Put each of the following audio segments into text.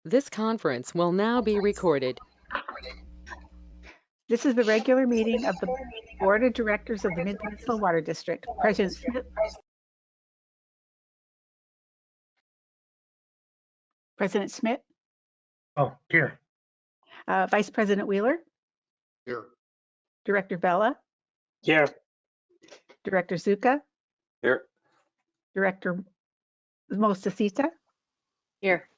This conference will now be recorded. This is the regular meeting of the Board of Directors of the Mid-Peninsula Water District. President Smith. President Smith. Oh, here. Vice President Wheeler. Here. Director Vela. Here. Director Zuka. Here. Director Mostasita. Here.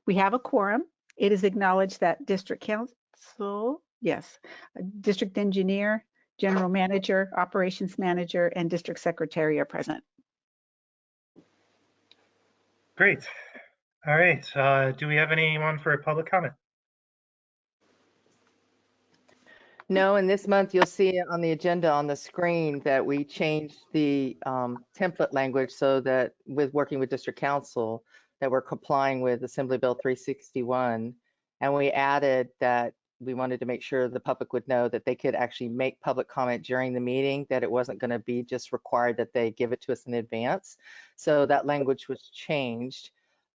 We have a quorum. It is acknowledged that District Council, yes, District Engineer, General Manager, Operations Manager, and District Secretary are present. Great. All right. Do we have anyone for a public comment? No, and this month you'll see on the agenda on the screen that we changed the template language so that with working with District Council that we're complying with Assembly Bill 361. And we added that we wanted to make sure the public would know that they could actually make public comment during the meeting, that it wasn't going to be just required that they give it to us in advance. So that language was changed.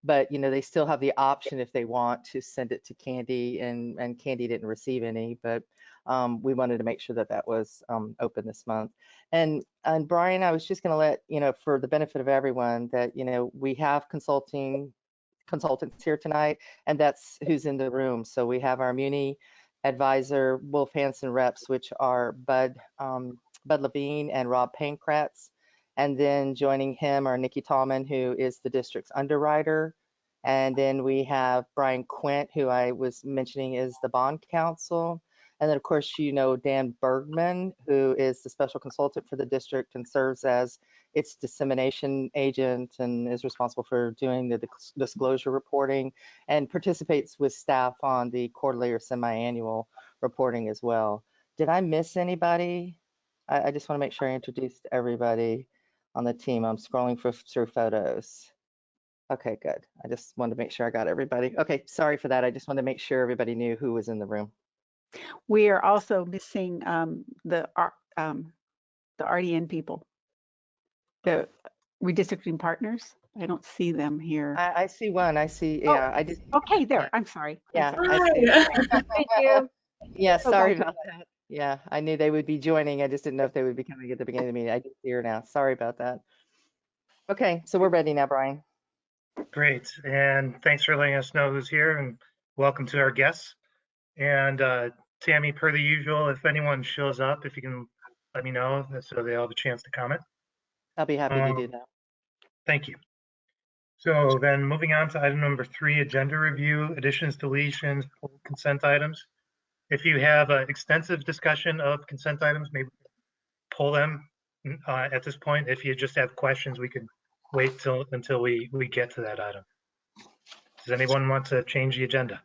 But they still have the option if they want to send it to Candy, and Candy didn't receive any, but we wanted to make sure that that was open this month. And Brian, I was just going to let for the benefit of everyone that we have consultants here tonight, and that's who's in the room. So we have our Muni advisor, Wolf Hansen reps, which are Bud Levine and Rob Pankratz. And then joining him are Nikki Tallman, who is the district's underwriter. And then we have Brian Quint, who I was mentioning is the bond counsel. And then, of course, Dan Bergman, who is the special consultant for the district and serves as its dissemination agent and is responsible for doing the disclosure reporting and participates with staff on the quarterly or semi-annual reporting as well. Did I miss anybody? I just want to make sure I introduced everybody on the team. I'm scrolling through photos. Okay, good. I just wanted to make sure I got everybody. Okay, sorry for that. I just wanted to make sure everybody knew who was in the room. We are also missing the RDN people, the redistricting partners. I don't see them here. I see one. I see. Yeah, I just. Okay, there. Yeah. I'm sorry. Yeah. I'm sorry. Thank you. Yeah, sorry Okay. about that. Yeah, I knew they would be joining. I just didn't know if they would be coming at the beginning of the meeting. I just see her now. Sorry about that. Okay, so we're ready now, Brian. Great. And thanks for letting us know who's here, and welcome to our guests. And Tammy, per the usual, if anyone shows up, if you can let me know so they all have a chance to comment. I'll be happy to do that. Thank you. So then moving on to item number 3, agenda review, additions, deletions, consent items. If you have an extensive discussion of consent items, maybe pull them at this point. If you just have questions, we could wait until we get to that item. Does anyone want to change the agenda?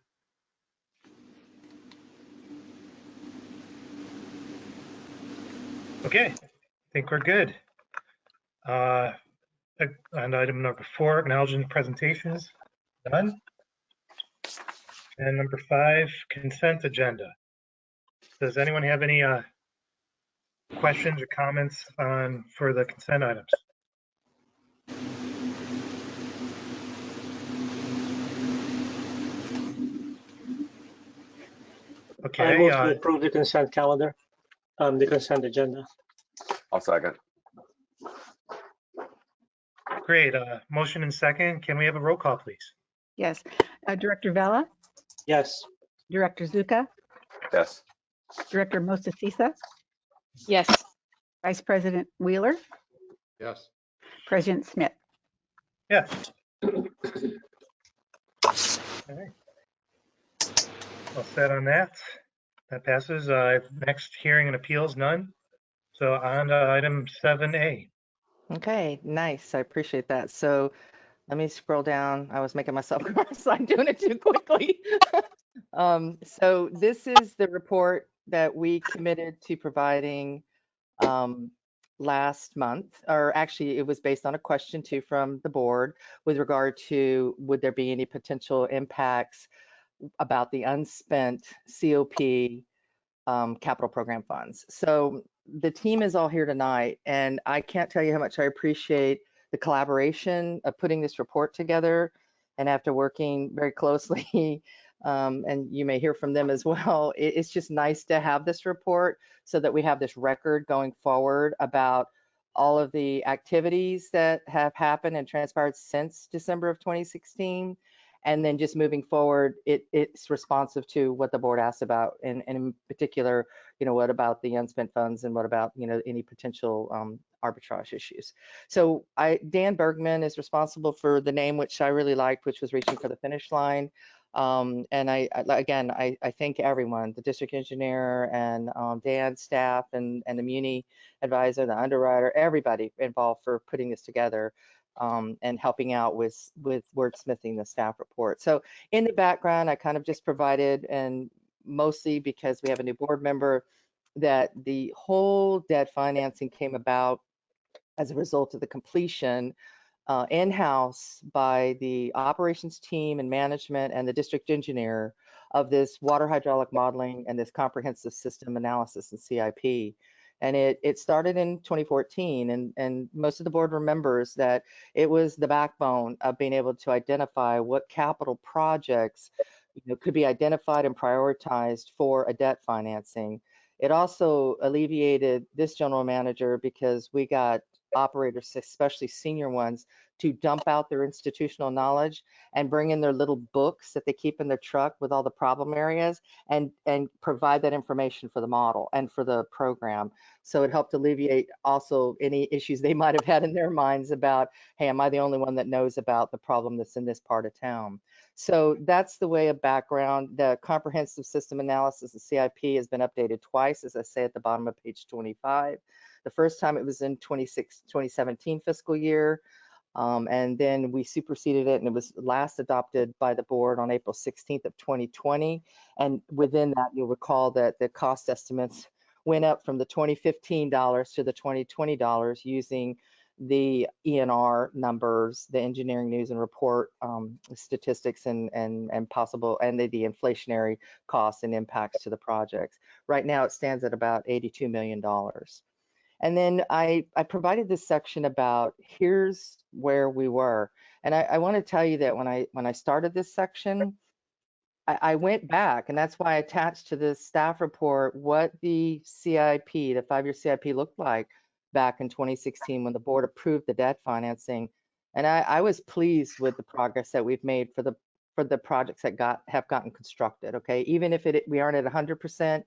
Okay, I think we're good. On item number 4, acknowledging presentations, done. And number 5, consent agenda. Does anyone have any questions or comments for the consent items? Okay. I move to approve the consent calendar, the consent agenda. I'll second. Great. Motion and second. Can we have a roll call, please? Yes. Director Vela. Yes. Director Zuka. Yes. Director Mostasisa. Yes. Vice President Wheeler. Yes. President Smith. Yes. All right. All set on that. That passes. Next hearing and appeals, none. So on to item 7A. Okay, nice. I appreciate that. So let me scroll down. I was making myself cross. I'm doing it too quickly. So this is the report that we committed to providing last month, or actually it was based on a question too from the board with regard to would there be any potential impacts about the unspent COP capital program funds. So the team is all here tonight, and I can't tell you how much I appreciate the collaboration of putting this report together And after working very closely, and you may hear from them as well, it's just nice to have this report so that we have this record going forward about all of the activities that have happened and transpired since December of 2016. And then just moving forward, it's responsive to what the board asked about, and in particular, what about the unspent funds, and what about, any potential arbitrage issues. So Dan Bergman is responsible for the name, which I really liked, which was Reaching for the Finish Line. And I thank everyone, the district engineer and Dan's staff and the Muni advisor, the underwriter, everybody involved for putting this together. And helping out with wordsmithing the staff report. So in the background, I kind of just provided, and mostly because we have a new board member, that the whole debt financing came about as a result of the completion in-house by the operations team and management and the district engineer of this water hydraulic modeling and this comprehensive system analysis and CIP. And it started in 2014, and most of the board remembers that it was the backbone of being able to identify what capital projects could be identified and prioritized for a debt financing. It also alleviated this general manager because we got operators, especially senior ones, to dump out their institutional knowledge and bring in their little books that they keep in their truck with all the problem areas and provide that information for the model and for the program. So it helped alleviate also any issues they might have had in their minds about, hey, am I the only one that knows about the problem that's in this part of town? So that's the way of background. The comprehensive system analysis, the CIP, has been updated twice, as I say at the bottom of page 25. The first time it was in 2017 fiscal year, and then we superseded it, and it was last adopted by the board on April 16th of 2020. And within that, you'll recall that the cost estimates went up from the $2015 to the $2020 using the ENR numbers, the engineering news and report statistics and possible, and the inflationary costs and impacts to the projects. Right now it stands at about $82 million. And then I provided this section about here's where we were. And I want to tell you that when I started this section, I went back, and that's why I attached to this staff report what the CIP, the 5-year CIP looked like back in 2016 when the board approved the debt financing. And I was pleased with the progress that we've made for the projects that have gotten constructed. Okay, even if we aren't at 100%,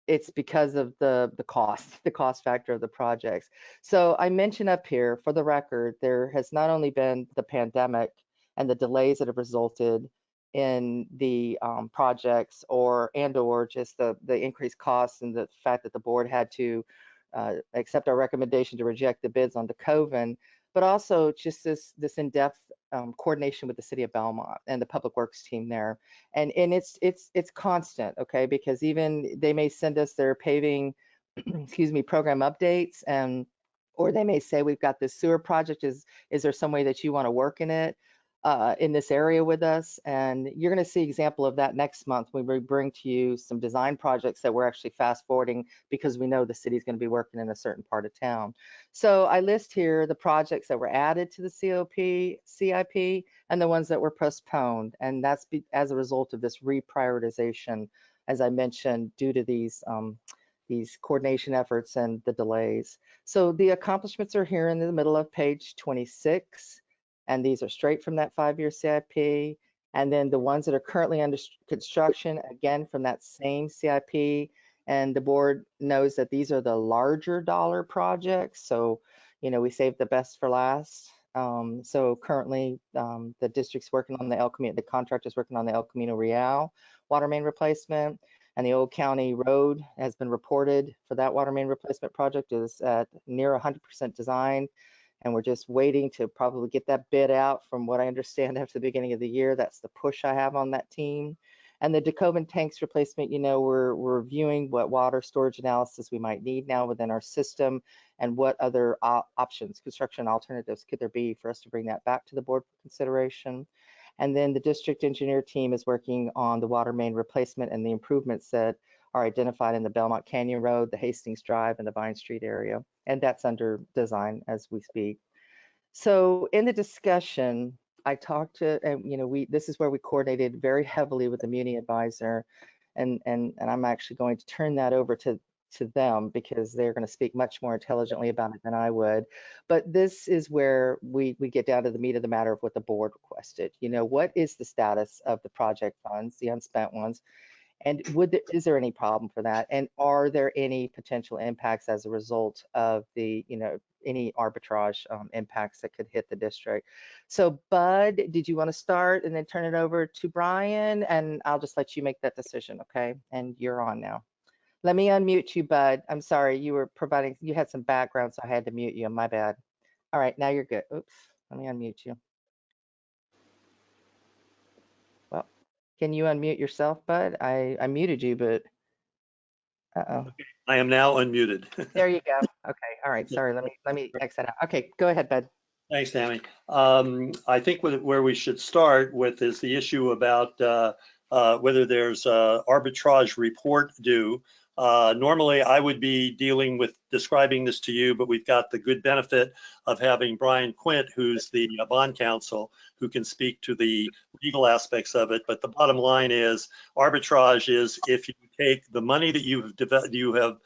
it's because of the cost factor of the projects. So I mentioned up here, for the record, there has not only been the pandemic and the delays that have resulted in the projects or just the increased costs and the fact that the board had to accept our recommendation to reject the bids on the Colvin, but also just this in-depth coordination with the city of Belmont and the public works team there. And it's constant, okay, because even they may send us their paving, excuse me, program updates, or they may say, we've got this sewer project, is there some way that you want to work in it? In this area with us, and you're going to see example of that next month when we bring to you some design projects that we're actually fast forwarding because we know the city's going to be working in a certain part of town. So I list here the projects that were added to the CIP and the ones that were postponed, and that's as a result of this reprioritization, as I mentioned, due to these coordination efforts and the delays. So the accomplishments are here in the middle of page 26. And these are straight from that 5-year CIP. And then the ones that are currently under construction, again, from that same CIP. And the board knows that these are the larger dollar projects. So, we saved the best for last. So currently the district's working on the contractor's working on the El Camino Real water main replacement. And the Old County Road has been reported for that water main replacement project is at near 100% design. And we're just waiting to probably get that bid out from what I understand after the beginning of the year. That's the push I have on that team. And the Colvin Tanks replacement, we're reviewing what water storage analysis we might need now within our system and what other options, construction alternatives could there be for us to bring that back to the board for consideration. And then the district engineer team is working on the water main replacement and the improvements that are identified in the Belmont Canyon Road, the Hastings Drive, and the Vine Street area. And that's under design as we speak. So in the discussion, I talked to, and this is where we coordinated very heavily with the Muni advisor, and I'm actually going to turn that over to them because they're going to speak much more intelligently about it than I would. But this is where we get down to the meat of the matter of what the board requested. What is the status of the project funds, the unspent ones? And is there any problem for that? And are there any potential impacts as a result of the, any arbitrage impacts that could hit the district? So Bud, did you want to start and then turn it over to Brian? And I'll just let you make that decision, okay? And you're on now. Let me unmute you, Bud. I'm sorry, you had some background, so I had to mute you. My bad. All right, now you're good. Oops, let me unmute you. Well, can you unmute yourself, Bud? I muted you, but uh-oh. I am now unmuted. There you go. Okay. All right. Sorry. Let me exit out. Okay. Go ahead, Bud. Thanks, Tammy. I think where we should start with is the issue about whether there's a arbitrage report due. Normally, I would be dealing with describing this to you, but we've got the good benefit of having Brian Quint, who's the bond counsel, who can speak to the legal aspects of it. But the bottom line is arbitrage is if you take the money that you have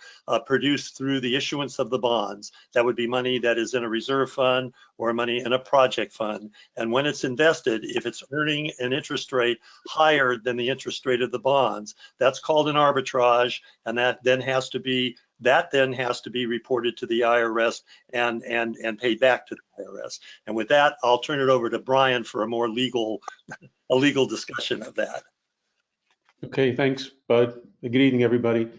produced through the issuance of the bonds, that would be money that is in a reserve fund or money in a project fund. And when it's invested, if it's earning an interest rate higher than the interest rate of the bonds, that's called an arbitrage, and that then has to be reported to the IRS and paid back to the IRS. And with that, I'll turn it over to Brian for a more legal discussion of that. Okay, thanks, Bud. Good evening, everybody.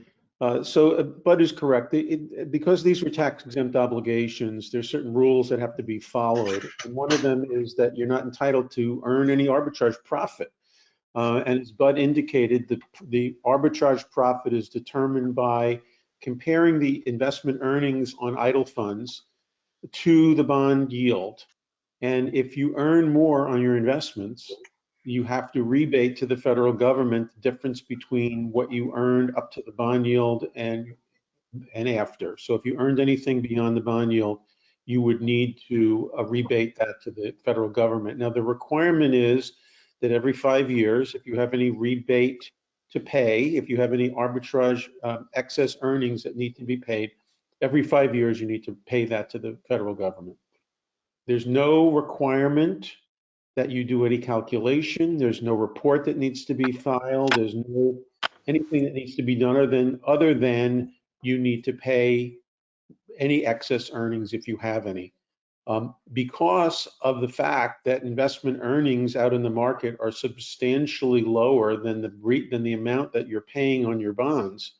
So Bud is correct. Because these were tax exempt obligations, there's certain rules that have to be followed. And one of them is that you're not entitled to earn any arbitrage profit. And as Bud indicated, the arbitrage profit is determined by comparing the investment earnings on idle funds to the bond yield. And if you earn more on your investments, you have to rebate to the federal government the difference between what you earned up to the bond yield and after. So if you earned anything beyond the bond yield, you would need to rebate that to the federal government. Now, the requirement is that every 5 years, if you have any rebate to pay, if you have any arbitrage excess earnings that need to be paid, every 5 years you need to pay that to the federal government. There's no requirement that you do any calculation. There's no report that needs to be filed. There's no anything that needs to be done other than you need to pay any excess earnings if you have any. Because of the fact that investment earnings out in the market are substantially lower than the amount that you're paying on your bonds,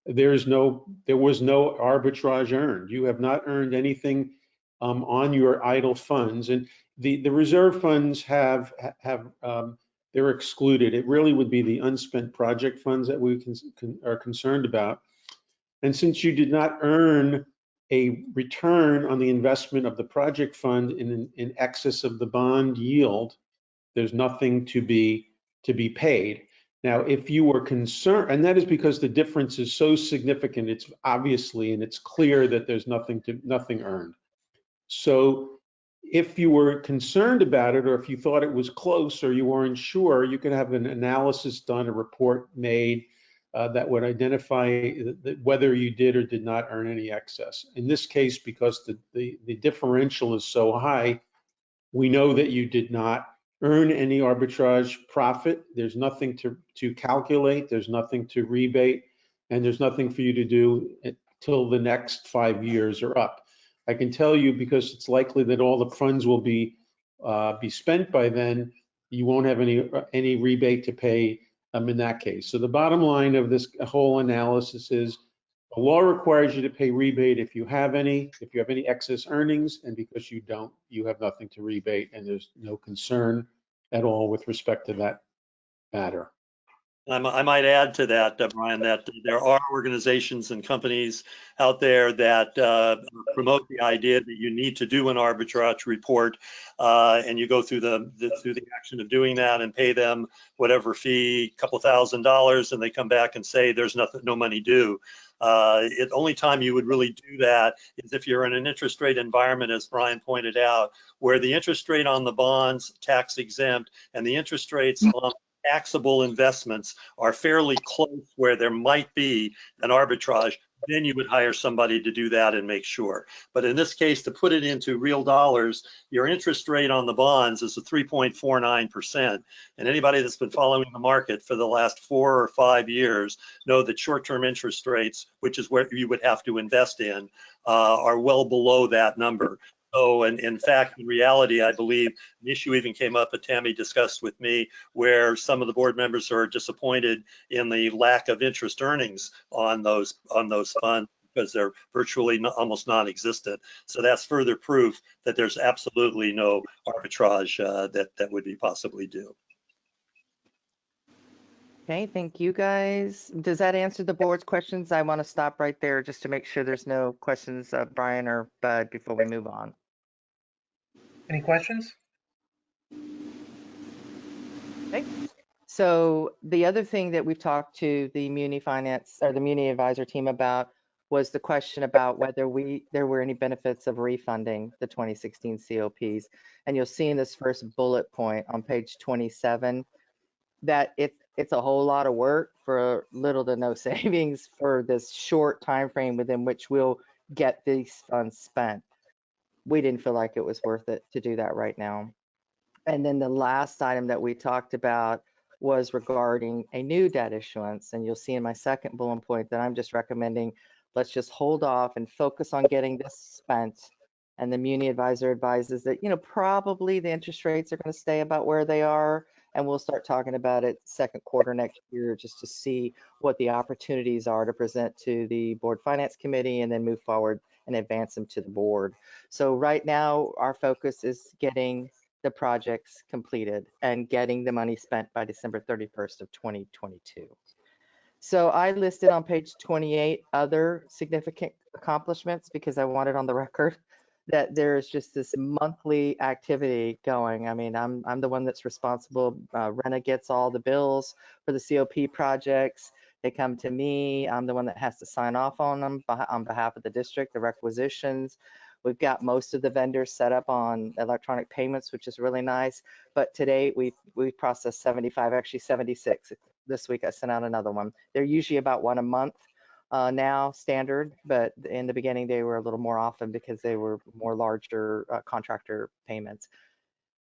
there was no arbitrage earned. You have not earned anything on your idle funds, and the reserve funds they're excluded. It really would be the unspent project funds that we are concerned about. And since you did not earn a return on the investment of the project fund in excess of the bond yield, there's nothing to be paid. Now, if you were concerned, and that is because the difference is so significant, it's obviously, and it's clear that there's nothing earned. So if you were concerned about it, or if you thought it was close, or you weren't sure, you could have an analysis done, a report made that would identify whether you did or did not earn any excess. In this case, because the differential is so high, we know that you did not earn any arbitrage profit. There's nothing to calculate, there's nothing to rebate, and there's nothing for you to do until the next 5 years are up. I can tell you, because it's likely that all the funds will be spent by then, you won't have any rebate to pay in that case. So the bottom line of this whole analysis is the law requires you to pay rebate if you have any excess earnings, and because you don't, you have nothing to rebate, and there's no concern at all with respect to that matter. I might add to that, Brian, that there are organizations and companies out there that promote the idea that you need to do an arbitrage report, and you go through the action of doing that and pay them whatever fee, $2,000, and they come back and say there's no money due. The only time you would really do that is if you're in an interest rate environment, as Brian pointed out, where the interest rate on the bonds tax exempt and the interest rates on taxable investments are fairly close where there might be an arbitrage. Then you would hire somebody to do that and make sure. But in this case, to put it into real dollars, your interest rate on the bonds is a 3.49%. And anybody that's been following the market for the last 4 or 5 years know that short-term interest rates, which is where you would have to invest in, are well below that number. So, and in fact, in reality, I believe an issue even came up that Tammy discussed with me, where some of the board members are disappointed in the lack of interest earnings on those funds because they're virtually almost non-existent. So that's further proof that there's absolutely no arbitrage that would be possibly due. Okay, thank you guys. Does that answer the board's questions? I want to stop right there just to make sure there's no questions, Brian or Bud, before we move on. Any questions? Okay. So the other thing that we've talked to the Muni Finance or the Muni Advisor team about was the question about whether there were any benefits of refunding the 2016 COPs. And you'll see in this first bullet point on page 27 that it's a whole lot of work for little to no savings for this short time frame within which we'll get these funds spent. We didn't feel like it was worth it to do that right now. And then the last item that we talked about was regarding a new debt issuance. And you'll see in my second bullet point that I'm just recommending, let's just hold off and focus on getting this spent. And the Muni Advisor advises that, probably the interest rates are going to stay about where they are. And we'll start talking about it second quarter next year just to see what the opportunities are to present to the Board Finance Committee and then move forward and advance them to the board. So right now, our focus is getting the projects completed and getting the money spent by December 31st of 2022. So I listed on page 28 other significant accomplishments because I wanted on the record that there's just this monthly activity going. I mean, I'm the one that's responsible. Rena gets all the bills for the COP projects. They come to me. I'm the one that has to sign off on them on behalf of the district, the requisitions. We've got most of the vendors set up on electronic payments, which is really nice. But today we've processed 75, actually 76. This week I sent out another one. They're usually about one a month now, standard, but in the beginning they were a little more often because they were more larger contractor payments.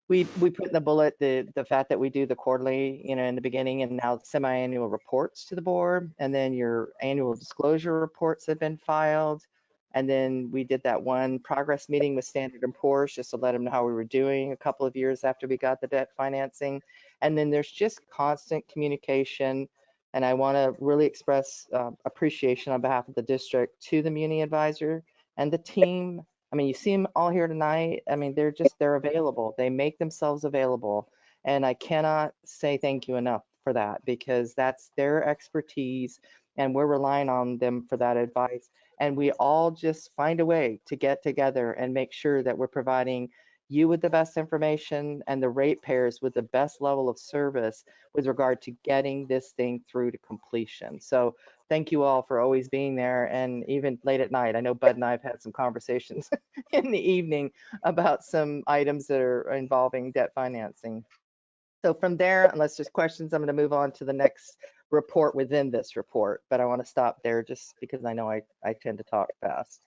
We put in the bullet the fact that we do the quarterly, in the beginning, and now semi-annual reports to the board, and then your annual disclosure reports have been filed. And then we did that one progress meeting with Standard & Poor's just to let them know how we were doing a couple of years after we got the debt financing. And then there's just constant communication. And I want to really express appreciation on behalf of the district to the Muni Advisor and the team. I mean, you see them all here tonight. I mean, they're available. They make themselves available. And I cannot say thank you enough for that because that's their expertise and we're relying on them for that advice. And we all just find a way to get together and make sure that we're providing you with the best information and the ratepayers with the best level of service with regard to getting this thing through to completion. So thank you all for always being there, and even late at night. I know Bud and I have had some conversations in the evening about some items that are involving debt financing. So from there, unless there's questions, I'm going to move on to the next report within this report, but I want to stop there just because I know I tend to talk fast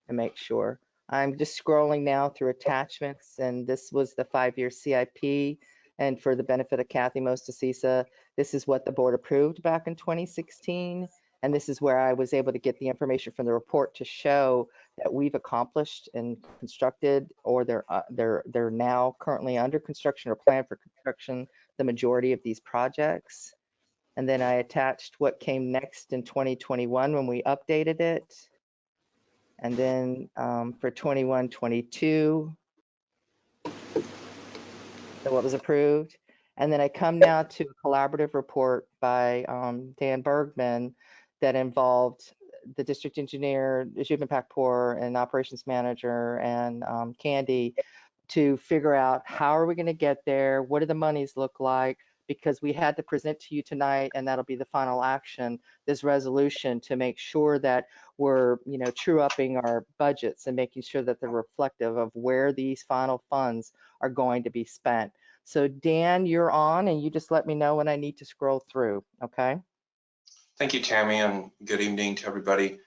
and make sure. I'm just scrolling now through attachments, and this was the 5-year CIP. And for the benefit of Kathy Mostacisa, this is what the board approved back in 2016. And this is where I was able to get the information from the report to show that we've accomplished and constructed, or they're now currently under construction or planned for construction, the majority of these projects. And then I attached what came next in 2021 when we updated it. And then for 21-22, so what was approved. And then I come now to a collaborative report by Dan Bergman that involved the district engineer, Gerrymander Pakpour, and operations manager, and Candy, to figure out how are we going to get there, what do the monies look like, because we had to present to you tonight, and that'll be the final action, this resolution to make sure that we're, true upping our budgets and making sure that they're reflective of where these final funds are going to be spent. So Dan, you're on, and you just let me know when I need to scroll through, okay? Thank you, Tammy, and good evening to everybody.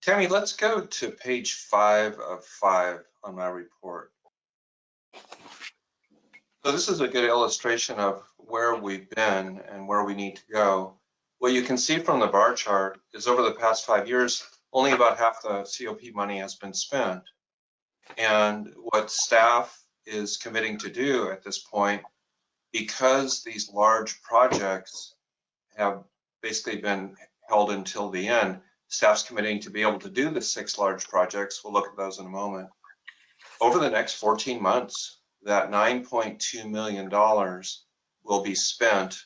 Tammy, let's go to page 5 of 5 on my report. So this is a good illustration of where we've been and where we need to go. What you can see from the bar chart is over the past 5 years, only about half the COP money has been spent. And what staff is committing to do at this point, because these large projects have basically been held until the end, staff's committing to be able to do the 6 large projects. We'll look at those in a moment. Over the next 14 months, that $9.2 million will be spent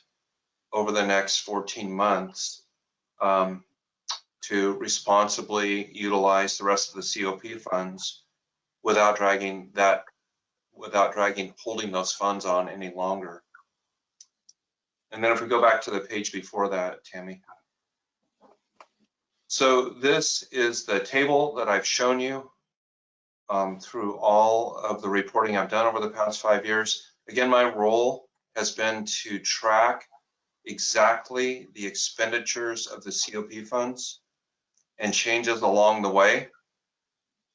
over the next 14 months to responsibly utilize the rest of the COP funds without dragging holding those funds on any longer. And then if we go back to the page before that, Tammy. So this is the table that I've shown you through all of the reporting I've done over the past 5 years. Again, my role has been to track exactly the expenditures of the COP funds and changes along the way.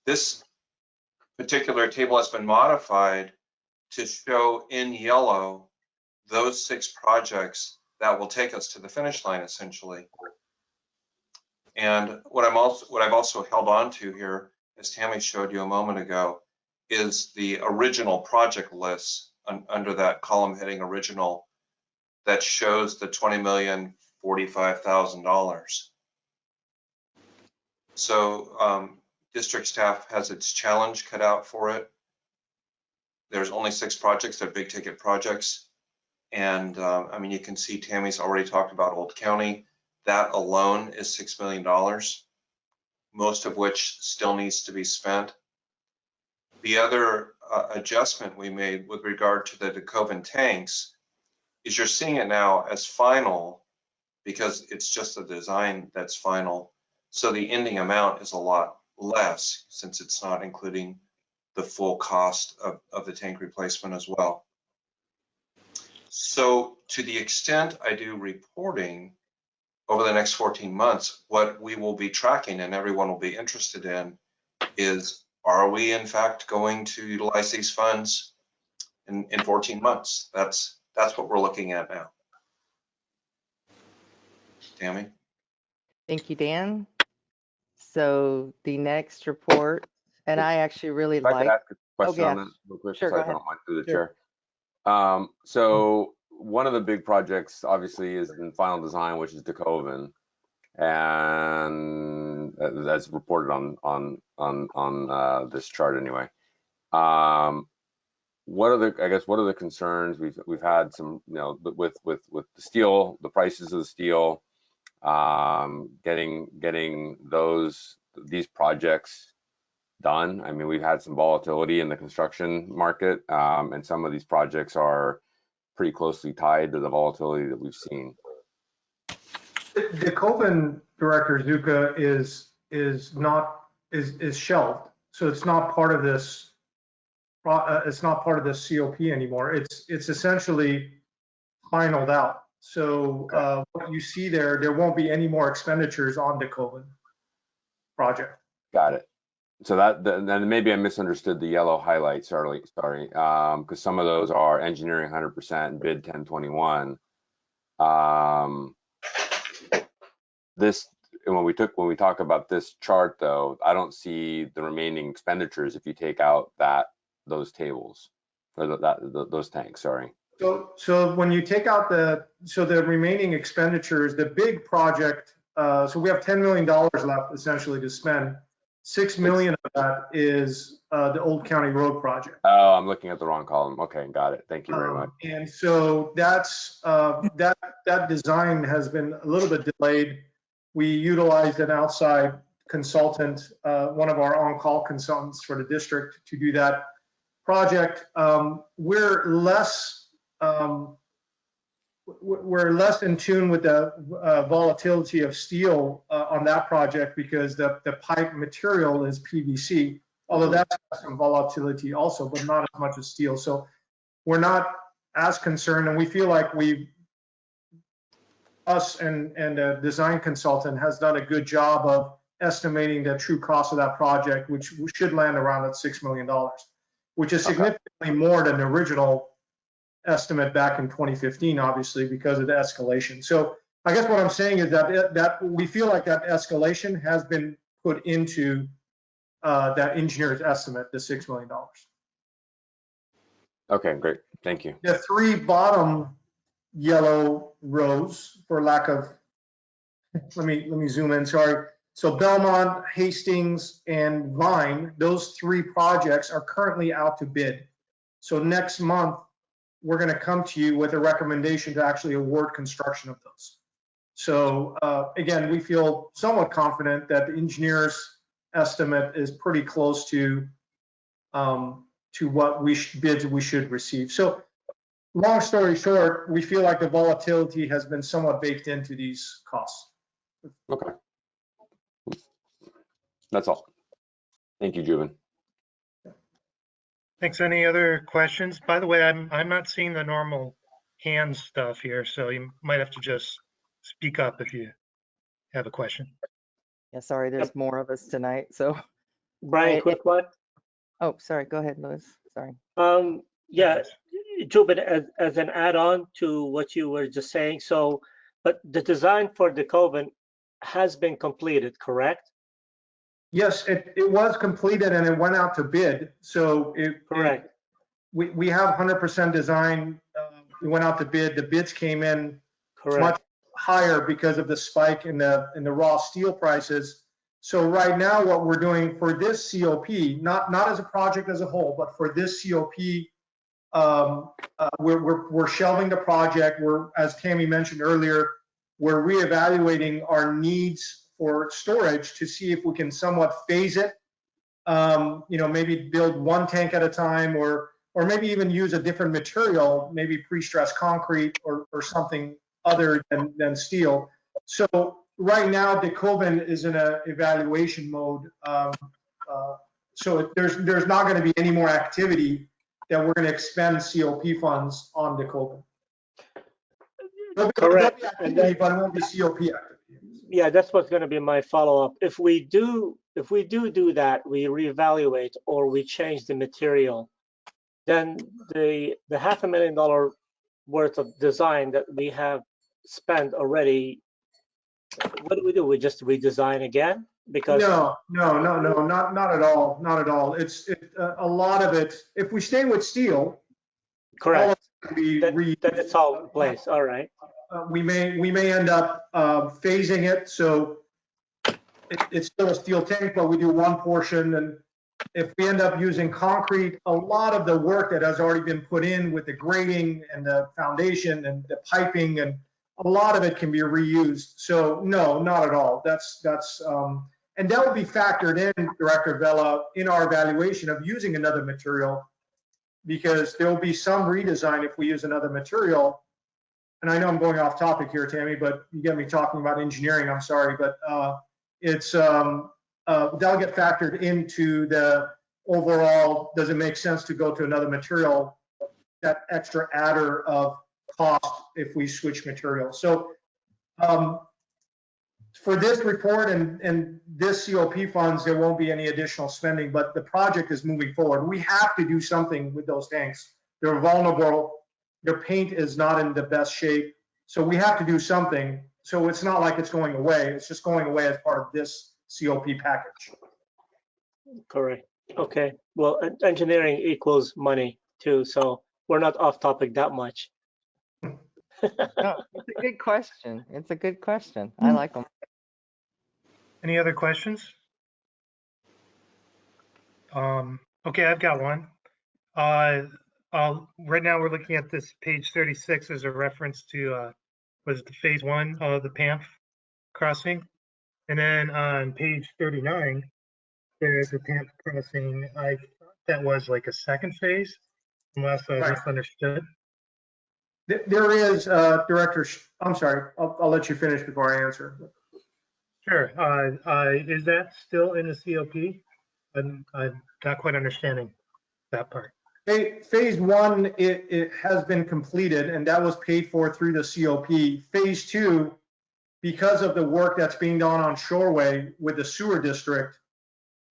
This particular table has been modified to show in yellow those 6 projects that will take us to the finish line, essentially. And what I've also held on to here, as Tammy showed you a moment ago, is the original project list under that column heading original that shows the $20,045,000. So district staff has its challenge cut out for it. There's only 6 projects, they're big ticket projects. And I mean, you can see Tammy's already talked about Old County. That alone is $6 million, most of which still needs to be spent. The other adjustment we made with regard to the Colvin Tanks is you're seeing it now as final because it's just a design that's final. So the ending amount is a lot less since it's not including the full cost of the tank replacement as well. So to the extent I do reporting over the next 14 months, what we will be tracking and everyone will be interested in is, are we in fact going to utilize these funds in 14 months? That's what we're looking at now. Tammy? Thank you, Dan. So the next report, and I actually really If I could like. ask a question yeah. on that real quick, Sure, sorry go if I don't mind through the Sure. chair. So one of the big projects obviously is in final design, which is Colvin, and that's reported on this chart anyway. What are the concerns we've had some, with the steel, the prices of the steel, getting these projects done. I mean, we've had some volatility in the construction market, and some of these projects are pretty closely tied to the volatility that we've seen. The Colvin director Zuka is shelved, so it's not part of this. It's not part of this COP anymore. It's essentially finalized out. So what you see there won't be any more expenditures on the Colvin project. Got it. So then maybe I misunderstood the yellow highlights. Sorry, because some of those are engineering 100% and bid 1021. When we talk about this chart, though, I don't see the remaining expenditures if you take out those tables or those tanks. Sorry. So when you take out the remaining expenditures, the big project. So we have $10 million left essentially to spend. $6 million of that is the Old County Road project. Oh, I'm looking at the wrong column. Okay, got it. Thank you very much. And so that's that design has been a little bit delayed. We utilized an outside consultant, one of our on-call consultants for the district, to do that project. We're less we're less in tune with the volatility of steel on that project because the pipe material is PVC, although that's got some volatility also, but not as much as steel. So we're not as concerned, and we feel like us and a design consultant has done a good job of estimating the true cost of that project, which should land around at $6 million, which is significantly more than the original estimate back in 2015, obviously, because of the escalation. So I guess what I'm saying is that we feel like that escalation has been put into that engineer's estimate, the $6 million. Okay, great. Thank you. The three bottom yellow rows, for lack of, let me zoom in, sorry. So Belmont, Hastings, and Vine, those three projects are currently out to bid. So next month, we're going to come to you with a recommendation to actually award construction of those. So again, we feel somewhat confident that the engineer's estimate is pretty close to what bids we should receive. So long story short, we feel like the volatility has been somewhat baked into these costs. Okay. That's all. Thank you, Juven. Thanks. Any other questions? By the way, I'm not seeing the normal hand stuff here, so you might have to just speak up if you have a question. Yeah, sorry, there's more of us tonight, so. Brian, quick one. Oh, sorry, go ahead, Louis, sorry. Yeah, Jubin, as an add-on to what you were just saying, so, but the design for the Colvin has been completed, correct? Yes, it was completed and it went out to bid. So correct. We have 100% design. We went out to bid. The bids came in much higher because of the spike in the raw steel prices. So right now, what we're doing for this COP, not as a project as a whole, but for this COP, we're shelving the project. As Tammy mentioned earlier, we're reevaluating our needs for storage to see if we can somewhat phase it. Maybe build one tank at a time, or maybe even use a different material, maybe pre-stressed concrete or something other than steel. So right now, the Colvin is in an evaluation mode. So there's not going to be any more activity that we're going to expend COP funds on the Colvin. Correct. There'll be activity, but it won't be COP activity. Yeah, that's what's going to be my follow-up. If we do that, we reevaluate or we change the material, then the $500,000 worth of design that we have spent already, what do? We just redesign again? Because no, not at all, not at all. It's a lot of it. If we stay with steel, correct. Then it's all in place. All right. We may end up phasing it, so it's still a steel tank, but we do one portion. And if we end up using concrete, a lot of the work that has already been put in with the grading and the foundation and the piping, and a lot of it can be reused. So no, not at all. That's and that will be factored in, Director Vela, in our evaluation of using another material, because there will be some redesign if we use another material. And I know I'm going off topic here, Tammy, but you get me talking about engineering, I'm sorry, but that'll get factored into the overall, does it make sense to go to another material, that extra adder of cost if we switch materials. So for this report and this COP funds, there won't be any additional spending, but the project is moving forward. We have to do something with those tanks. They're vulnerable. Their paint is not in the best shape. So we have to do something. So it's not like it's going away. It's just going away as part of this COP package. Correct. Okay. Well, engineering equals money too. So we're not off topic that much. No, it's a good question. It's a good question. I like them. Any other questions? Okay, I've got one. Right now we're looking at this page 36 as a reference to was the phase 1 of the PAMF crossing, and then on page 39 there's a PAMF crossing. I thought that was like a second phase, unless I misunderstood. There is, Director, I'm sorry, I'll let you finish before I answer. Sure. Is that still in the COP? I'm not quite understanding that part. Phase one, it has been completed, and that was paid for through the COP. Phase two, because of the work that's being done on Shoreway with the sewer district,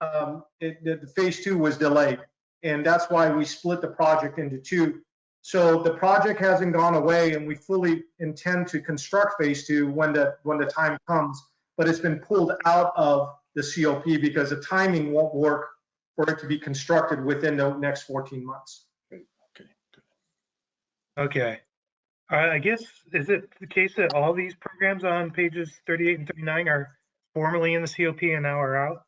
the phase two was delayed, and that's why we split the project into two. So the project hasn't gone away, and we fully intend to construct phase two when the time comes, but it's been pulled out of the COP because the timing won't work for it to be constructed within the next 14 months. Okay. I guess, is it the case that all these programs on pages 38 and 39 are formerly in the COP and now are out?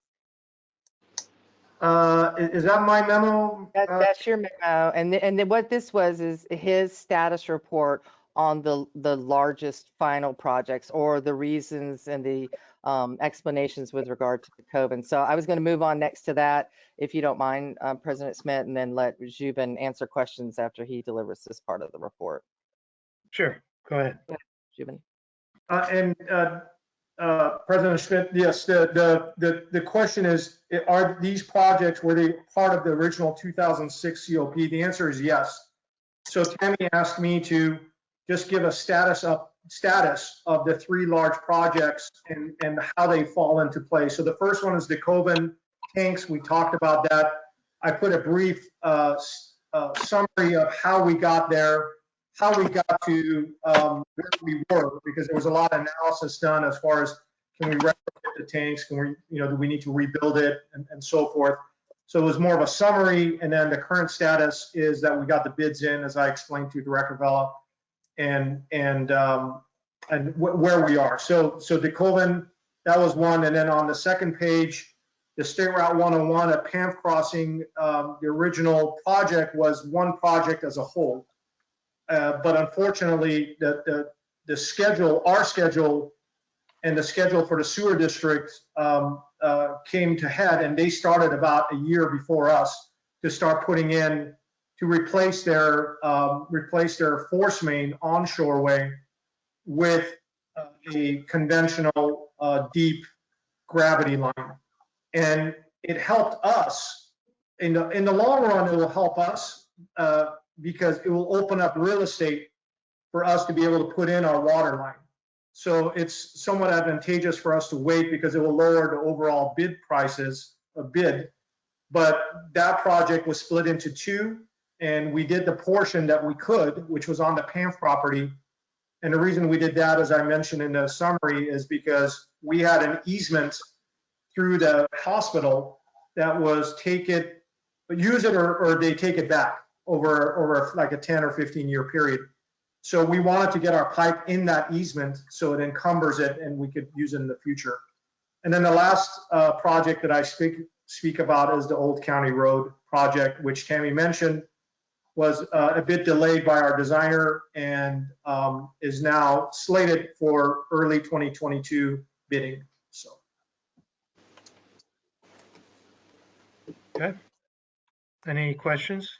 Is that my memo? That's your memo. And then what this was is his status report on the largest final projects, or the reasons and the explanations with regard to the COVID. So I was going to move on next to that, if you don't mind, President Smith, and then let Juben answer questions after he delivers this part of the report. Sure, go ahead. Juben. President Schmidt, yes, the question is, are these projects, were they part of the original 2006 COP? The answer is yes. So Tammy asked me to just give a status of the three large projects and how they fall into place. So the first one is the Colvin Tanks. We talked about that. I put a brief summary of how we got there, how we got to where we were, because there was a lot of analysis done as far as, can we retrofit the tanks, can we, do we need to rebuild it, and so forth. So it was more of a summary, and then the current status is that we got the bids in, as I explained to Director Vela, and where we are. So the Colvin, that was one, and then on the second page, the State Route 101 at Panth Crossing, the original project was one project as a whole. But unfortunately, the schedule, our schedule, and the schedule for the sewer district came to head, and they started about a year before us to start putting in, to replace their force main on Shoreway with a conventional deep gravity line. And it helped us. In the long run, it will help us because it will open up real estate for us to be able to put in our water line. So it's somewhat advantageous for us to wait because it will lower the overall bid prices of bid. But that project was split into two, and we did the portion that we could, which was on the Panth property. And the reason we did that, as I mentioned in the summary, is because we had an easement through the hospital that was use it or they take it back over like a 10 or 15 year period. So we wanted to get our pipe in that easement so it encumbers it and we could use it in the future. And then the last project that I speak about is the Old County Road project, which Tammy mentioned was a bit delayed by our designer and is now slated for early 2022 bidding. So. Okay. Any questions?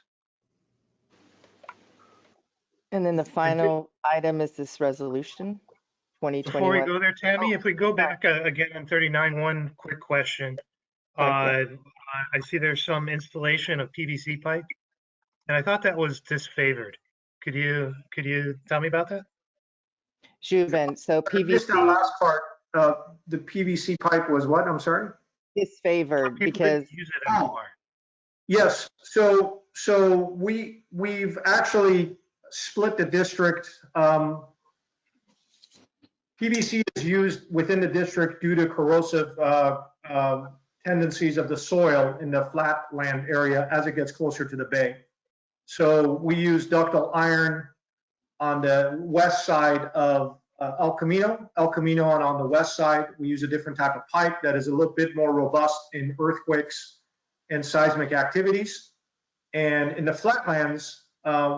And then the final item is this resolution, 2021. Before we go there, Tammy, if we go back again on 39, one quick question. I see there's some installation of PVC pipe, and I thought that was disfavored. Could you tell me about that? Juben, so PVC. Just that last part, the PVC pipe was what? I'm sorry? Disfavored because. Use it anymore. Yes, so we've actually split the district. PVC is used within the district due to corrosive tendencies of the soil in the flatland area as it gets closer to the bay. So we use ductile iron on the west side of El Camino, and on the west side, we use a different type of pipe that is a little bit more robust in earthquakes and seismic activities. And in the flatlands,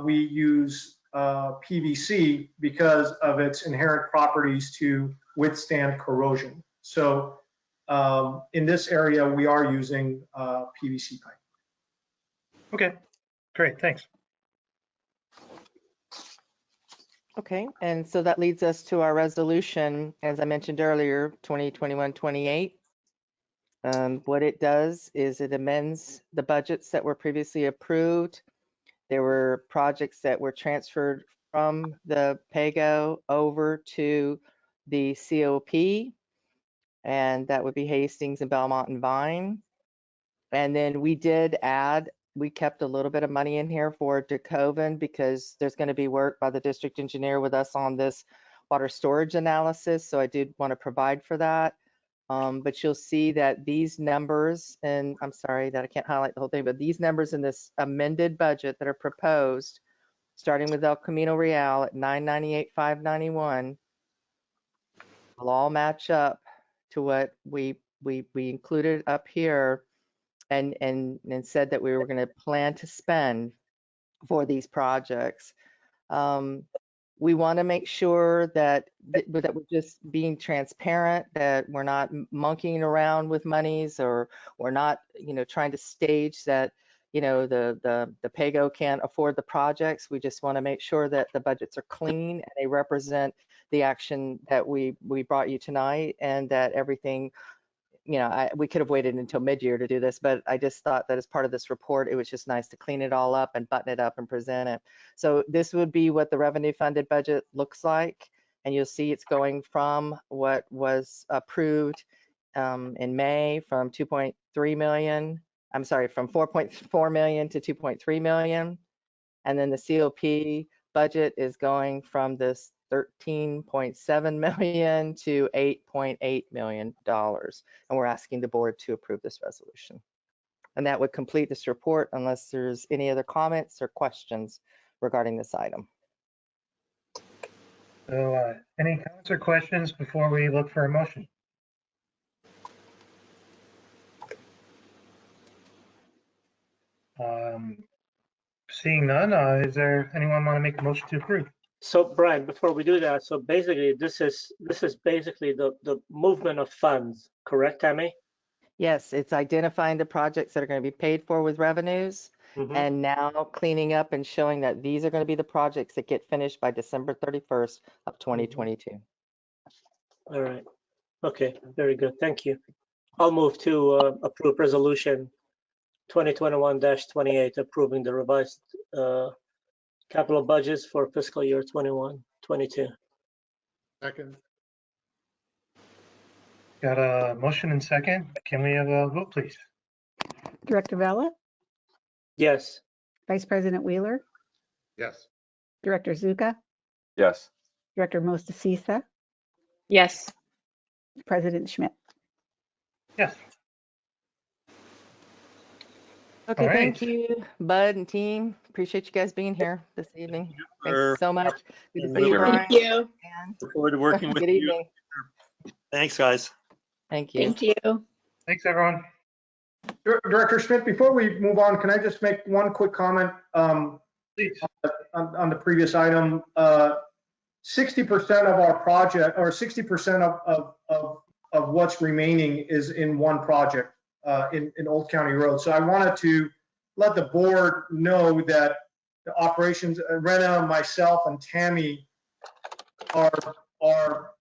we use PVC because of its inherent properties to withstand corrosion. So in this area, we are using PVC pipe. Okay, great, thanks. Okay, and so that leads us to our resolution, as I mentioned earlier, 2021-28. What it does is it amends the budgets that were previously approved. There were projects that were transferred from the PAYGO over to the COP, and that would be Hastings and Belmont and Vine. And then we kept a little bit of money in here for Colvin because there's going to be work by the district engineer with us on this water storage analysis. So I did want to provide for that. But you'll see that these numbers, and I'm sorry that I can't highlight the whole thing, but these numbers in this amended budget that are proposed, starting with El Camino Real at 998,591, will all match up to what we included up here and said that we were going to plan to spend for these projects. We want to make sure that we're just being transparent, that we're not monkeying around with monies, or we're not, trying to stage that, the PAYGO can't afford the projects. We just want to make sure that the budgets are clean and they represent the action that we brought you tonight, and that everything, we could have waited until mid-year to do this, but I just thought that as part of this report, it was just nice to clean it all up and button it up and present it. So this would be what the revenue funded budget looks like. And you'll see it's going from what was approved in May from 2.3 million, I'm sorry, from 4.4 million to 2.3 million. And then the COP budget is going from this 13.7 million to $8.8 million. And we're asking the board to approve this resolution. And that would complete this report unless there's any other comments or questions regarding this item. So any comments or questions before we look for a motion? Seeing none, is there anyone want to make a motion to approve? So Brian, before we do that, so basically this is basically the movement of funds, correct, Tammy? Yes, it's identifying the projects that are going to be paid for with revenues, and now cleaning up and showing that these are going to be the projects that get finished by December 31st of 2022. All right. Okay, very good. Thank you. I'll move to approve resolution 2021-28, approving the revised capital budgets for fiscal year 21-22. Second. Got a motion and second. Can we have a vote, please? Director Vella, Yes. Vice President Wheeler, Yes. Director Zuka, Yes. Director Mostasisa, Yes. President Schmidt. Yes. Okay, All right. thank you, Bud and team. Appreciate you guys being here this evening. Thanks so much. Good to see you, Brian. Thank you. Look forward to working with Good you. evening. Thanks, guys. Thank you. Thank you. Thanks, everyone. Director Schmidt, before we move on, can I just make one quick comment Please. on the previous item? 60% of our project, or 60% of what's remaining is in one project in Old County Road. So I wanted to let the board know that the operations, Rena, myself, and Tammy are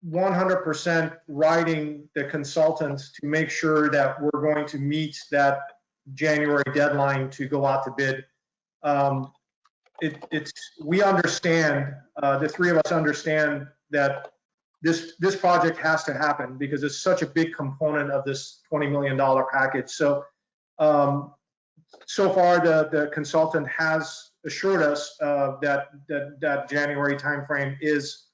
100% writing the consultants to make sure that we're going to meet that January deadline to go out to bid. We understand, the three of us understand that this project has to happen because it's such a big component of this $20 million package. So, so far the consultant has assured us that January timeframe is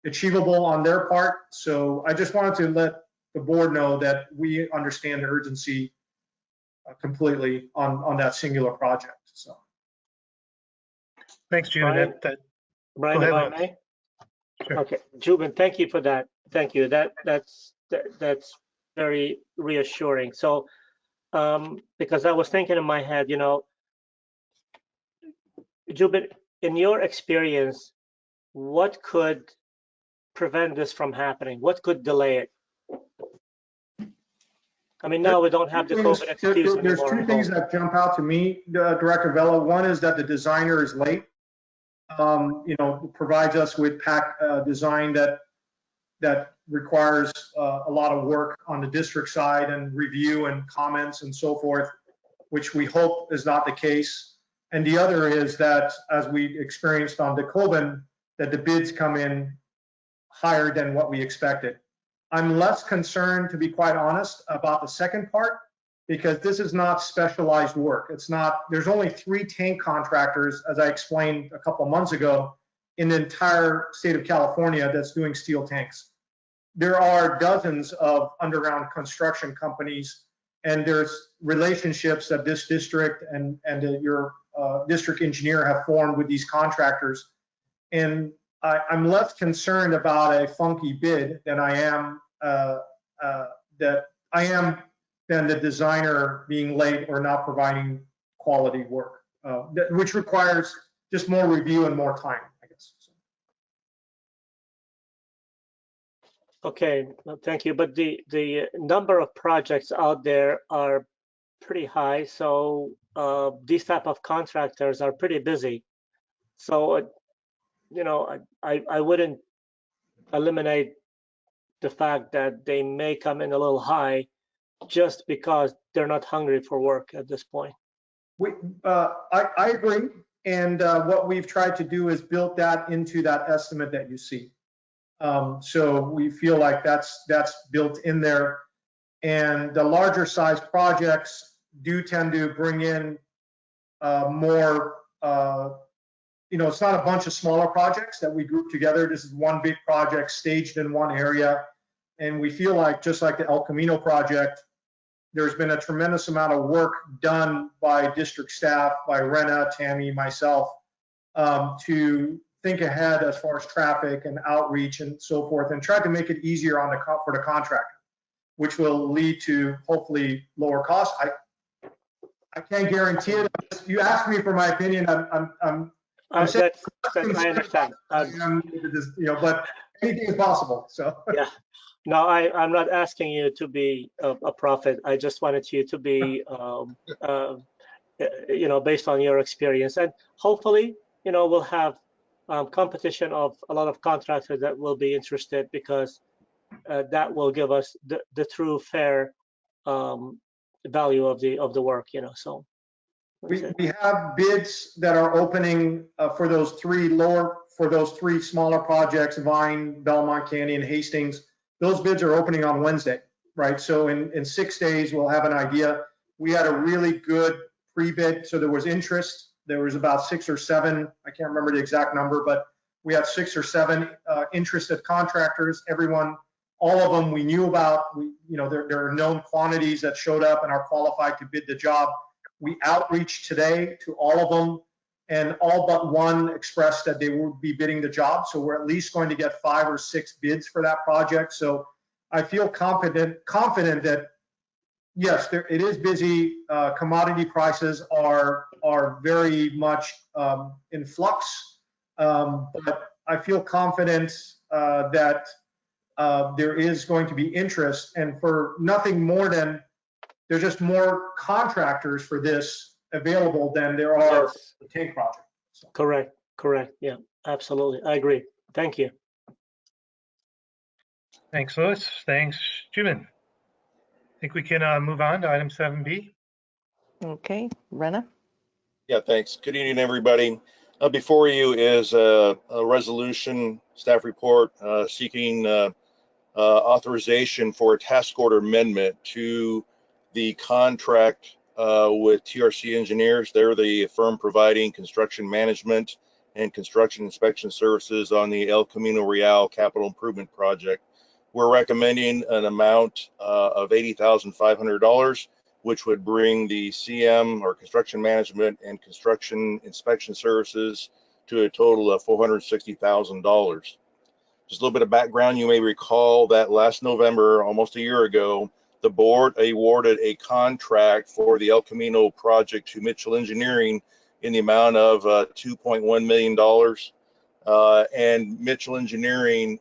achievable on their part. So I just wanted to let the board know that we understand the urgency completely on that singular project. So. Thanks, Jude. Brian, Go if I ahead, may? Sure. Okay, Jubin, thank you for that. Thank you. That's very reassuring. So, because I was thinking in my head, Jubin, in your experience, what could prevent this from happening? What could delay it? I mean, now we don't have the COVID excuse anymore. There's two things that jump out to me, Director Vella. One is that the designer is late. provides us with pack design that requires a lot of work on the district side and review and comments and so forth, which we hope is not the case. And the other is that, as we experienced on the Colvin, that the bids come in higher than what we expected. I'm less concerned, to be quite honest, about the second part, because this is not specialized work. It's not, there's only 3 tank contractors, as I explained a couple months ago, in the entire state of California that's doing steel tanks. There are dozens of underground construction companies, and there's relationships that this district and your district engineer have formed with these contractors. And I'm less concerned about a funky bid than I am than the designer being late or not providing quality work, which requires just more review and more time, I guess. Okay, well, thank you. But the number of projects out there are pretty high, so these type of contractors are pretty busy. So, I wouldn't eliminate the fact that they may come in a little high just because they're not hungry for work at this point. I agree, and what we've tried to do is build that into that estimate that you see. So we feel like that's built in there, and the larger size projects do tend to bring in more. It's not a bunch of smaller projects that we group together. This is one big project staged in one area, and we feel like, just like the El Camino project, there's been a tremendous amount of work done by district staff, by Rena, Tammy, myself, to think ahead as far as traffic and outreach and so forth, and try to make it easier for the contractor, which will lead to hopefully lower costs. I can't guarantee it. You asked me for my opinion. I'm saying I understand. But anything is possible. So yeah. No, I'm not asking you to be a prophet. I just wanted you to be, based on your experience, and hopefully, we'll have competition of a lot of contractors that will be interested, because that will give us the true fair value of the work. So we have bids that are opening for those three smaller projects: Vine, Belmont Canyon, Hastings. Those bids are opening on Wednesday, right? So in 6 days, we'll have an idea. We had a really good pre-bid, so there was interest. There was about 6 or 7, I can't remember the exact number, but we had 6 or 7 interested contractors. All of them we knew about. There are known quantities that showed up and are qualified to bid the job. We outreached today to all of them, and all but one expressed that they would be bidding the job. So we're at least going to get 5 or 6 bids for that project. So I feel confident that yes, it is busy. Commodity prices are very much in flux, but I feel confident that there is going to be interest, and for nothing more than there's just more contractors for this available than there are for the tank project. So. Correct. Yeah, absolutely. I agree. Thank you. Thanks, Louis. Thanks, Jimin. I think we can move on to item 7B. Okay, Rena? Yeah, thanks. Good evening, everybody. Before you is a resolution, staff report seeking authorization for a task order amendment to the contract with TRC Engineers. They're the firm providing construction management and construction inspection services on the El Camino Real capital improvement project. We're recommending an amount of $80,500, which would bring the CM, or construction management and construction inspection services, to a total of $460,000. Just a little bit of background. You may recall that last November, almost a year ago, the board awarded a contract for the El Camino project to Mitchell Engineering in the amount of $2.1 million. And Mitchell Engineering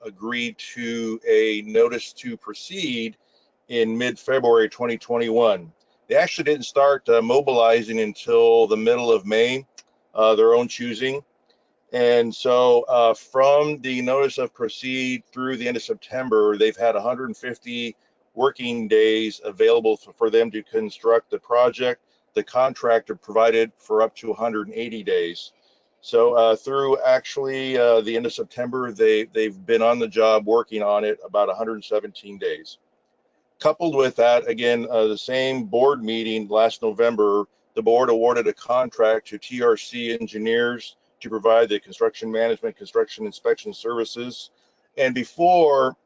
agreed to a notice to proceed in mid-February 2021. They actually didn't start mobilizing until the middle of May, their own choosing. And so from the notice of proceed through the end of September, they've had 150 working days available for them to construct the project. The contractor provided for up to 180 days. So through actually the end of September, they've been on the job working on it about 117 days. Coupled with that, again, the same board meeting last November, the board awarded a contract to TRC engineers to provide the construction management, construction inspection services. And before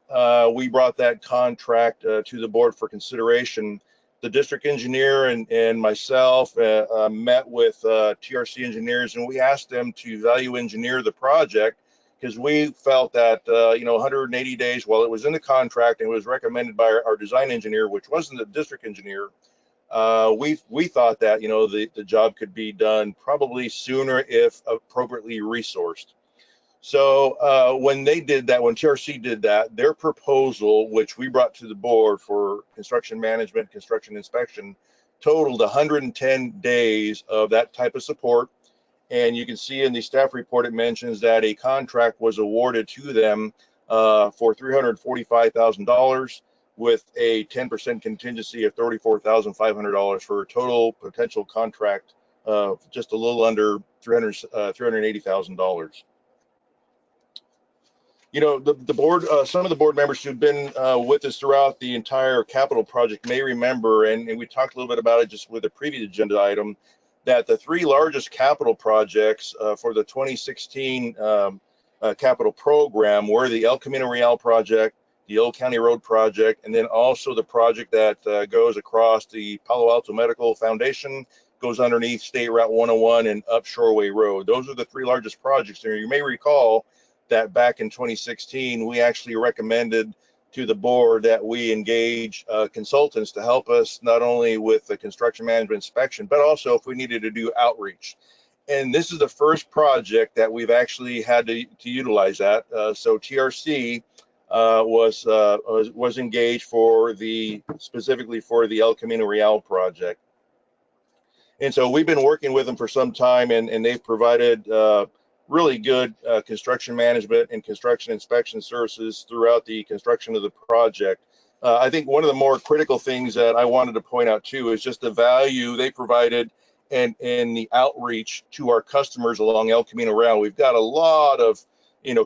we brought that contract to the board for consideration, the district engineer and myself met with TRC engineers, and we asked them to value engineer the project, because we felt that 180 days, while it was in the contract and it was recommended by our design engineer, which wasn't the district engineer, we thought that the job could be done probably sooner if appropriately resourced. So when they did that, when TRC did that, their proposal, which we brought to the board for construction management, construction inspection, totaled 110 days of that type of support. And you can see in the staff report, it mentions that a contract was awarded to them for $345,000 with a 10% contingency of $34,500 for a total potential contract of just a little under $380,000. The board, some of the board members who've been with us throughout the entire capital project may remember, and we talked a little bit about it just with a previous agenda item, that the three largest capital projects for the 2016 capital program were the El Camino Real project, the Old County Road project, and then also the project that goes across the Palo Alto Medical Foundation, goes underneath State Route 101 and up Shoreway Road. Those are the three largest projects there. You may recall that back in 2016, we actually recommended to the board that we engage consultants to help us not only with the construction management inspection, but also if we needed to do outreach. And this is the first project that we've actually had to utilize that. So TRC was engaged for specifically for the El Camino Real project. And so we've been working with them for some time, and they've provided really good construction management and construction inspection services throughout the construction of the project. I think one of the more critical things that I wanted to point out too is just the value they provided and the outreach to our customers along El Camino Real. We've got a lot of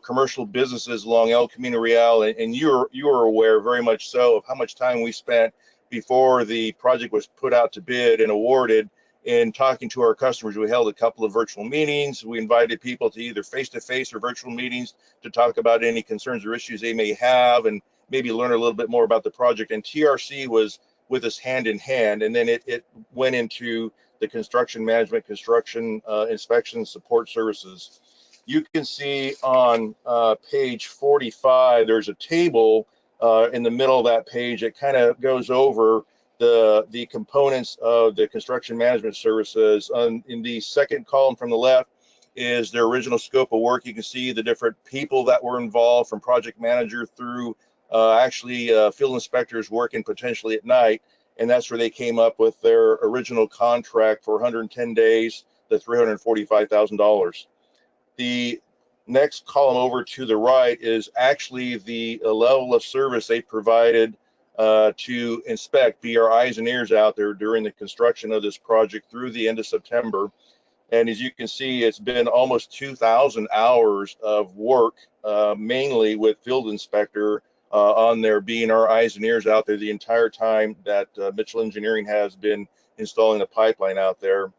commercial businesses along El Camino Real, and you're aware very much so of how much time we spent before the project was put out to bid and awarded in talking to our customers. We held a couple of virtual meetings. We invited people to either face-to-face or virtual meetings to talk about any concerns or issues they may have and maybe learn a little bit more about the project. And TRC was with us hand in hand. And then it went into the construction management, construction inspection support services. You can see on page 45, there's a table in the middle of that page that kind of goes over the components of the construction management services. In the second column from the left is their original scope of work. You can see the different people that were involved, from project manager through field inspectors working potentially at night. And that's where they came up with their original contract for 110 days, the $345,000. The next column over to the right is actually the level of service they provided to inspect, be our eyes and ears out there during the construction of this project through the end of September. And as you can see, it's been almost 2,000 hours of work, mainly with field inspector on there, being our eyes and ears out there the entire time that Mitchell Engineering has been installing the pipeline out there.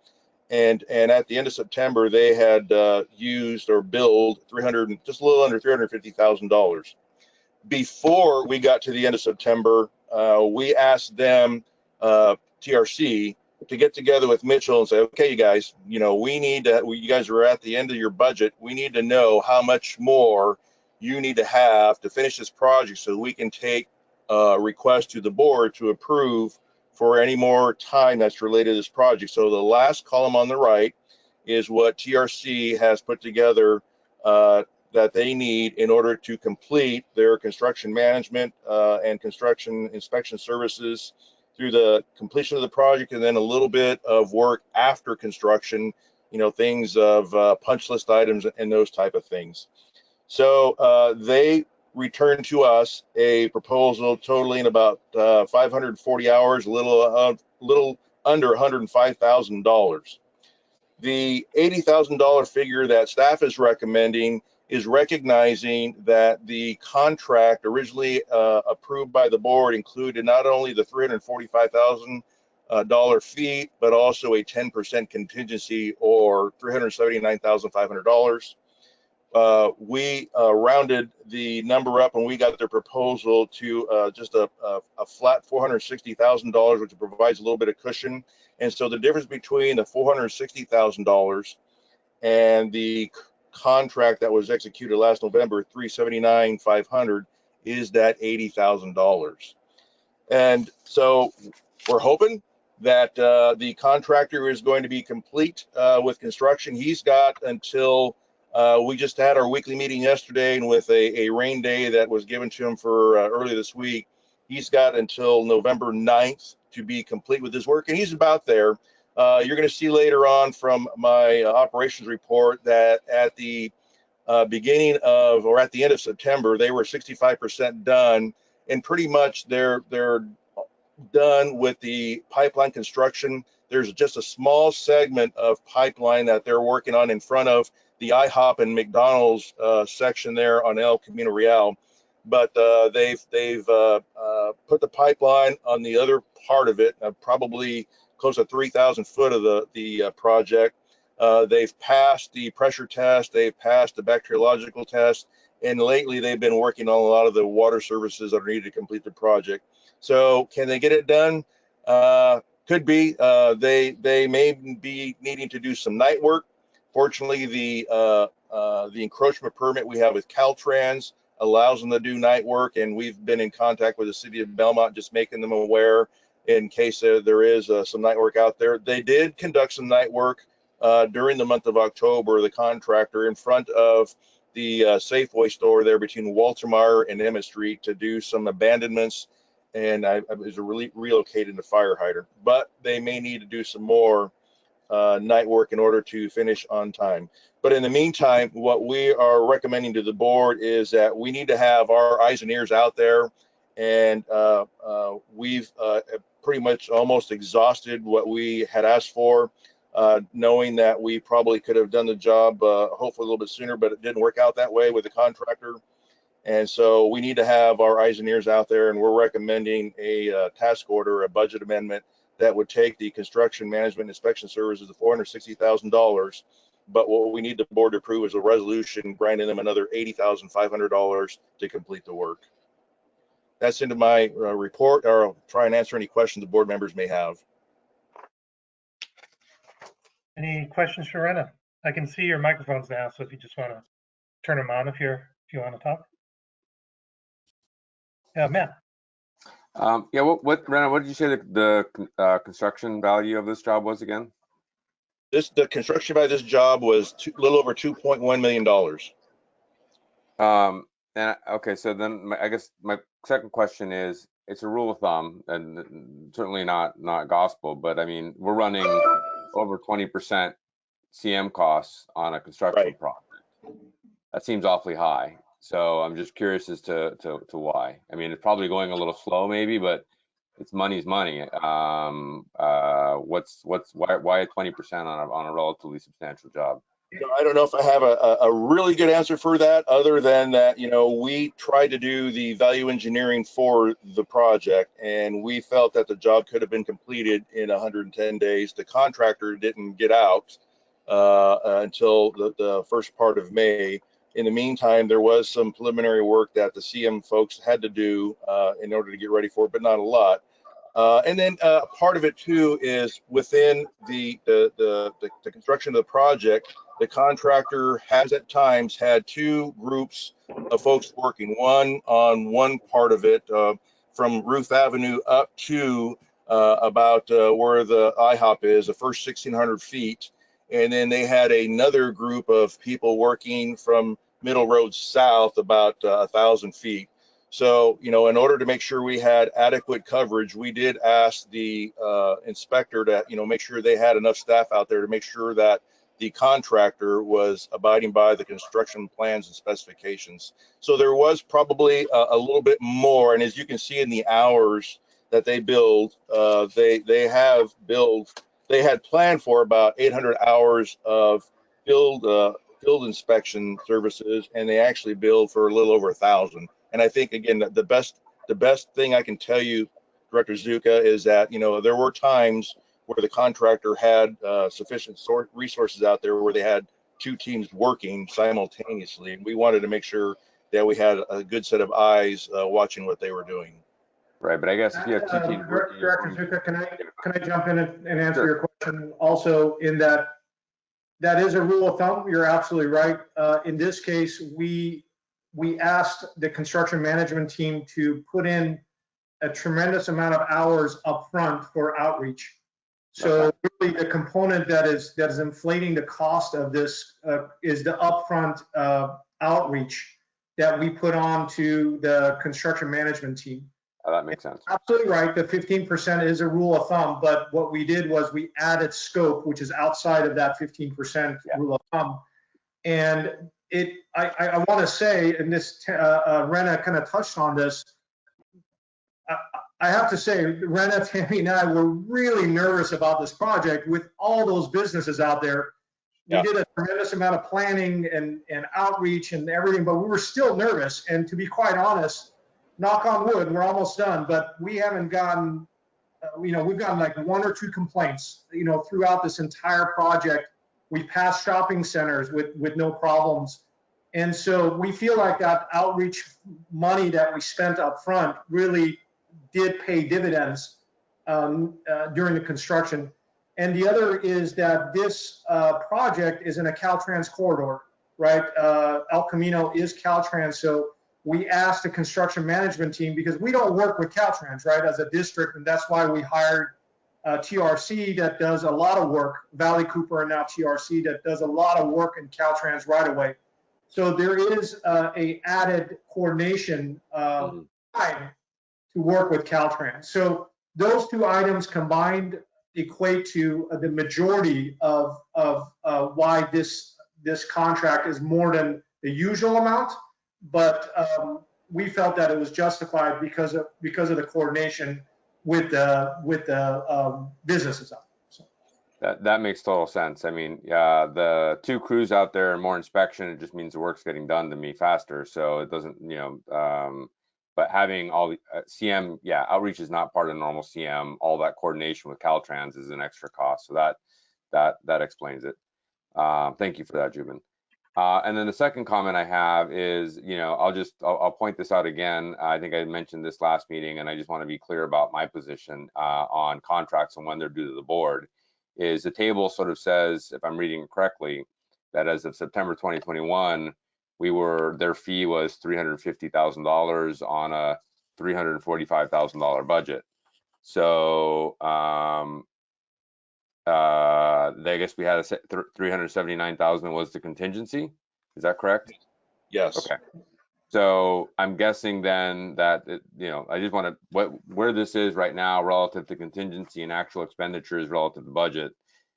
And at the end of September, they had used or billed just a little under $350,000. Before we got to the end of September, we asked them, TRC, to get together with Mitchell and say, okay, you guys, we need to, you guys are at the end of your budget. We need to know how much more you need to have to finish this project so we can take a request to the board to approve for any more time that's related to this project. So the last column on the right is what TRC has put together that they need in order to complete their construction management and construction inspection services through the completion of the project, and then a little bit of work after construction things of punch list items and those type of things. So they returned to us a proposal totaling about 540 hours, a little under $105,000. The $80,000 figure that staff is recommending is recognizing that the contract originally approved by the board included not only the $345,000 fee, but also a 10% contingency, or $379,500. We rounded the number up when we got their proposal to just a flat $460,000, which provides a little bit of cushion. And so the difference between the $460,000 and the contract that was executed last November, $379,500, is that $80,000. And so we're hoping that the contractor is going to be complete with construction. He's got until we just had our weekly meeting yesterday, and with a rain day that was given to him for early this week, he's got until November 9th to be complete with his work, and he's about there. You're going to see later on from my operations report that at the beginning of, or at the end of September, they were 65% done, and pretty much they're done with the pipeline construction. There's just a small segment of pipeline that they're working on in front of the IHOP and McDonald's section there on El Camino Real, but they've put the pipeline on the other part of it, probably close to 3,000 foot of the project. They've passed the pressure test, they've passed the bacteriological test, and lately they've been working on a lot of the water services that are needed to complete the project. So can they get it done? Could be. They may be needing to do some night work. Fortunately, the encroachment permit we have with Caltrans allows them to do night work, and we've been in contact with the city of Belmont, just making them aware in case there is some night work out there. They did conduct some night work during the month of October, the contractor, in front of the Safeway store there between Waltermeyer and Emmett Street, to do some abandonments, and I was relocated to fire hydrant. But they may need to do some more night work in order to finish on time. But in the meantime, what we are recommending to the board is that we need to have our eyes and ears out there, and we've pretty much almost exhausted what we had asked for, knowing that we probably could have done the job hopefully a little bit sooner, but it didn't work out that way with the contractor. And so we need to have our eyes and ears out there, and we're recommending a task order, a budget amendment that would take the construction management inspection services to $460,000. But what we need the board to approve is a resolution granting them another $80,500 to complete the work. That's into my report, or I'll try and answer any questions the board members may have. Any questions for Rena? I can see your microphones now, so if you just want to turn them on if you want to talk. Yeah, Matt. Yeah, Rena, what did you say the construction value of this job was again? The construction value of this job was a little over $2.1 million. And okay, so then I guess my second question is, it's a rule of thumb, and certainly not gospel, but I mean, we're running over 20% CM costs on a construction project. That seems awfully high. So I'm just curious as to why. I mean, it's probably going a little slow maybe, but it's money's money. Why 20% on a relatively substantial job? I don't know if I have a really good answer for that, other than that, we tried to do the value engineering for the project, and we felt that the job could have been completed in 110 days. The contractor didn't get out until the first part of May. In the meantime, there was some preliminary work that the CM folks had to do in order to get ready for it, but not a lot. And then part of it too is within the construction of the project, the contractor has at times had two groups of folks working, one on one part of it from Ruth Avenue up to about where the IHOP is, the first 1,600 feet. And then they had another group of people working from Middle Road south about 1,000 feet. So, in order to make sure we had adequate coverage, we did ask the inspector to, make sure they had enough staff out there to make sure that the contractor was abiding by the construction plans and specifications. So there was probably a little bit more. And as you can see in the hours that they billed, they had planned for about 800 hours of field inspection services, and they actually billed for a little over 1,000. And I think, again, that the best thing I can tell you, Director Zuka, is that, you know, there were times where the contractor had sufficient resources out there where they had two teams working simultaneously. And we wanted to make sure that we had a good set of eyes watching what they were doing. Right, but I guess if you have two teams working, Director Zuka, can I jump in and answer your question also, in that is a rule of thumb. You're absolutely right. In this case, we asked the construction management team to put in a tremendous amount of hours up front for outreach. So really the component that is inflating the cost of this is the upfront outreach that we put on to the construction management team. Oh, that makes sense. Absolutely right. The 15% is a rule of thumb, but what we did was we added scope, which is outside of that 15% rule of thumb. And I want to say, and this Rena kind of touched on this, I have to say, Rena, Tammy, and I were really nervous about this project with all those businesses out there. We did a tremendous amount of planning and outreach and everything, but we were still nervous. And to be quite honest, knock on wood, we're almost done, but we haven't gotten, we've gotten like 1 or 2 complaints, throughout this entire project. We've passed shopping centers with no problems. And so we feel like that outreach money that we spent up front really did pay dividends during the construction. And the other is that this project is in a Caltrans corridor, right? El Camino is Caltrans, so we asked the construction management team, because we don't work with Caltrans, right, as a district, and that's why we hired TRC that does a lot of work, Valley Cooper and now TRC that does a lot of work in Caltrans right away. So there is a added coordination time to work with Caltrans. So those 2 items combined equate to the majority of why this contract is more than the usual amount. But we felt that it was justified because of the coordination with the businesses out there. So. That makes total sense. I mean, the 2 crews out there and more inspection, it just means the work's getting done to me faster. So it doesn't, but having all the CM, outreach is not part of normal CM. All that coordination with Caltrans is an extra cost. So that explains it. Thank you for that, Jubin. And then the second comment I have is, I'll point this out again. I think I mentioned this last meeting, and I just want to be clear about my position on contracts and when they're due to the board. Is the table sort of says, if I'm reading it correctly, that as of September 2021, their fee was $350,000 on a $345,000 budget. So I guess we had a 379,000 was the contingency. Is that correct? Yes. Okay. So I'm guessing then that I just want to where this is right now relative to contingency and actual expenditures relative to budget.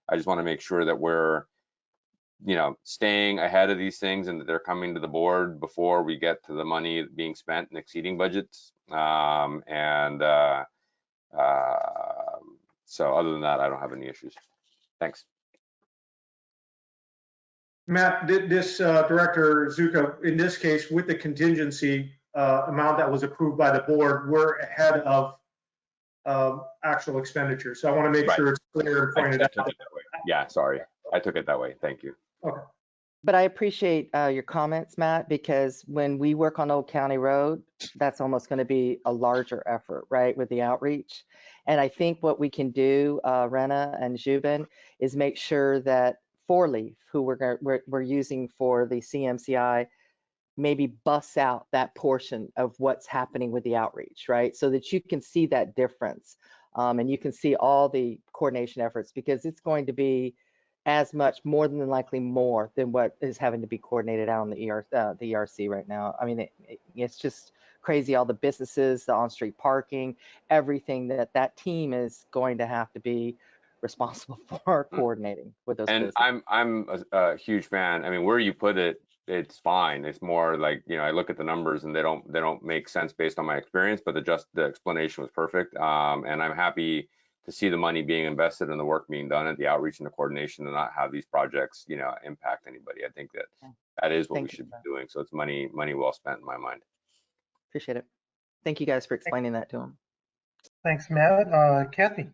I just want to make sure that we're staying ahead of these things and that they're coming to the board before we get to the money being spent and exceeding budgets. So other than that, I don't have any issues. Thanks. Matt, this Director Zuka, in this case, with the contingency amount that was approved by the board, we're ahead of actual expenditures. So I want to make sure it's clear and pointed out. Yeah, sorry. I took it that way. Thank you. Okay. But I appreciate your comments, Matt, because when we work on Old County Road, that's almost going to be a larger effort, right, with the outreach. And I think what we can do, Rena and Jubin, is make sure that Four Leaf, who we're using for the CMCI, maybe busts out that portion of what's happening with the outreach, right? So that you can see that difference and you can see all the coordination efforts, because it's going to be as much, more than likely more than what is having to be coordinated out on the ERC right now. I mean, it's just crazy. All the businesses, the on-street parking, everything that team is going to have to be responsible for coordinating with those And businesses. I'm a huge fan. I mean, where you put it, it's fine. It's more like, I look at the numbers and they don't make sense based on my experience, but the explanation was perfect. And I'm happy to see the money being invested and the work being done at the outreach and the coordination, and not have these projects, impact anybody. I think that Yeah. that is what we Thank you, should be sir. doing. So it's money well spent in my mind. Appreciate it. Thank you guys for explaining that to them. Thanks, Matt. Kathy?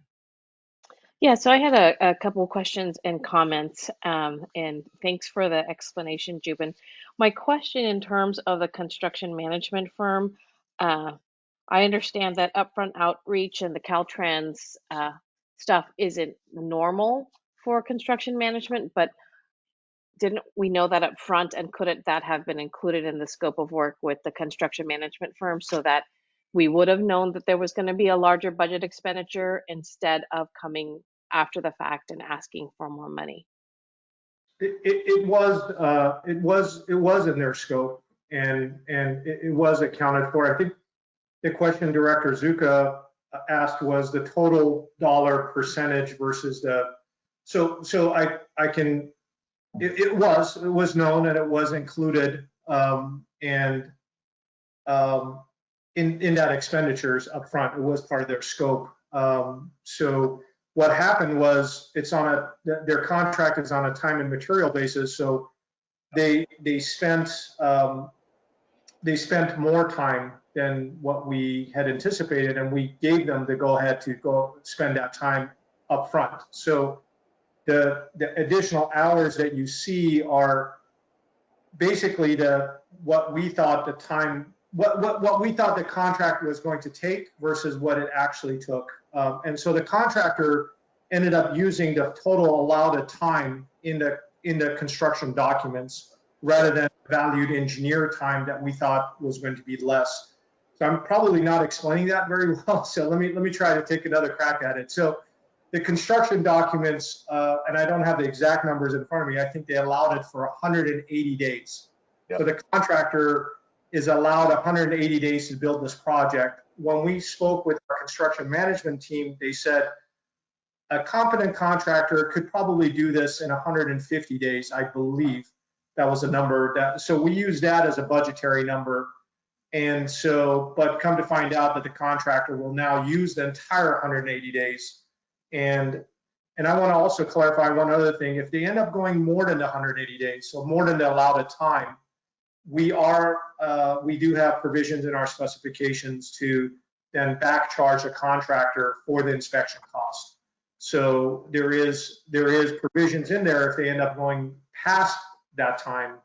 Yeah, so I had a couple of questions and comments, and thanks for the explanation, Jubin. My question in terms of the construction management firm, I understand that upfront outreach and the Caltrans stuff isn't normal for construction management, but didn't we know that up front, and couldn't that have been included in the scope of work with the construction management firm so that we would have known that there was going to be a larger budget expenditure instead of coming after the fact and asking for more money? It was in their scope, and it was accounted for. I think the question Director Zuka asked was the total dollar percentage versus the, so I can, it was known and it was included, and in that expenditures up front, it was part of their scope. So what happened was, their contract is on a time and material basis, so they spent more time than what we had anticipated, and we gave them the go ahead to go spend that time up front. So the additional hours that you see are basically what we thought the time, what we thought the contract was going to take versus what it actually took. And so the contractor ended up using the total allowed time in the construction documents rather than valued engineer time that we thought was going to be less. So I'm probably not explaining that very well. So let me try to take another crack at it. So the construction documents, and I don't have the exact numbers in front of me, I think they allowed it for 180 days. Yep. So the contractor is allowed 180 days to build this project. When we spoke with our construction management team, they said a competent contractor could probably do this in 150 days, I believe. That was a number so we used that as a budgetary number. And so, but come to find out that the contractor will now use the entire 180 days. And I want to also clarify one other thing. If they end up going more than the 180 days, so more than the allowed time, we do have provisions in our specifications to then back charge a contractor for the inspection cost. So there is provisions in there. If they end up going past that time,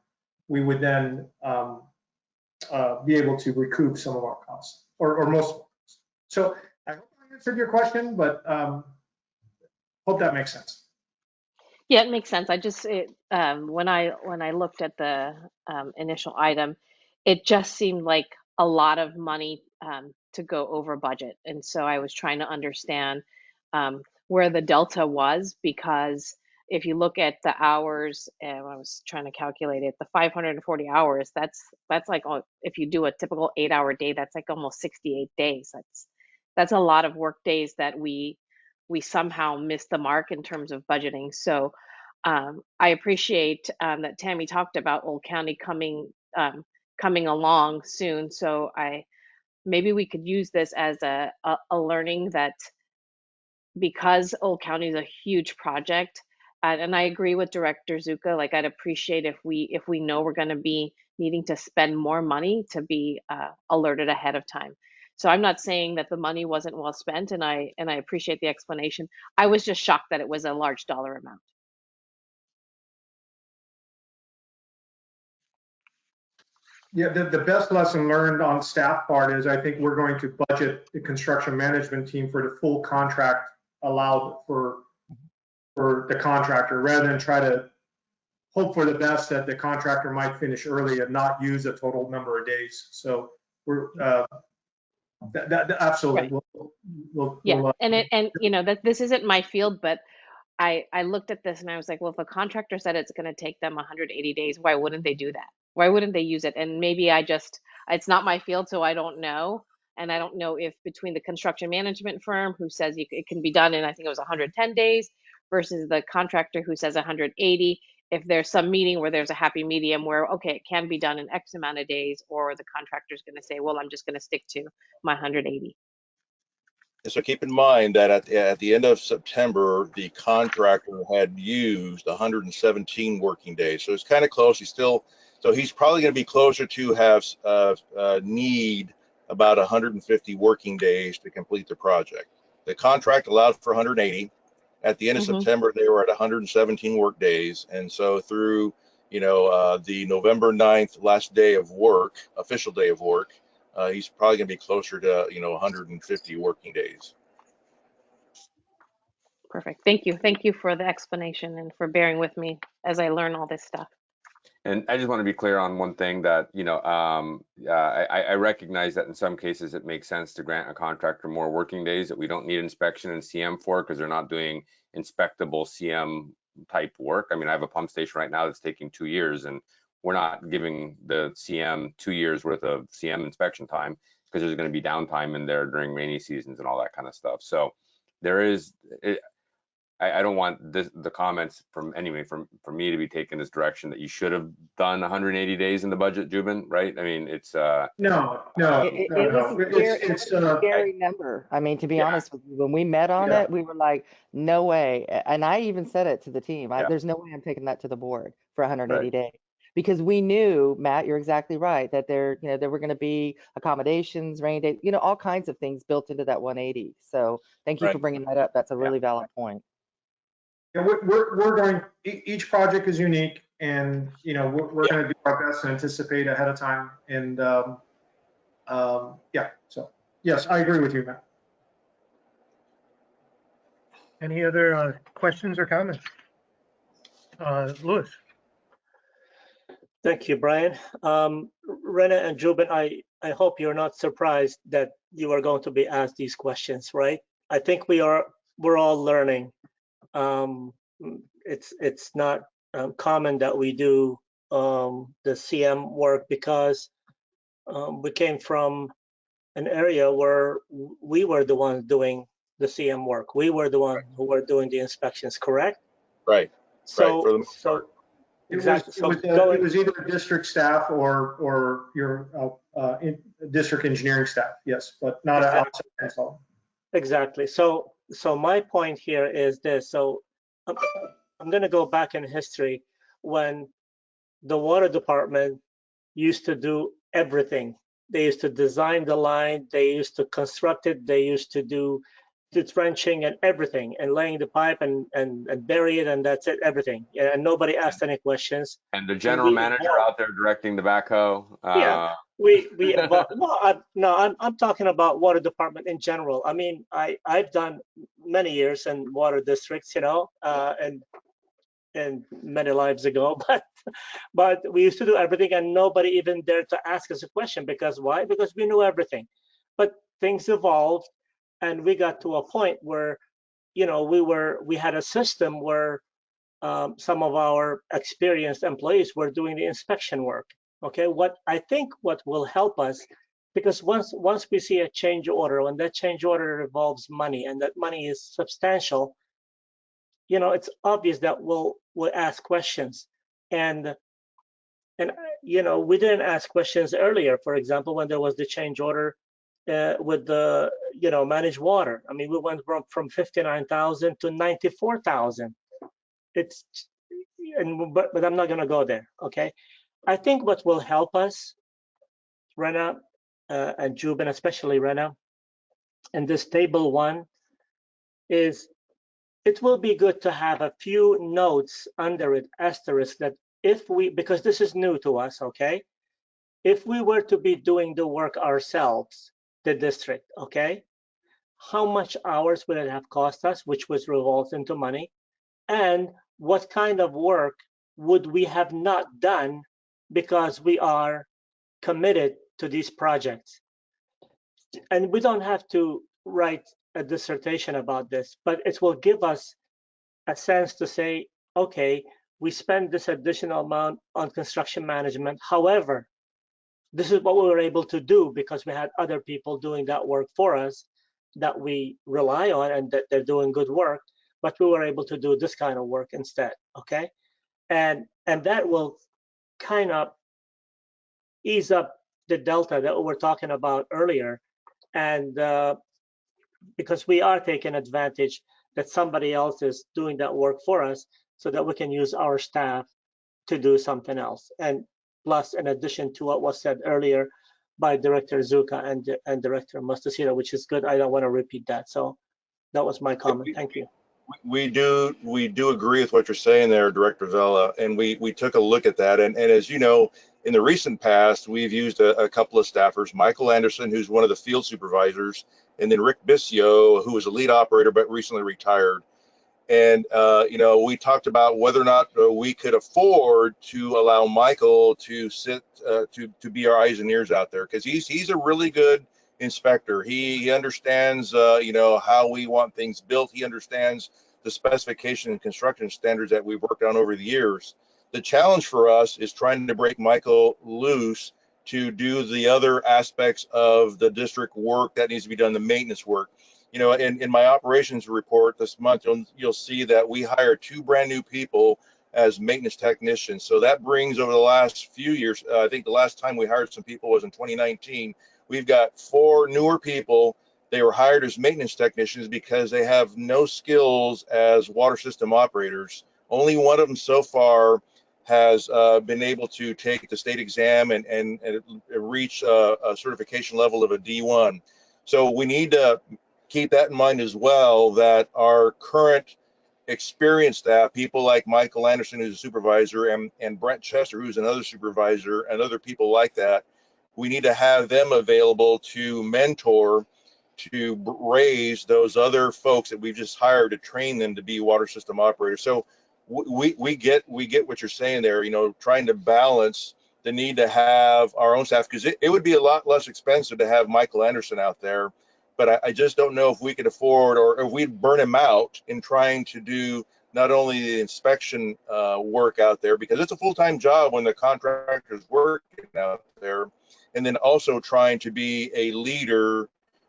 we would then be able to recoup some of our costs, or most of our costs. So I hope I answered your question, but hope that makes sense. Yeah, it makes sense. I just when I looked at the initial item, it just seemed like a lot of money to go over budget, and so I was trying to understand where the delta was, because if you look at the hours, and I was trying to calculate it, the 540 hours, that's like, if you do a typical 8-hour day, that's like almost 68 days. That's a lot of work days that we somehow missed the mark in terms of budgeting. So I appreciate that Tammy talked about Old County coming along soon. So maybe we could use this as a learning, that because Old County is a huge project, and I agree with Director Zuka, like I'd appreciate if we know we're going to be needing to spend more money, to be alerted ahead of time. So I'm not saying that the money wasn't well spent, and I appreciate the explanation. I was just shocked that it was a large dollar amount. Yeah, the best lesson learned on staff part is, I think we're going to budget the construction management team for the full contract allowed for the contractor, rather than try to hope for the best that the contractor might finish early and not use a total number of days. So we're absolutely. Right. And you know, that this isn't my field, but I looked at this and I was like, well, if a contractor said it's going to take them 180 days, why wouldn't they do that? Why wouldn't they use it? And maybe it's not my field, so I don't know. And I don't know if between the construction management firm who says it can be done in, I think it was 110 days, versus the contractor who says 180, if there's some meeting where there's a happy medium where, okay, it can be done in X amount of days, or the contractor's going to say, well, I'm just going to stick to my 180. So keep in mind that at the end of September, the contractor had used 117 working days. So it's kind of close. So he's probably going to be closer to have need about 150 working days to complete the project. The contract allowed for 180. At the end of September, they were at 117 work days. And so through, the November 9th last day of work, official day of work, he's probably going to be closer to 150 working days. Perfect. Thank you. Thank you for the explanation and for bearing with me as I learn all this stuff. And I just want to be clear on one thing that, I recognize that in some cases it makes sense to grant a contractor more working days that we don't need inspection and CM for, because they're not doing inspectable CM type work. I mean, I have a pump station right now that's taking 2 years, and we're not giving the CM 2 years worth of CM inspection time, because there's going to be downtime in there during rainy seasons and all that kind of stuff. So there is, I don't want the comments from me to be taken this direction that you should have done 180 days in the budget, Jubin, right? I mean, it's No. It was It's a scary number. I mean, to be honest with you, when we met on it, we were like, no way. And I even said it to the team. There's no way I'm taking that to the board for 180 days. Because we knew, Matt, you're exactly right, that there were going to be accommodations, rain days, all kinds of things built into that 180. So thank you for bringing that up. That's a really valid point. Yeah, we're going, each project is unique, and we're going to do our best to anticipate ahead of time. And so yes, I agree with you, Matt. Any other questions or comments? Louis. Thank you, Brian. Rena and Jubin, I hope you're not surprised that you are going to be asked these questions, right? I think we're all learning. It's not common that we do the CM work, because we came from an area where we were the ones doing the CM work. We were the ones who were doing the inspections, correct? Right. So Exactly. It was either district staff or your district engineering staff, yes, but not an outside consultant. Exactly. So my point here is this. So I'm going to go back in history when the water department used to do everything. They used to design the line, they used to construct it, they used to do the trenching and everything, and laying the pipe and bury it, and that's it, everything. And nobody asked any questions. And the general manager out there directing the backhoe. I'm talking about water department in general. I mean, I've done many years in water districts, and many lives ago, but we used to do everything, and nobody even dared to ask us a question. Because why? Because we knew everything. But things evolved, and we got to a point where we had a system where some of our experienced employees were doing the inspection work. Okay, what will help us, because once we see a change order, when that change order involves money, and that money is substantial, it's obvious that we'll ask questions. And we didn't ask questions earlier. For example, when there was the change order with the managed water. I mean, we went from 59,000 to 94,000. But I'm not going to go there. Okay, I think what will help us, Rena and Jubin, especially Rena, in this table 1, is it will be good to have a few notes under it, asterisk, that because this is new to us, okay? If we were to be doing the work ourselves, the district, okay, how much hours would it have cost us, which was revolved into money? And what kind of work would we have not done because we are committed to these projects? And we don't have to write a dissertation about this, but it will give us a sense to say, okay, we spend this additional amount on construction management. However, this is what we were able to do because we had other people doing that work for us that we rely on and that they're doing good work, but we were able to do this kind of work instead, okay? And that will kind of ease up the delta that we were talking about earlier. And because we are taking advantage that somebody else is doing that work for us so that we can use our staff to do something else. And plus, in addition to what was said earlier by Director Zuka and Director Mastasira, which is good. I don't want to repeat that. So that was my comment. Thank you. We do agree with what you're saying there, Director Vela, and we took a look at that. And as you know, in the recent past, we've used a couple of staffers, Michael Anderson, who's one of the field supervisors, and then Rick Biscio, who was a lead operator but recently retired. And you know, we talked about whether or not we could afford to allow Michael to sit to be our eyes and ears out there, because he's a really good inspector. He understands you know, how we want things built. He understands the specification and construction standards that we've worked on over the years. The challenge for us is trying to break Michael loose to do the other aspects of the district work that needs to be done, the maintenance work. You know, in my operations report this month, you'll see that we hired 2 brand new people as maintenance technicians. So that brings, over the last few years, I think the last time we hired some people was in 2019. We've got 4 newer people. They were hired as maintenance technicians because they have no skills as water system operators. Only one of them so far has been able to take the state exam and reach a certification level of a D1. So we need to keep that in mind as well, that our current experienced staff, people like Michael Anderson, who's a supervisor, and Brent Chester, who's another supervisor, and other people like that, we need to have them available to mentor, to raise those other folks that we've just hired to train them to be water system operators. So we get what you're saying there, you know, trying to balance the need to have our own staff, because it would be a lot less expensive to have Michael Anderson out there. But I just don't know if we could afford, or if we'd burn him out in trying to do not only the inspection work out there, because it's a full-time job when the contractor's working out there, and then also trying to be a leader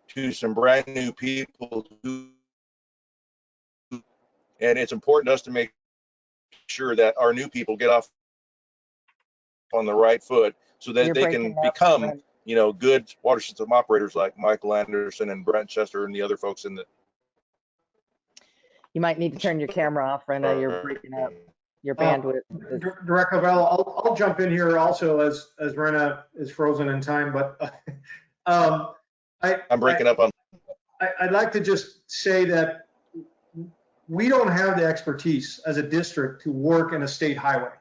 to some brand new people and it's important to us to make sure that our new people get off on the right foot so that they can become, you know, good water system operators like Michael Anderson and Brent Chester and the other folks in the. You might need to turn your camera off, Rena. You're breaking up. Your bandwidth. Director Vela, I'll jump in here also as Rena is frozen in time, but I'm breaking up on. I'd like to just say that we don't have the expertise as a district to work in a state highway,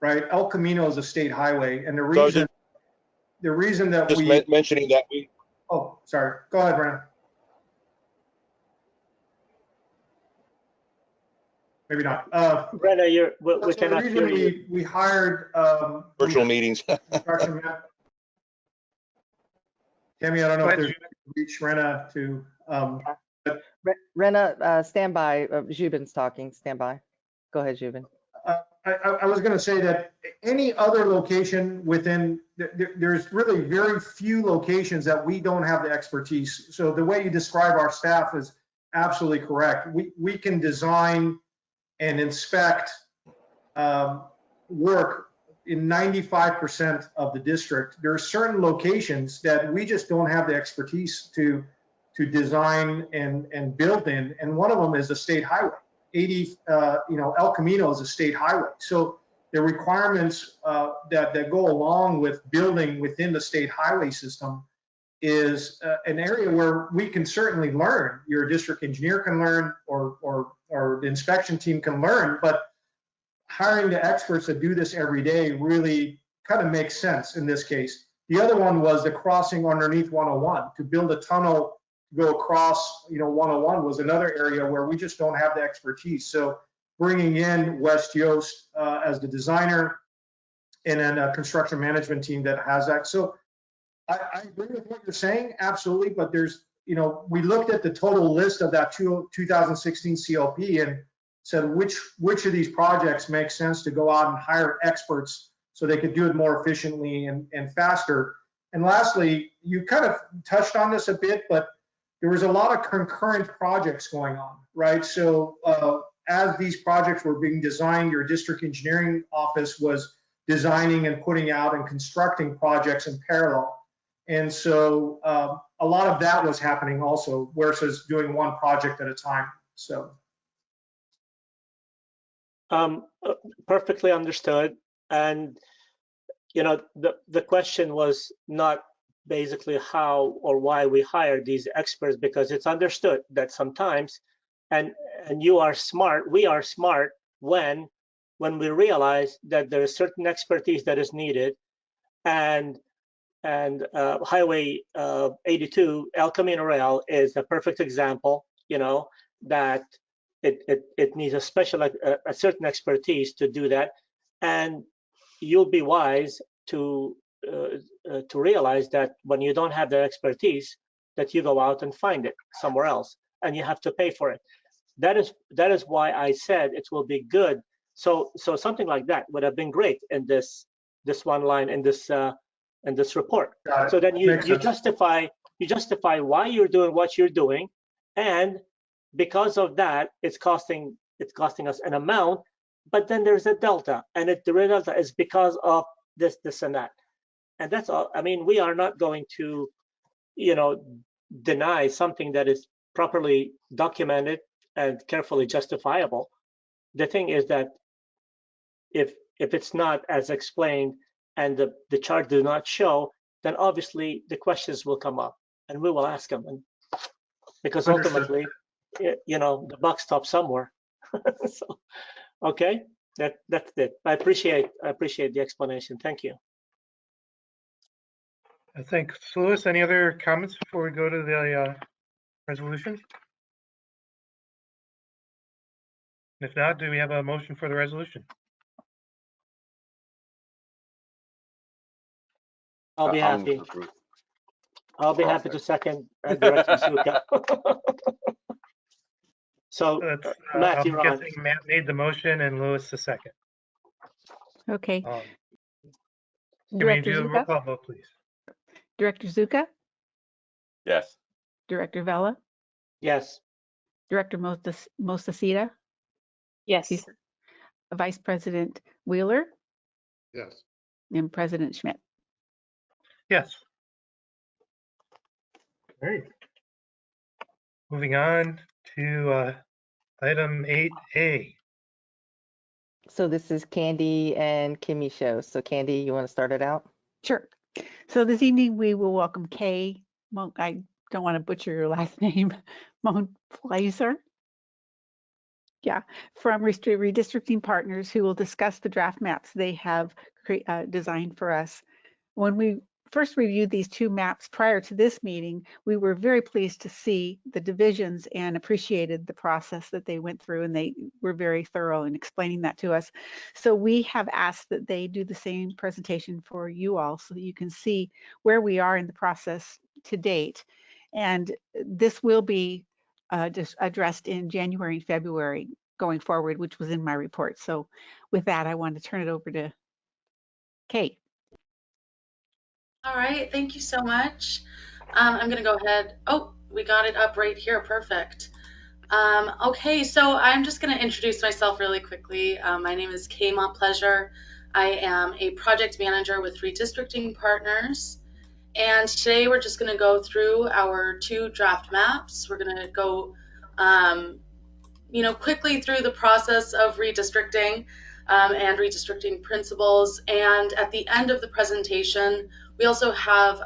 right? El Camino is a state highway, and the reason that just mentioning that we. Oh, sorry. Go ahead, Rena. Maybe not. Rena, we cannot hear you. We hired virtual meetings. Tammy, I don't know if there's reach Rena to. Rena, stand by. Zhubin's talking. Stand by. Go ahead, Zhubin. I was going to say that any other location within, there's really very few locations that we don't have the expertise. So the way you describe our staff is absolutely correct. We can design and inspect work in 95% of the district. There are certain locations that we just don't have the expertise to design and build in, and one of them is a state highway. El Camino is a state highway. So the requirements that go along with building within the state highway system is an area where we can certainly learn. Your district engineer can learn, or the inspection team can learn, but hiring the experts that do this every day really kind of makes sense in this case. The other one was the crossing underneath 101. To build a tunnel to go across, 101 was another area where we just don't have the expertise. So bringing in West Yost as the designer, and then a construction management team that has that. So I agree with what you're saying, absolutely. But there's, we looked at the total list of that 2016 CLP and said which of these projects make sense to go out and hire experts so they could do it more efficiently and faster. And lastly, you kind of touched on this a bit, but there was a lot of concurrent projects going on, right? So as these projects were being designed, your district engineering office was designing and putting out and constructing projects in parallel. And so a lot of that was happening also, versus doing one project at a time. So. Perfectly understood. And, you know, the question was not basically how or why we hired these experts, because it's understood that sometimes, and you are smart, we are smart when we realize that there is certain expertise that is needed. And Highway 82, El Camino Real is a perfect example, you know, that it needs a certain expertise to do that. And you'll be wise to realize that when you don't have the expertise, that you go out and find it somewhere else, and you have to pay for it. That is why I said it will be good. So something like that would have been great in this one line in this report. So then you justify why you're doing what you're doing, and because of that, it's costing us an amount. But then there's a delta, and the delta is because of this, and that, and that's all. I mean, we are not going to, you know, deny something that is properly documented and carefully justifiable. The thing is that if it's not as explained and the chart do not show, then obviously the questions will come up, and we will ask them, and because ultimately, you know, the buck stops somewhere. So, okay, that's it. I appreciate the explanation. Thank you. Thanks, Louis. Any other comments before we go to the resolutions? If not, do we have a motion for the resolution? I'll be happy. I'll be happy to second Director Zuka. So, Matt, you're on. Matt made the motion and Louis the second. Okay. Can we do a roll call vote, please? Director Zuka? Yes. Director Vella? Yes. Director Mostacida? Yes. Vice President Wheeler? Yes. And President Schmidt? Yes. Great. Moving on to item 8A. So this is Candy and Kimmy show. So Candy, you want to start it out? Sure. So this evening we will welcome Kay. I don't want to butcher your last name. Montplaisir. Yeah, from Redistricting Partners, who will discuss the draft maps they have designed for us. When we first reviewed these two maps prior to this meeting, we were very pleased to see the divisions and appreciated the process that they went through, and they were very thorough in explaining that to us. So we have asked that they do the same presentation for you all so that you can see where we are in the process to date. And this will be just addressed in January and February going forward, which was in my report. So with that, I want to turn it over to Kate. All right, thank you so much. I'm going to go ahead. Oh, we got it up right here. Perfect. Okay, so I'm just going to introduce myself really quickly. My name is Kay Montplaisir. I am a project manager with Redistricting Partners. And today we're just going to go through our two draft maps. We're going to go quickly through the process of redistricting and redistricting principles. And at the end of the presentation, we also have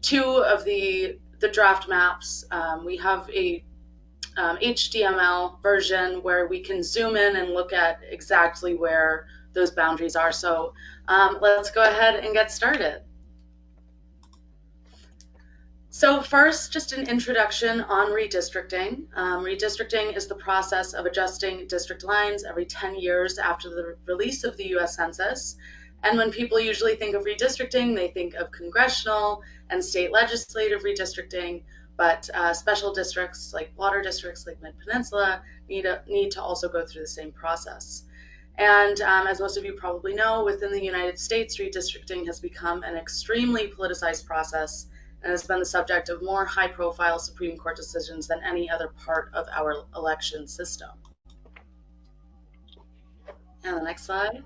two of the draft maps. We have a HTML version where we can zoom in and look at exactly where those boundaries are. So let's go ahead and get started. So first, just an introduction on redistricting. Redistricting is the process of adjusting district lines every 10 years after the release of the US Census. And when people usually think of redistricting, they think of congressional and state legislative redistricting, but special districts like water districts like Mid-Peninsula need to also go through the same process. And as most of you probably know, within the United States, redistricting has become an extremely politicized process and has been the subject of more high-profile Supreme Court decisions than any other part of our election system. And the next slide.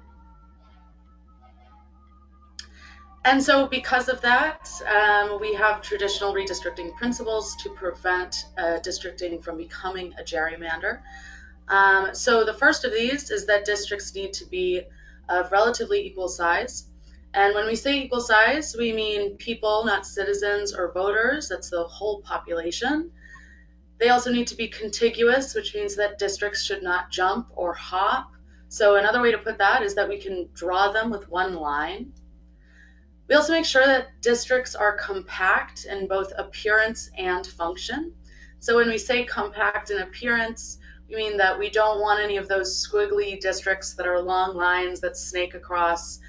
And so because of that, we have traditional redistricting principles to prevent districting from becoming a gerrymander. So the first of these is that districts need to be of relatively equal size. And when we say equal size, we mean people, not citizens or voters. That's the whole population. They also need to be contiguous, which means that districts should not jump or hop. So another way to put that is that we can draw them with one line. We also make sure that districts are compact in both appearance and function. So when we say compact in appearance, we mean that we don't want any of those squiggly districts that are long lines that snake across.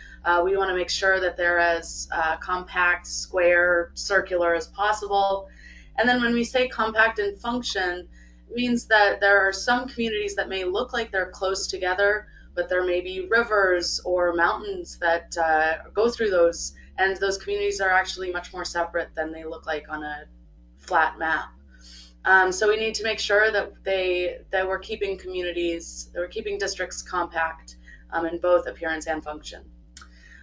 We want to make sure that they're as compact, square, circular as possible. And then when we say compact in function, it means that there are some communities that may look like they're close together, but there may be rivers or mountains that go through those, and those communities are actually much more separate than they look like on a flat map. So we need to make sure that we're keeping districts compact in both appearance and function.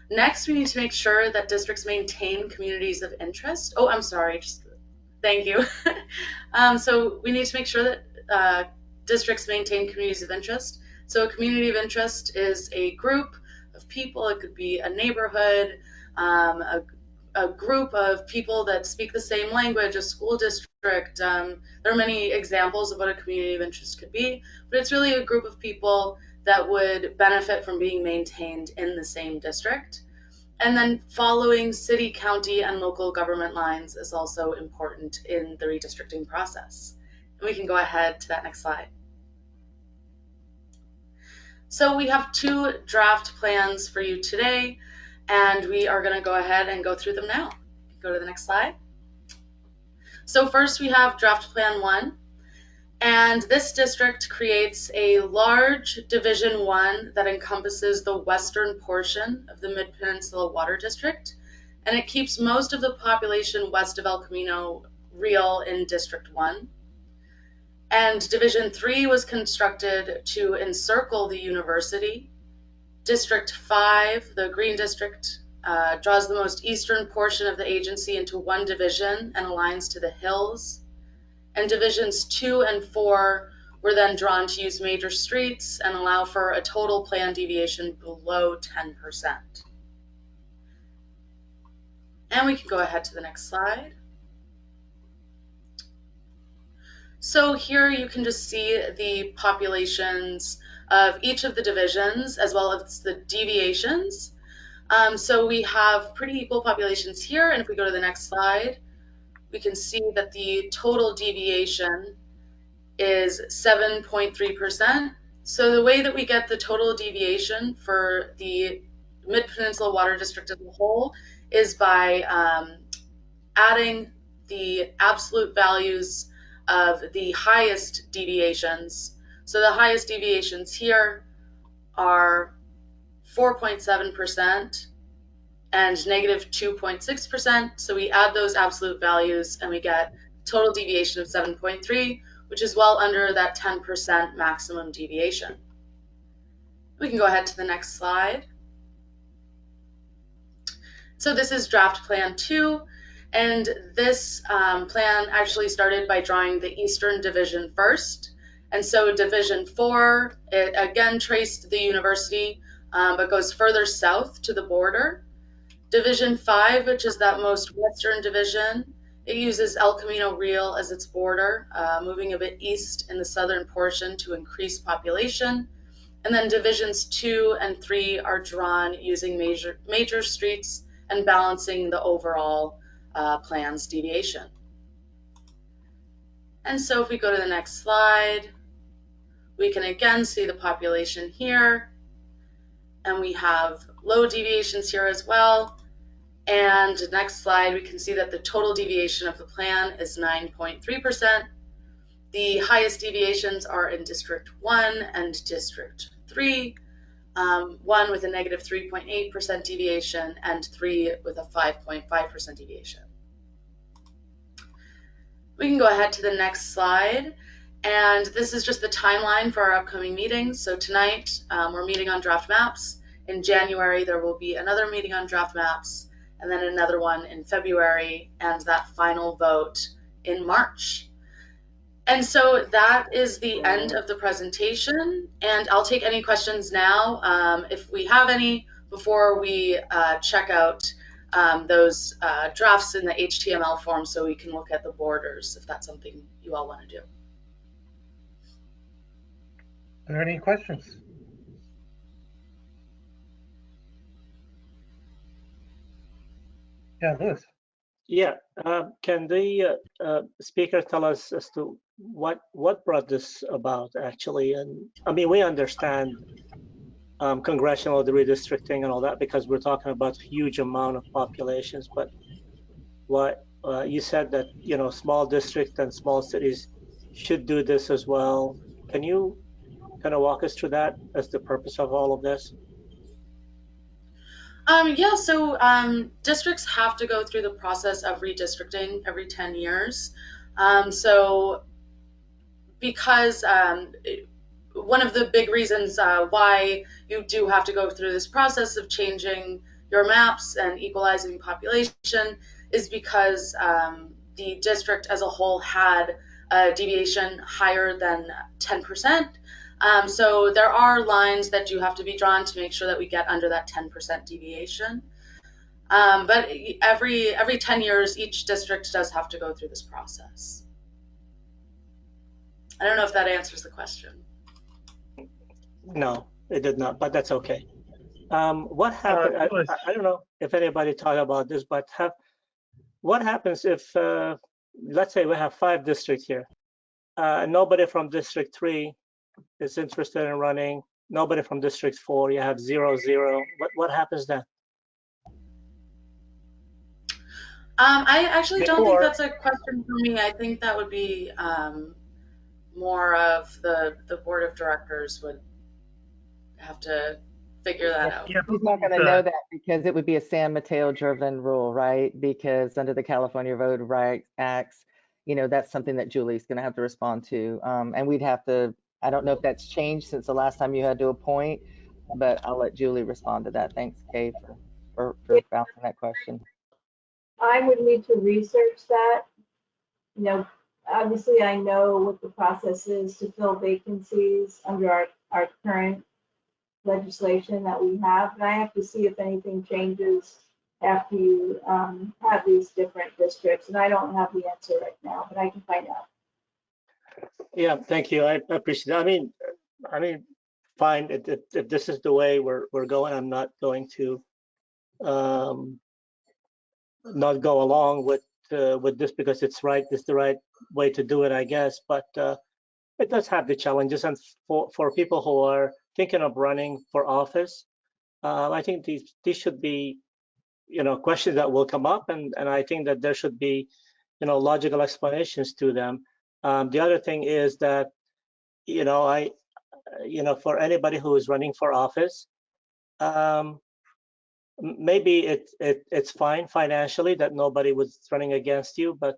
Next, we need to make sure that districts maintain communities of interest. Oh, I'm sorry, thank you. So we need to make sure that districts maintain communities of interest. So a community of interest is a group of people. It could be a neighborhood, a group of people that speak the same language, a school district. There are many examples of what a community of interest could be, but it's really a group of people that would benefit from being maintained in the same district. And then following city, county, and local government lines is also important in the redistricting process. And we can go ahead to that next slide. So we have 2 draft plans for you today, and we are going to go ahead and go through them now. Go to the next slide. So first we have draft plan 1. And this district creates a large Division 1 that encompasses the western portion of the Mid-Peninsula Water District, and it keeps most of the population west of El Camino real in District 1. And Division 3 was constructed to encircle the university. District 5, the Green District, draws the most eastern portion of the agency into one division and aligns to the hills. And Divisions 2 and 4 were then drawn to use major streets and allow for a total plan deviation below 10%. And we can go ahead to the next slide. So here you can just see the populations of each of the divisions as well as the deviations. So we have pretty equal populations here, and if we go to the next slide, we can see that the total deviation is 7.3%. So the way that we get the total deviation for the Mid-Peninsula Water District as a whole is by adding the absolute values of the highest deviations. So the highest deviations here are 4.7% and negative 2.6%. So we add those absolute values and we get total deviation of 7.3, which is well under that 10% maximum deviation. We can go ahead to the next slide. So this is draft plan 2, and this plan actually started by drawing the Eastern Division first. And so Division 4, it again traced the university, but goes further south to the border. Division 5, which is that most western division, it uses El Camino Real as its border, moving a bit east in the southern portion to increase population. And then Divisions 2 and 3 are drawn using major streets and balancing the overall plan's deviation. And so if we go to the next slide, we can again see the population here, and we have low deviations here as well. And next slide, we can see that the total deviation of the plan is 9.3%. The highest deviations are in District 1 and District 3. 1 with a negative 3.8% deviation, and 3 with a 5.5% deviation. We can go ahead to the next slide. And this is just the timeline for our upcoming meetings. So tonight, we're meeting on draft maps. In January, there will be another meeting on draft maps, and then another one in February, and that final vote in March. And so that is the end of the presentation, and I'll take any questions now, if we have any, before we check out those drafts in the HTML form so we can look at the borders, if that's something you all want to do. Are there any questions? Yeah, Louis. Yeah, can the speaker tell us as to what brought this about actually? And I mean, we understand congressional redistricting and all that because we're talking about huge amount of populations. But what you said that small districts and small cities should do this as well. Can you kind of walk us through that as the purpose of all of this? Yeah, so districts have to go through the process of redistricting every 10 years. So because one of the big reasons why you do have to go through this process of changing your maps and equalizing population is because the district as a whole had a deviation higher than 10%. So there are lines that do have to be drawn to make sure that we get under that 10% deviation. But every 10 years, each district does have to go through this process. I don't know if that answers the question. No, it did not, but that's okay. What happened? I don't know if anybody talked about this, but what happens if, let's say we have 5 districts here, nobody from District 3 is interested in running, nobody from District 4, you have 0, 0. What happens then? I actually don't think that's a question for me. I think that would be more of the board of directors would have to figure that out. Yeah, He's not going to know that because it would be a San Mateo driven rule, right? Because under the California Road Rights Acts, that's something that Julie's going to have to respond to. And we'd have to, I don't know if that's changed since the last time you had to appoint, but I'll let Julie respond to that. Thanks, Kay, for bouncing that question. I would need to research that. Obviously I know what the process is to fill vacancies under our current legislation that we have, and I have to see if anything changes after you have these different districts, and I don't have the answer right now, but I can find out. Yeah, thank you. I appreciate that. I mean, fine. If this is the way we're going, I'm not going to not go along with this because it's right. It's the right way to do it, I guess. But it does have the challenges, and for people who are thinking of running for office, I think these should be questions that will come up, and I think that there should be logical explanations to them. The other thing is that for anybody who is running for office, maybe it's fine financially that nobody was running against you, but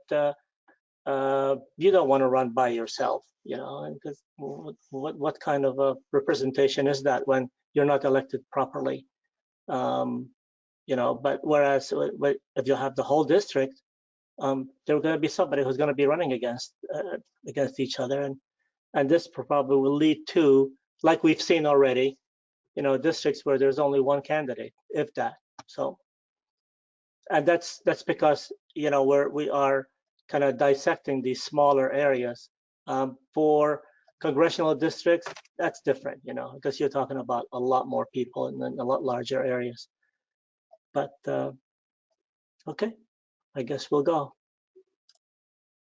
you don't want to run by yourself, because what kind of a representation is that when you're not elected properly? But whereas if you have the whole district, there's going to be somebody who's going to be running against each other, and this probably will lead to, like we've seen already, districts where there's only one candidate, if that. So, and that's because we are kind of dissecting these smaller areas. For congressional districts, that's different, because you're talking about a lot more people and then a lot larger areas. But okay, I guess we'll go.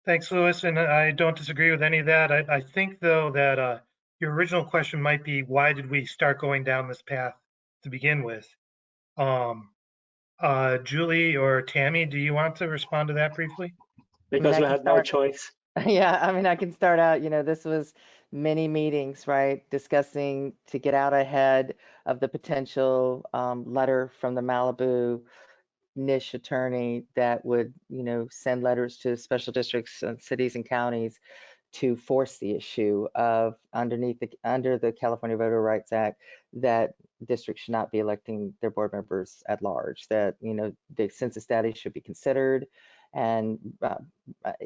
Thanks, Louis, and I don't disagree with any of that. I think, though, that your original question might be, why did we start going down this path to begin with? Julie or Tammy, do you want to respond to that briefly? Because we had no choice. Yeah, I can start out, this was many meetings, right, discussing to get out ahead of the potential letter from the Malibu niche attorney that would, send letters to special districts and cities and counties to force the issue of under the California Voter Rights Act that districts should not be electing their board members at large, that, the census data should be considered and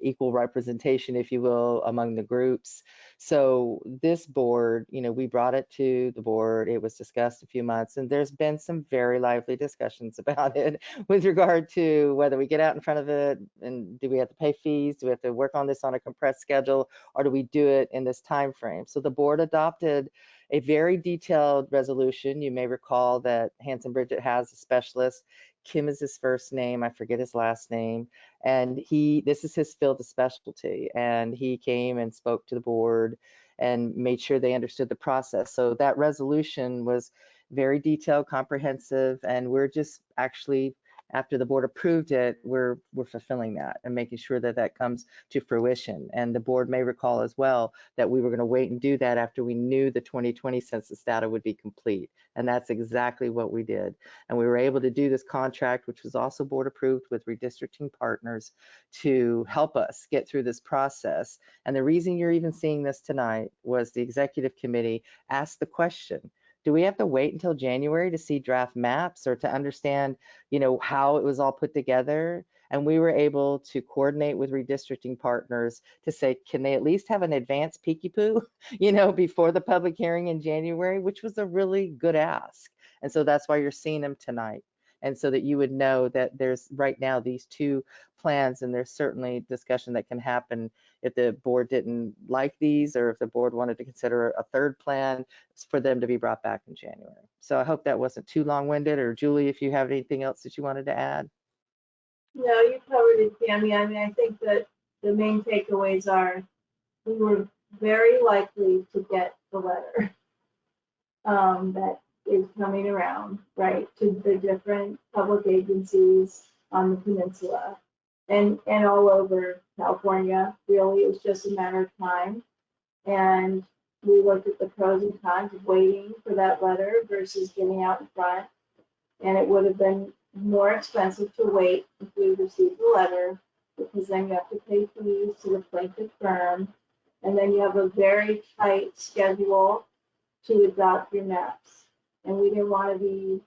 equal representation, if you will, among the groups. So this board, we brought it to the board. It was discussed a few months, and there's been some very lively discussions about it with regard to whether we get out in front of it and do we have to pay fees? Do we have to work on this on a compressed schedule, or do we do it in this time frame? So the board adopted a very detailed resolution. You may recall that Hanson Bridget has a specialist. Kim is his first name. I forget his last name. And this is his field of specialty. And he came and spoke to the board and made sure they understood the process. So that resolution was very detailed, comprehensive, and we're just actually, after the board approved it, we're fulfilling that and making sure that that comes to fruition. And the board may recall as well that we were going to wait and do that after we knew the 2020 census data would be complete. And that's exactly what we did. And we were able to do this contract, which was also board approved with Redistricting Partners, to help us get through this process. And the reason you're even seeing this tonight was the executive committee asked the question, do we have to wait until January to see draft maps or to understand, how it was all put together? And we were able to coordinate with Redistricting Partners to say, can they at least have an advanced peekapoo, before the public hearing in January, which was a really good ask. And so that's why you're seeing them tonight. And so that you would know that there's right now these two plans, and there's certainly discussion that can happen if the board didn't like these, or if the board wanted to consider a third plan for them to be brought back in January. So I hope that wasn't too long-winded. Or Julie, if you have anything else that you wanted to add. No, you covered it, Tammy. I mean, I think that the main takeaways are we were very likely to get the letter that is coming around, right, to the different public agencies on the peninsula and all over California. Really, it was just a matter of time. And we looked at the pros and cons of waiting for that letter versus getting out in front. And it would have been more expensive to wait if we received the letter, because then you have to pay fees to the plaintiff firm. And then you have a very tight schedule to adopt your maps. And we didn't want to be,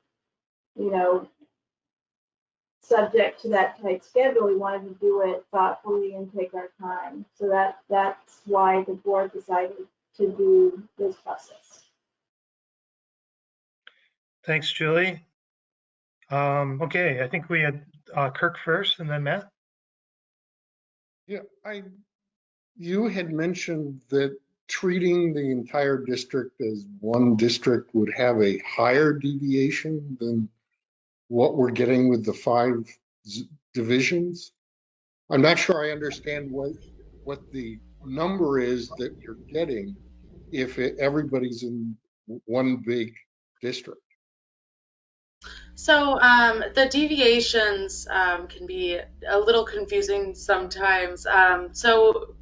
subject to that tight schedule. We wanted to do it thoughtfully and take our time. So that's why the board decided to do this process. Thanks, Julie. Okay, I think we had Kirk first and then Matt. Yeah, you had mentioned that treating the entire district as one district would have a higher deviation than what we're getting with the 5 divisions. I'm not sure I understand what the number is that you're getting if everybody's in one big district. So the deviations can be a little confusing sometimes. So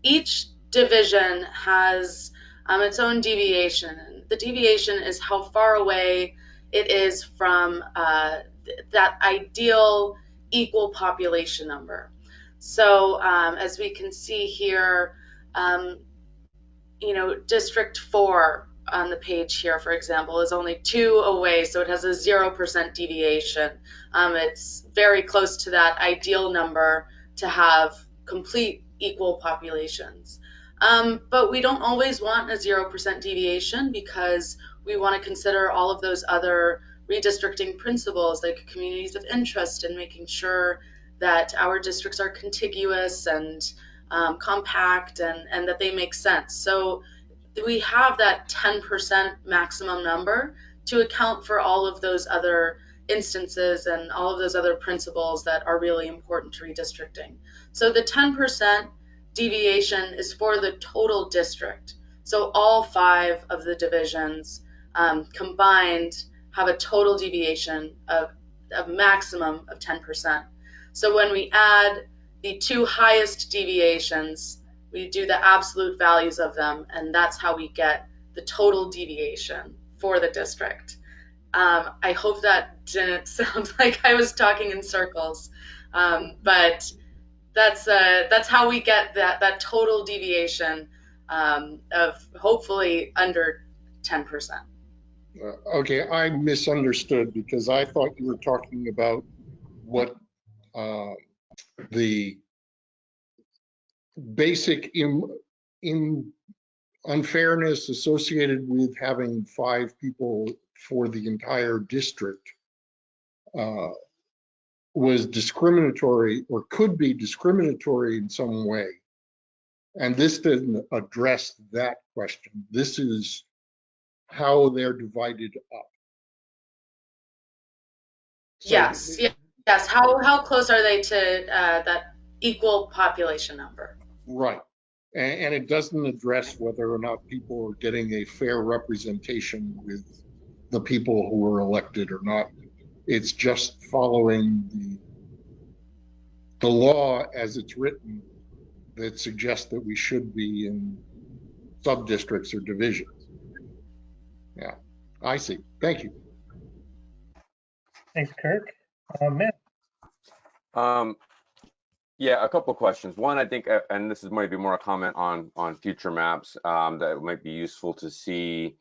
each division has its own deviation. The deviation is how far away it is from that ideal equal population number. So as we can see here, District 4 on the page here, for example, is only 2 away, so it has a 0% deviation. It's very close to that ideal number to have complete equal populations. But we don't always want a 0% deviation, because we want to consider all of those other redistricting principles, like communities of interest, and making sure that our districts are contiguous and compact, and that they make sense. So we have that 10% maximum number to account for all of those other instances and all of those other principles that are really important to redistricting. So the 10% deviation is for the total district. So all 5 of the divisions combined have a total deviation of a maximum of 10%. So when we add the 2 highest deviations We do the absolute values of them, and that's how we get the total deviation for the district. I hope that didn't sound like I was talking in circles, but that's how we get that total deviation of hopefully under 10%. Okay, I misunderstood because I thought you were talking about what the basic in unfairness associated with having 5 people for the entire district was discriminatory or could be discriminatory in some way. And this didn't address that question. This is how they're divided up. So, Yes, yes. How close are they to that equal population number? right. And it doesn't address whether or not people are getting a fair representation with the people who were elected or not. It's just following the law as it's written that suggests that we should be in sub-districts or divisions. Yeah, I see. Thank you. Thanks, Kirk. Matt? Yeah, a couple of questions. One, I think, and this is maybe more a comment on future maps, that it might be useful to see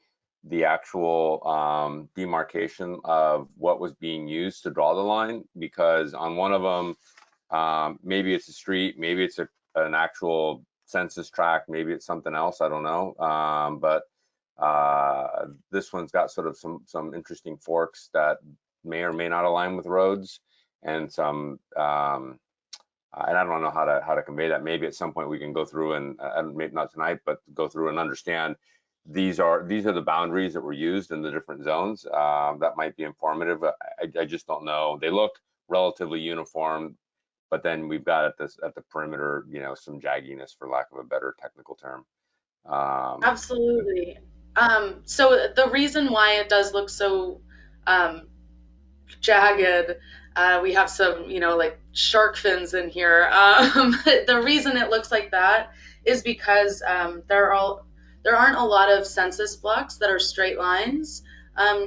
the actual demarcation of what was being used to draw the line, because on one of them, maybe it's a street, maybe it's an actual census tract, maybe it's something else, I don't know. But this one's got sort of some interesting forks that may or may not align with roads, and some and I don't know how to convey that. Maybe at some point we can go through and maybe not tonight, but go through and understand these are the boundaries that were used in the different zones. That might be informative. I just don't know. They look relatively uniform, but then we've got at the perimeter, you know, some jagginess, for lack of a better technical term. Absolutely. So the reason why it does look so jagged, we have some, you know, like shark fins in here. The reason it looks like that is because there aren't a lot of census blocks that are straight lines.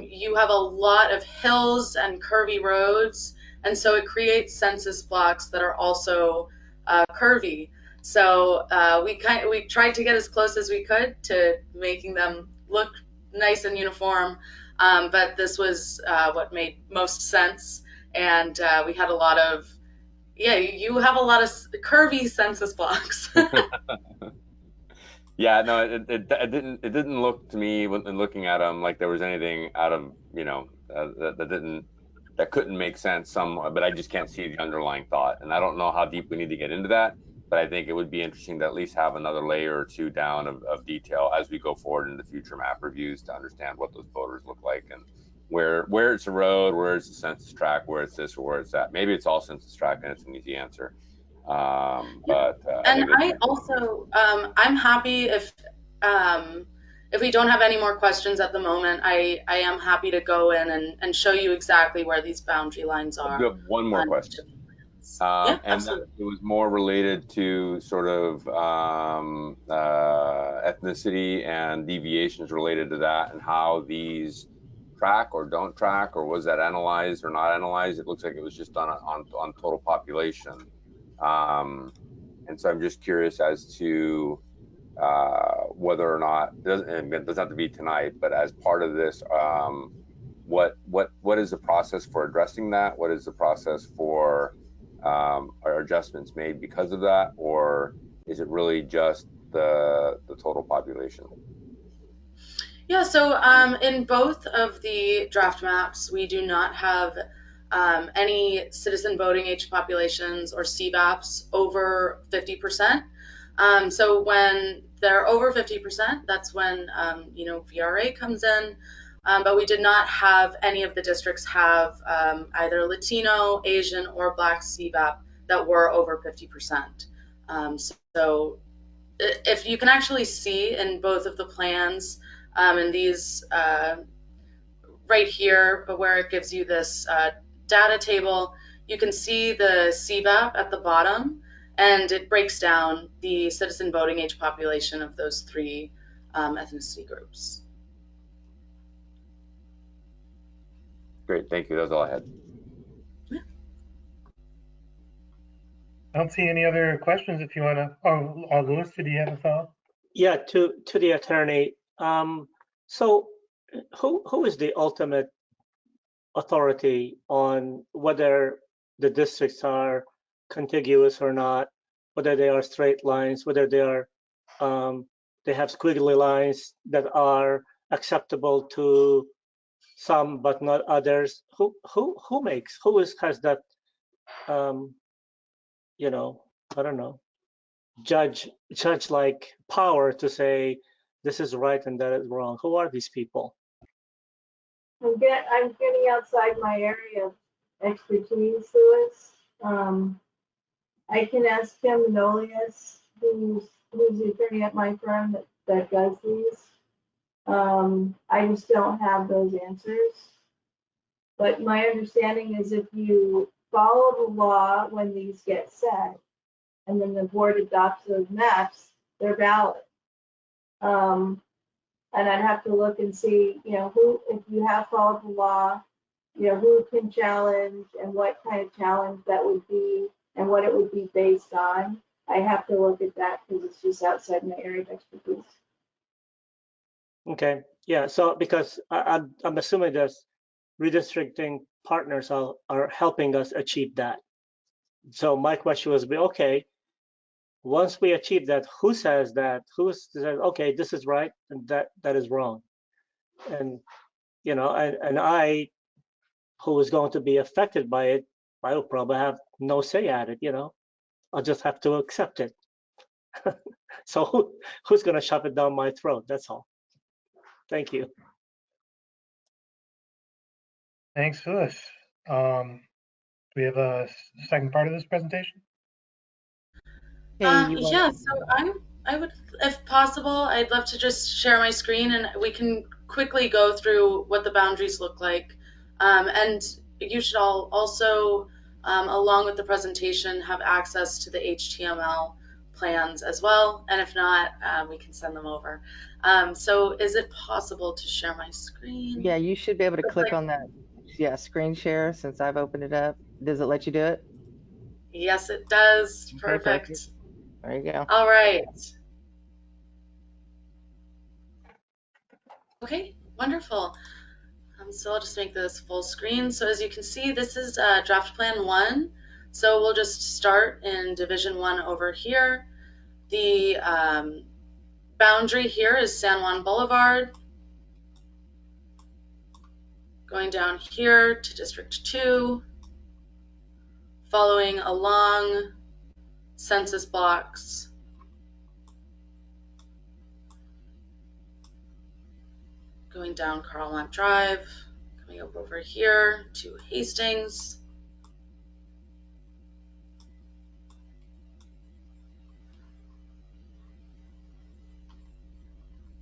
You have a lot of hills and curvy roads, and so it creates census blocks that are also curvy. So we tried to get as close as we could to making them look nice and uniform. But this was what made most sense, and we had a lot of, yeah, you have a lot of curvy census blocks. Yeah, no, it didn't look to me when looking at them like there was anything out of, you know, that couldn't make sense but I just can't see the underlying thought, and I don't know how deep we need to get into that, but I think it would be interesting to at least have another layer or two down of detail as we go forward into future map reviews to understand what those borders look like, and where it's a road, where it's a census tract, where it's this or where it's that. Maybe it's all census tract and it's an easy answer. But I And think I also, I'm happy if we don't have any more questions at the moment, I am happy to go in and show you exactly where these boundary lines I are. do have one more question. Yeah, And absolutely. it was more related to sort of ethnicity and deviations related to that, and how these track or don't track, or was that analyzed or not analyzed? It looks like it was just on total population. And so I'm just curious as to whether or not, and it doesn't have to be tonight, but as part of this, what is the process for addressing that? What is the process for are adjustments made because of that, or is it really just the total population? Yeah, so in both of the draft maps, we do not have any citizen voting age populations or CVAPs over 50%. So when they're over 50%, that's when you know, VRA comes in. But we did not have any of the districts have either Latino, Asian, or Black CVAP that were over 50%. So if you can actually see in both of the plans, in these right here, but where it gives you this data table, you can see the CVAP at the bottom, and it breaks down the citizen voting age population of those three ethnicity groups. Great, thank you. That's all I had. I don't see any other questions if you want to. Oh, Louis, did you have a thought? Yeah, to the attorney. So who is the ultimate authority on whether the districts are contiguous or not, whether they are straight lines, whether they are they have squiggly lines that are acceptable to some but not others? Who has that you know, I don't know, judge like power to say this is right and that is wrong? Who are these people? I'm getting outside my area of expertise, Louis. I can ask Kim Manolius, who's the attorney at my firm that does these. I just don't have those answers. But my understanding is if you follow the law when these get set, and then the board adopts those maps, they're valid. And I'd have to look and see, who, if you have followed the law, who can challenge and what kind of challenge that would be and what it would be based on. I have to look at that because it's just outside my area of expertise. Okay, yeah, so because I'm assuming that redistricting partners are helping us achieve that. So my question was, okay, once we achieve that, who says that? Who says, okay, this is right and that is wrong? And and I, who is going to be affected by it, I will probably have no say at it. I'll just have to accept it. So who's going to shove it down my throat? That's all. Thank you. Thanks, Louis. Do we have a second part of this presentation? Yeah, so I would, if possible, I'd love to just share my screen and we can quickly go through what the boundaries look like. And you should all also, along with the presentation, have access to the HTML plans as well. And if not, we can send them over. So is it possible to share my screen? Yeah, you should be able to click on that. Yeah, screen share since I've opened it up. Does it let you do it? Yes, it does. Okay, Perfect. There you go. All right. Okay, wonderful. So I'll just make this full screen. So as you can see, this is draft plan 1. So we'll just start in division 1 over here. The boundary here is San Juan Boulevard. Going down here to District 2. Following along census blocks. Going down Carl Lamp Drive. Coming up over here to Hastings.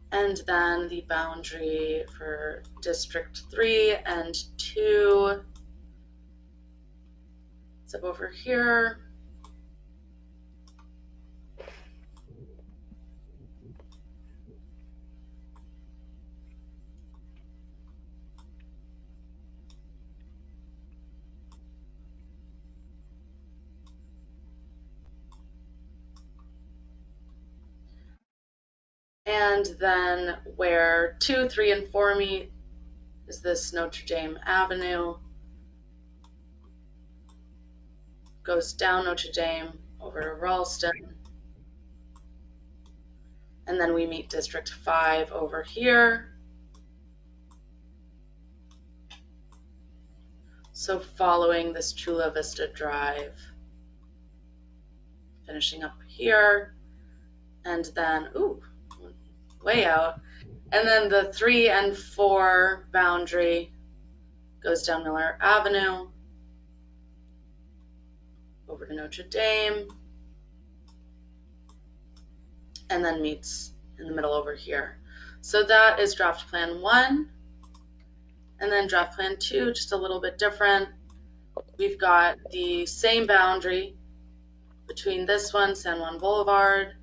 And then the boundary for District 3 and 2 is up over here. And then where 2, 3, and 4 meet is this Notre Dame Avenue. Goes down Notre Dame over to Ralston. And then we meet District 5 over here. So following this Chula Vista Drive. Finishing up here. And then, ooh, way out. And then the 3 and 4 boundary goes down Miller Avenue. Over to Notre Dame. And then meets in the middle over here. So that is draft plan 1. And then draft plan 2, just a little bit different. We've got the same boundary between this one, San Juan Boulevard,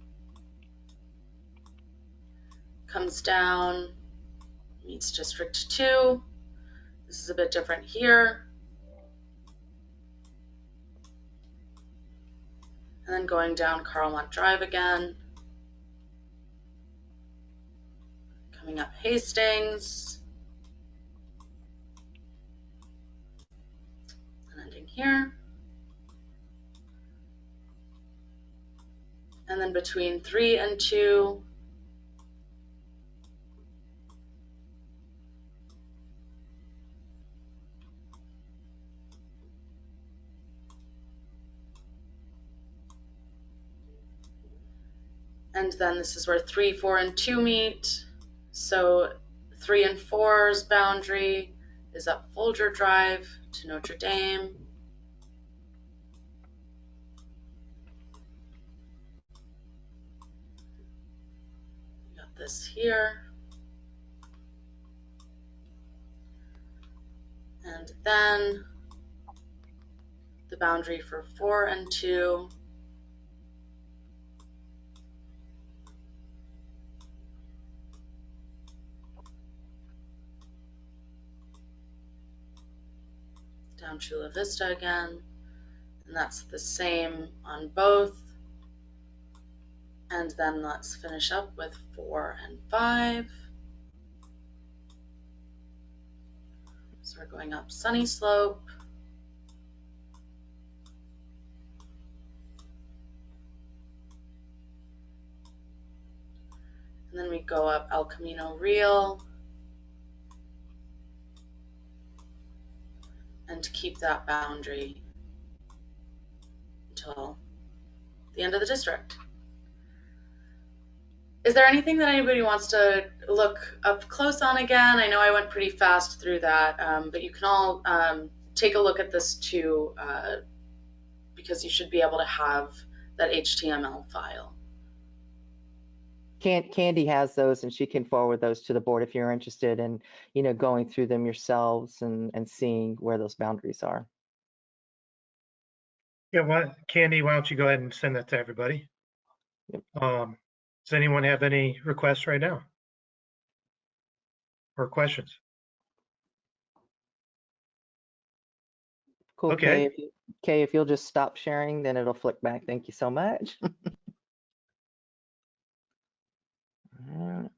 comes down, meets District 2. This is a bit different here. And then going down Carlmont Drive again, coming up Hastings, and ending here. And then between 3 and 2, and then this is where 3, 4, and 2 meet. So 3 and 4's boundary is up Folger Drive to Notre Dame. Got this here. And then the boundary for 4 and 2 down Chula Vista again. And that's the same on both. And then let's finish up with 4 and 5. So we're going up Sunny Slope. And then we go up El Camino Real and keep that boundary until the end of the district. Is there anything that anybody wants to look up close on again? I know I went pretty fast through that, but you can all take a look at this too, because you should be able to have that HTML file. Candy has those and she can forward those to the board if you're interested in, going through them yourselves and seeing where those boundaries are. Yeah, Candy, why don't you go ahead and send that to everybody? Yep. Does anyone have any requests right now? Or questions? Cool, Okay. Kay, if you'll just stop sharing, then it'll flick back. Thank you so much.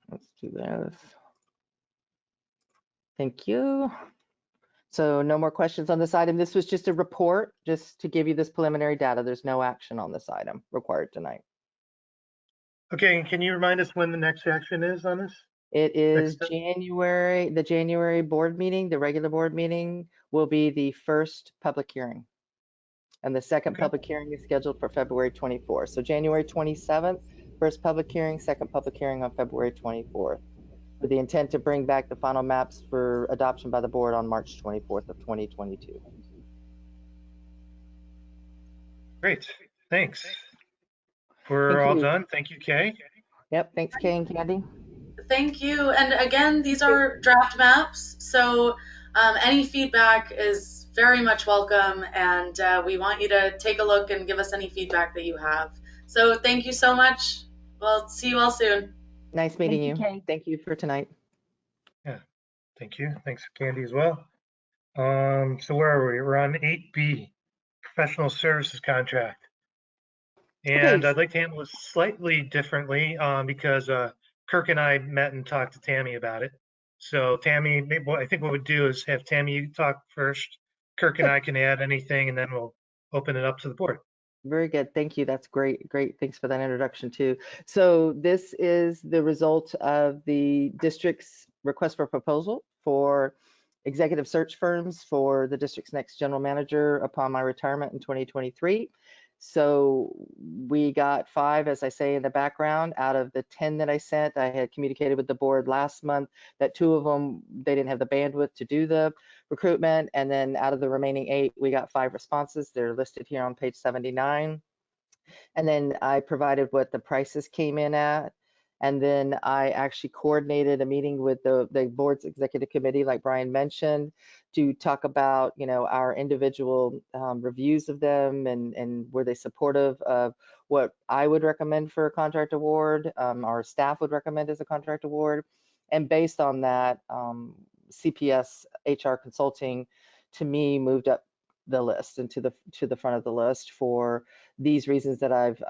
Let's do this. Thank you. So no more questions on this item. This was just a report, just to give you this preliminary data. There's no action on this item required tonight. Okay, and can you remind us when the next action is on this? It is January, the January board meeting, the regular board meeting will be the first public hearing. And the second public hearing is scheduled for February 24th. So January 27th, first public hearing, second public hearing on February 24th. With the intent to bring back the final maps for adoption by the board on March 24th of 2022. Great, thanks. We're all done. Thank you, Kay. Yep, thanks, Kay and Candy. Thank you. And again, these are draft maps, so any feedback is very much welcome, and we want you to take a look and give us any feedback that you have. So thank you so much. We'll see you all soon. Nice meeting you. Kay. Thank you for tonight. Yeah, thank you. Thanks, Candy, as well. So where are we? We're on 8B, professional services contract. And Okay. I'd like to handle it slightly differently because Kirk and I met and talked to Tammy about it. So Tammy, maybe I think what we'll do is have Tammy talk first. Kirk and I can add anything, and then we'll open it up to the board. Very good. Thank you. That's great. Great. Thanks for that introduction too. So this is the result of the district's request for proposal for executive search firms for the district's next general manager upon my retirement in 2023. So we got 5, as I say in the background, out of the 10 that I sent. I had communicated with the board last month that 2 of them, they didn't have the bandwidth to do the recruitment. And then out of the remaining 8, we got 5 responses. They're listed here on page 79. And then I provided what the prices came in at. And then I actually coordinated a meeting with the board's executive committee, like Brian mentioned, to talk about, our individual reviews of them and were they supportive of what I would recommend for a contract award, our staff would recommend as a contract award. And based on that, CPS HR Consulting, to me, moved up the list and to the front of the list for these reasons that I've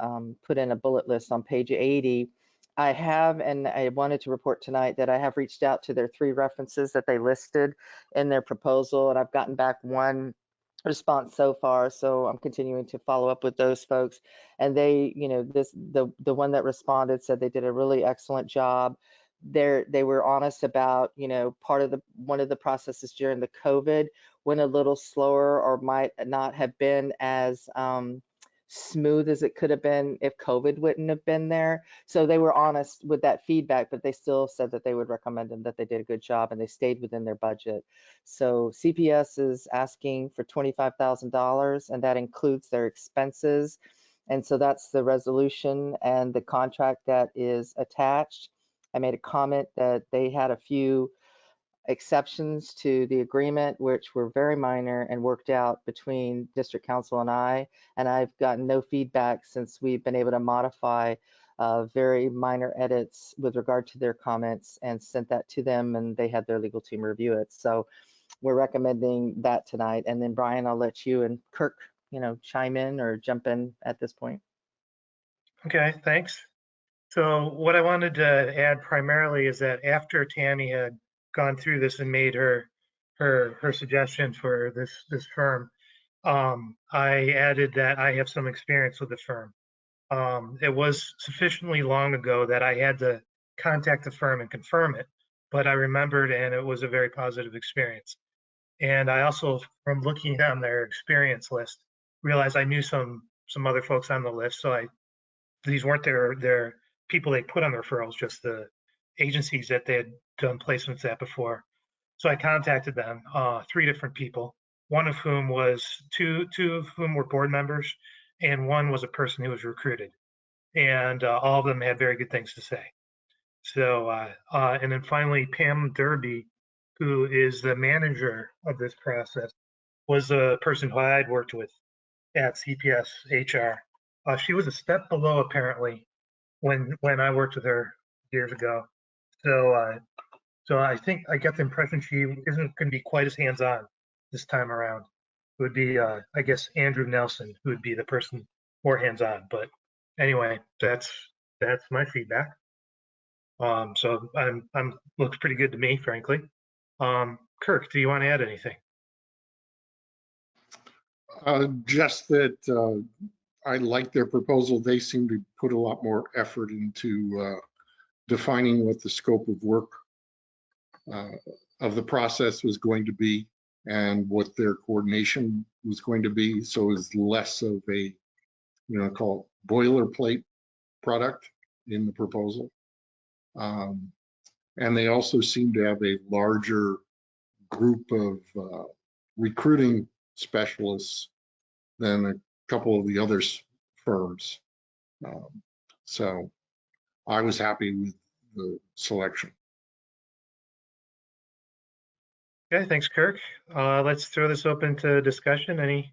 put in a bullet list on page 80. I have, and I wanted to report tonight that I have reached out to their 3 references that they listed in their proposal, and I've gotten back 1 response so far. So I'm continuing to follow up with those folks. And they, the one that responded said they did a really excellent job. They were honest about, one of the processes during the COVID went a little slower or might not have been as smooth as it could have been if COVID wouldn't have been there. So they were honest with that feedback, but they still said that they would recommend them, that they did a good job and they stayed within their budget. So CPS is asking for $25,000 and that includes their expenses. And so that's the resolution and the contract that is attached. I made a comment that they had a few exceptions to the agreement, which were very minor and worked out between district council and I. And I've gotten no feedback since we've been able to modify very minor edits with regard to their comments and sent that to them, and they had their legal team review it. So we're recommending that tonight. And then Brian, I'll let you and Kirk, chime in or jump in at this point. Okay, thanks. So what I wanted to add primarily is that after Tammy had gone through this and made her suggestion for this firm, I added that I have some experience with the firm. It was sufficiently long ago that I had to contact the firm and confirm it, but I remembered and it was a very positive experience. And I also, from looking on their experience list, realized I knew some other folks on the list. So these weren't their people they put on the referrals, just the agencies that they had done placements at before. So I contacted them, 3 different people, one of whom was two of whom were board members, and one was a person who was recruited. And all of them had very good things to say. So, and then finally, Pam Derby, who is the manager of this process, was a person who I had worked with at CPS HR. She was a step below, apparently, when I worked with her years ago. So I think I get the impression she isn't going to be quite as hands-on this time around. It would be, I guess, Andrew Nelson, who would be the person more hands-on. But anyway, that's my feedback. So I'm looks pretty good to me, frankly. Kirk, do you want to add anything? Just that I like their proposal. They seem to put a lot more effort into defining what the scope of work of the process was going to be and what their coordination was going to be. So it's less of a, call it boilerplate product in the proposal. And they also seem to have a larger group of recruiting specialists than a couple of the other firms. So I was happy with the selection. Okay, thanks, Kirk. Let's throw this open to discussion. Any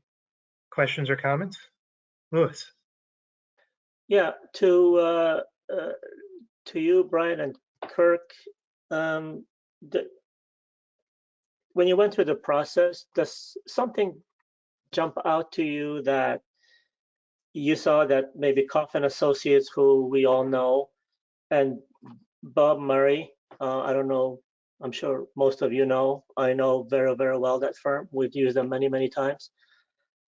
questions or comments? Louis. Yeah, to you, Brian and Kirk, when you went through the process, does something jump out to you that you saw that maybe Colvin Associates, who we all know, and Bob Murray, I don't know, I'm sure most of you know, I know very, very well that firm. We've used them many, many times.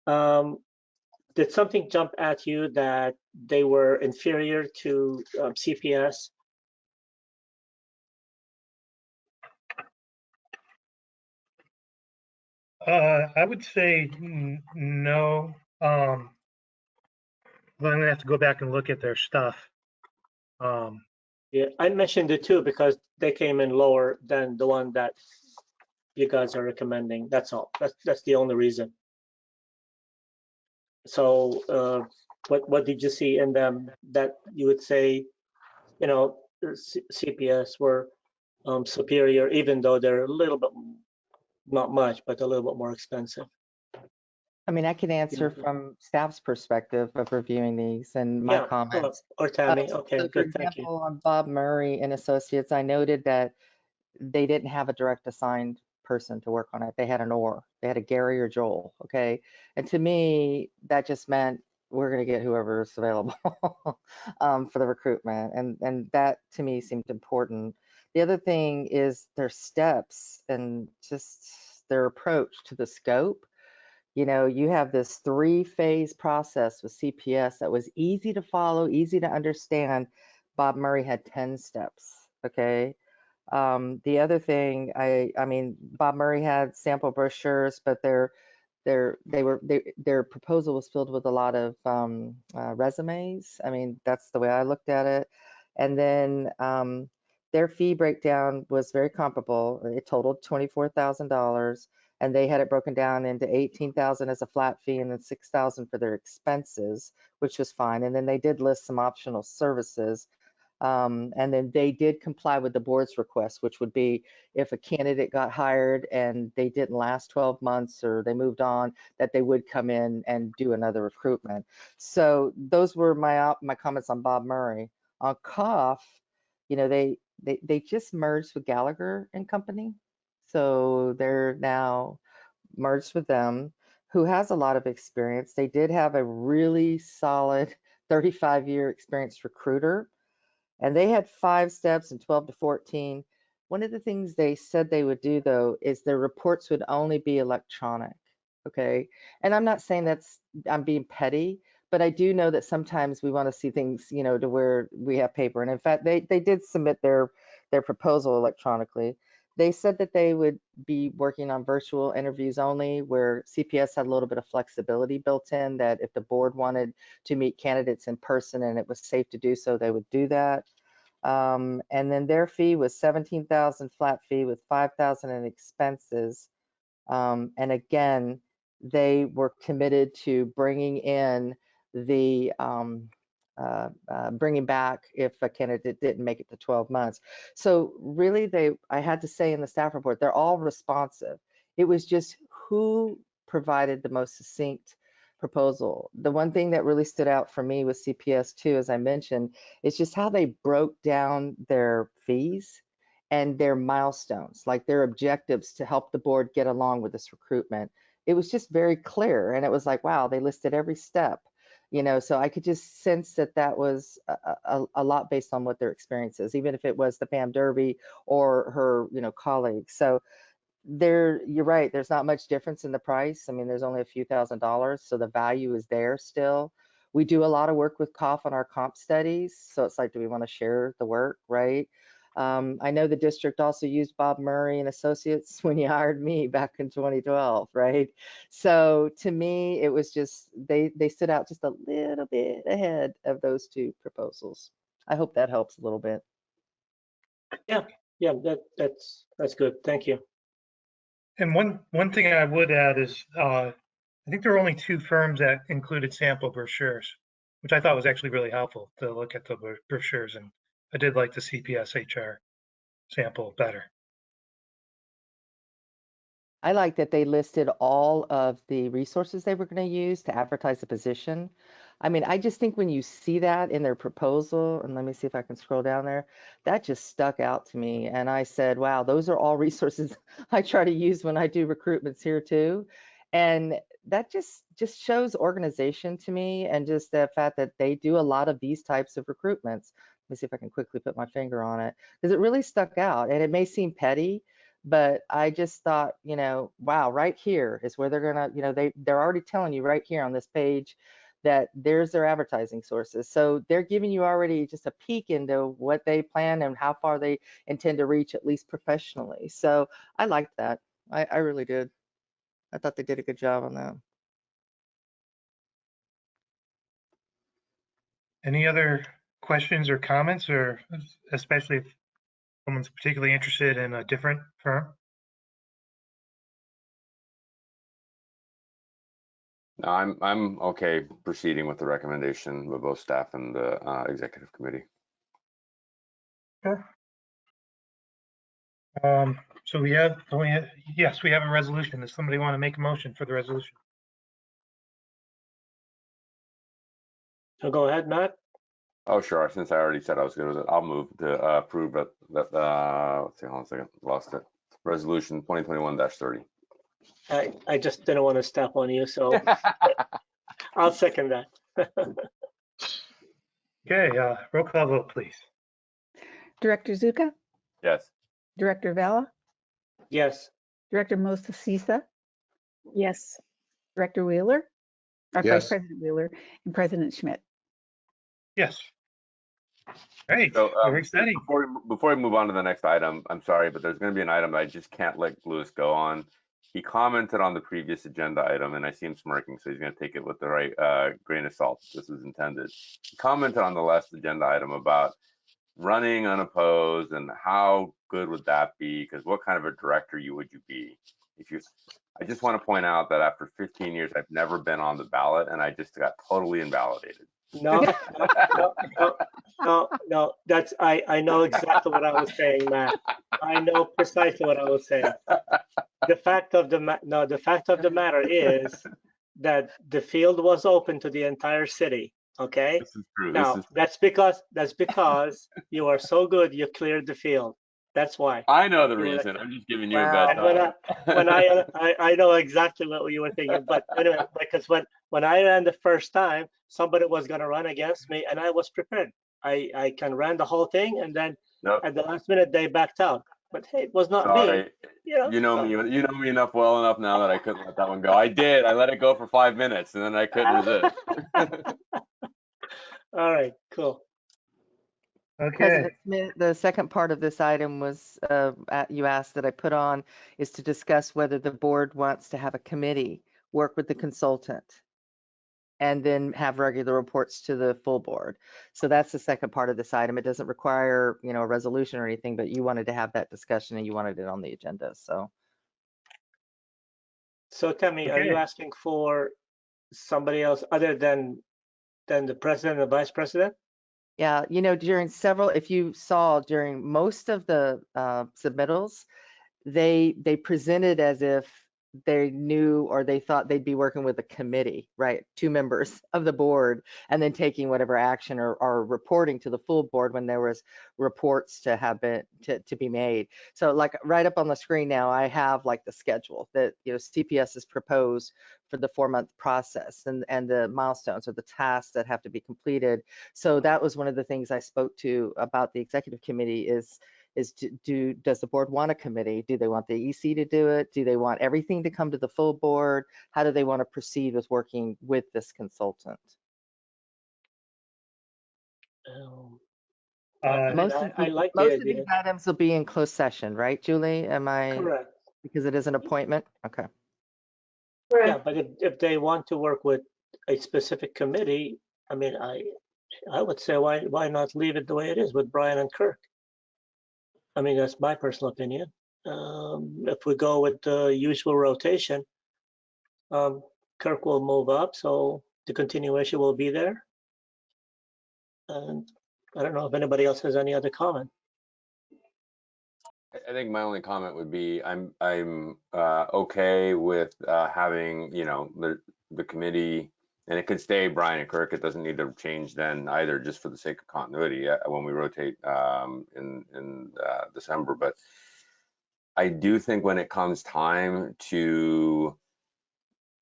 Did something jump at you that they were inferior to CPS? I would say no. I'm gonna have to go back and look at their stuff. Yeah, I mentioned it too because they came in lower than the one that you guys are recommending. That's all. That's the only reason. So what did you see in them that you would say, CPS were superior, even though they're a little bit, not much, but a little bit more expensive. I mean, I can answer from staff's perspective of reviewing these and my Yeah, comments. or Tammy. So Okay, for good, thank you. example, on Bob Murray and Associates, I noted that they didn't have a direct assigned person to work on it. They had they had a Gary or Joel, okay? And to me, that just meant we're gonna get whoever's available for the recruitment. And that to me seemed important. The other thing is their steps and just their approach to the scope. You know, you have this 3-phase process with CPS that was easy to follow, easy to understand. Bob Murray had 10 steps, okay? The other thing, I mean, Bob Murray had sample brochures, but their proposal was filled with a lot of resumes. I mean, that's the way I looked at it. And then their fee breakdown was very comparable. It totaled $24,000, and they had it broken down into $18,000 as a flat fee and then $6,000 for their expenses, which was fine. And then they did list some optional services. And then they did comply with the board's request, which would be if a candidate got hired and they didn't last 12 months or they moved on, that they would come in and do another recruitment. So those were my comments on Bob Murray. On Cough, you know, they just merged with Gallagher and Company. So they're now merged with them, who has a lot of experience. They did have a really solid 35-year experienced recruiter. And they had 5 steps and 12 to 14. One of the things they said they would do, though, is their reports would only be electronic. Okay. And I'm not saying I'm being petty, but I do know that sometimes we want to see things, you know, to where we have paper. And in fact, they did submit their proposal electronically. They said that they would be working on virtual interviews only, where CPS had a little bit of flexibility built in, that if the board wanted to meet candidates in person and it was safe to do so, they would do that. And then their fee was 17,000 flat fee with 5,000 in expenses. And again, they were committed to bringing in the bringing back if a candidate didn't make it to 12 months. So really, I had to say in the staff report, they're all responsive. It was just who provided the most succinct proposal. The one thing that really stood out for me with CPS too, as I mentioned, is just how they broke down their fees and their milestones, like their objectives to help the board get along with this recruitment. It was just very clear. And it was like, wow, they listed every step, you know, so I could just sense that that was a lot based on what their experience is, even if it was the Pam Derby or her, you know, colleagues. So you're right, there's not much difference in the price. I mean, there's only a few $1,000s, so the value is there still. We do a lot of work with COF on our comp studies, so it's like, do we want to share the work, right? I know the district also used Bob Murray and Associates when he hired me back in 2012, right? So to me, it was just, they stood out just a little bit ahead of those 2 proposals. I hope that helps a little bit. Yeah, that's good. Thank you. And one thing I would add is I think there were only 2 firms that included sample brochures, which I thought was actually really helpful to look at the brochures. And I did like the CPS HR sample better. I like that they listed all of the resources they were going to use to advertise the position. I mean, I just think when you see that in their proposal, and let me see if I can scroll down there, that just stuck out to me. And I said, wow, those are all resources I try to use when I do recruitments here too. And that just shows organization to me, and just the fact that they do a lot of these types of recruitments. Let me see if I can quickly put my finger on it, because it really stuck out. And it may seem petty, but I just thought, you know, wow, right here is where they're gonna, you know, they're already telling you right here on this page that there's their advertising sources. So they're giving you already just a peek into what they plan and how far they intend to reach, at least professionally. So I liked that. I really did. I thought they did a good job on that. Any other questions or comments, or especially if someone's particularly interested in a different firm? No, I'm okay proceeding with the recommendation of both staff and the executive committee. Sure. So yes, we have a resolution. Does somebody want to make a motion for the resolution? So go ahead, Matt. Oh, sure. Since I already said I was good with it, I'll move to approve that, let's see, hold on a second, lost it. Resolution 2021-30. I just didn't want to step on you, so I'll second that. Okay, roll call vote, please. Director Zuka, Yes. Director Vela, Yes. Director Mostasisa, Yes. Director Wheeler, or Vice Yes. President Wheeler, and President Schmidt. Yes. Great, So very exciting. before we move on to the next item, I'm sorry, but there's going to be an item that I just can't let Louis go on. He commented on the previous agenda item, and I see him smirking, so he's going to take it with the right grain of salt. This was intended. He commented on the last agenda item about running unopposed and how good would that be? Because what kind of a director would you be if you? I just want to point out that after 15 years, I've never been on the ballot, and I just got totally invalidated. No, no. That's I know exactly what I was saying, Matt. I know precisely what I was saying. The fact of the matter is that the field was open to the entire city. Okay. This is true. Now that's because you are so good. You cleared the field. That's why. I know the reason. I'm just giving you a bad And when time. I know exactly what you were thinking. But anyway, because when I ran the first time, somebody was going to run against me, and I was prepared. I can ran the whole thing, and then at the last minute they backed out. But hey, it was not me. Sorry. You know me well enough now that I couldn't let that one go. I did. I let it go for 5 minutes, and then I couldn't resist. All right, cool. Okay. President Smith, the second part of this item was, you asked that I put on, is to discuss whether the board wants to have a committee work with the consultant and then have regular reports to the full board. So that's the second part of this item. It doesn't require, a resolution or anything, but you wanted to have that discussion and you wanted it on the agenda. So Tammy, are you asking for somebody else other than the president and vice president? yeah, during if you saw during most of the submittals, they presented as if they knew or they thought they'd be working with a committee, right? 2 members of the board, and then taking whatever action or reporting to the full board when there was reports to have been to be made. So like right up on the screen now, I have like the schedule that CPS has proposed for the 4-month process and the milestones or the tasks that have to be completed. So that was one of the things I spoke to about the executive committee is does the board want a committee? Do they want the EC to do it? Do they want everything to come to the full board? How do they want to proceed with working with this consultant? Most of these items will be in closed session, right, Julie? Am I correct? Because it is an appointment? Okay. Yeah, but if they want to work with a specific committee, I mean, I would say why not leave it the way it is with Brian and Kirk? I mean, that's my personal opinion. If we go with the usual rotation, Kirk will move up, so the continuation will be there. And I don't know if anybody else has any other comment. I think my only comment would be I'm okay with having the committee, and it could stay Brian and Kirk. It doesn't need to change then either, just for the sake of continuity when we rotate in December. But I do think when it comes time to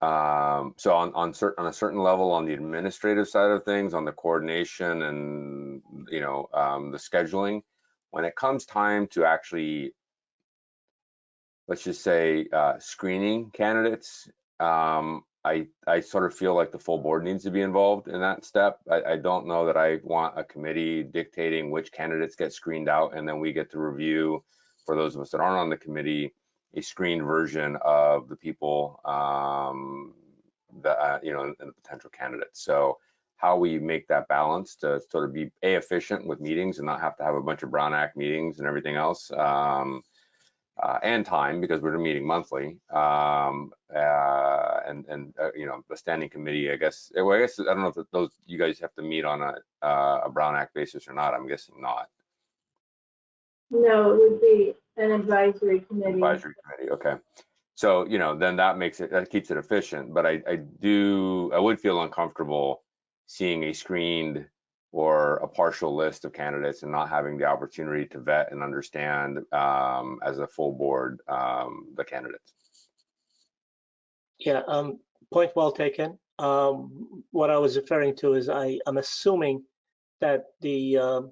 so on a certain level on the administrative side of things, on the coordination and the scheduling, when it comes time to actually, let's just say, screening candidates, I sort of feel like the full board needs to be involved in that step. I don't know that I want a committee dictating which candidates get screened out, and then we get to review, for those of us that aren't on the committee, a screened version of the people that and the potential candidates. So how we make that balance to sort of be efficient with meetings and not have to have a bunch of Brown Act meetings and everything else. And time, because we're meeting monthly, and the standing committee, I guess I don't know if those you guys have to meet on a Brown Act basis or not. I'm guessing not. No, it would be an advisory committee. Advisory committee, okay. So, then that keeps it efficient, but I would feel uncomfortable seeing a screened or a partial list of candidates and not having the opportunity to vet and understand as a full board the candidates. Yeah, point well taken. What I was referring to is I'm assuming that the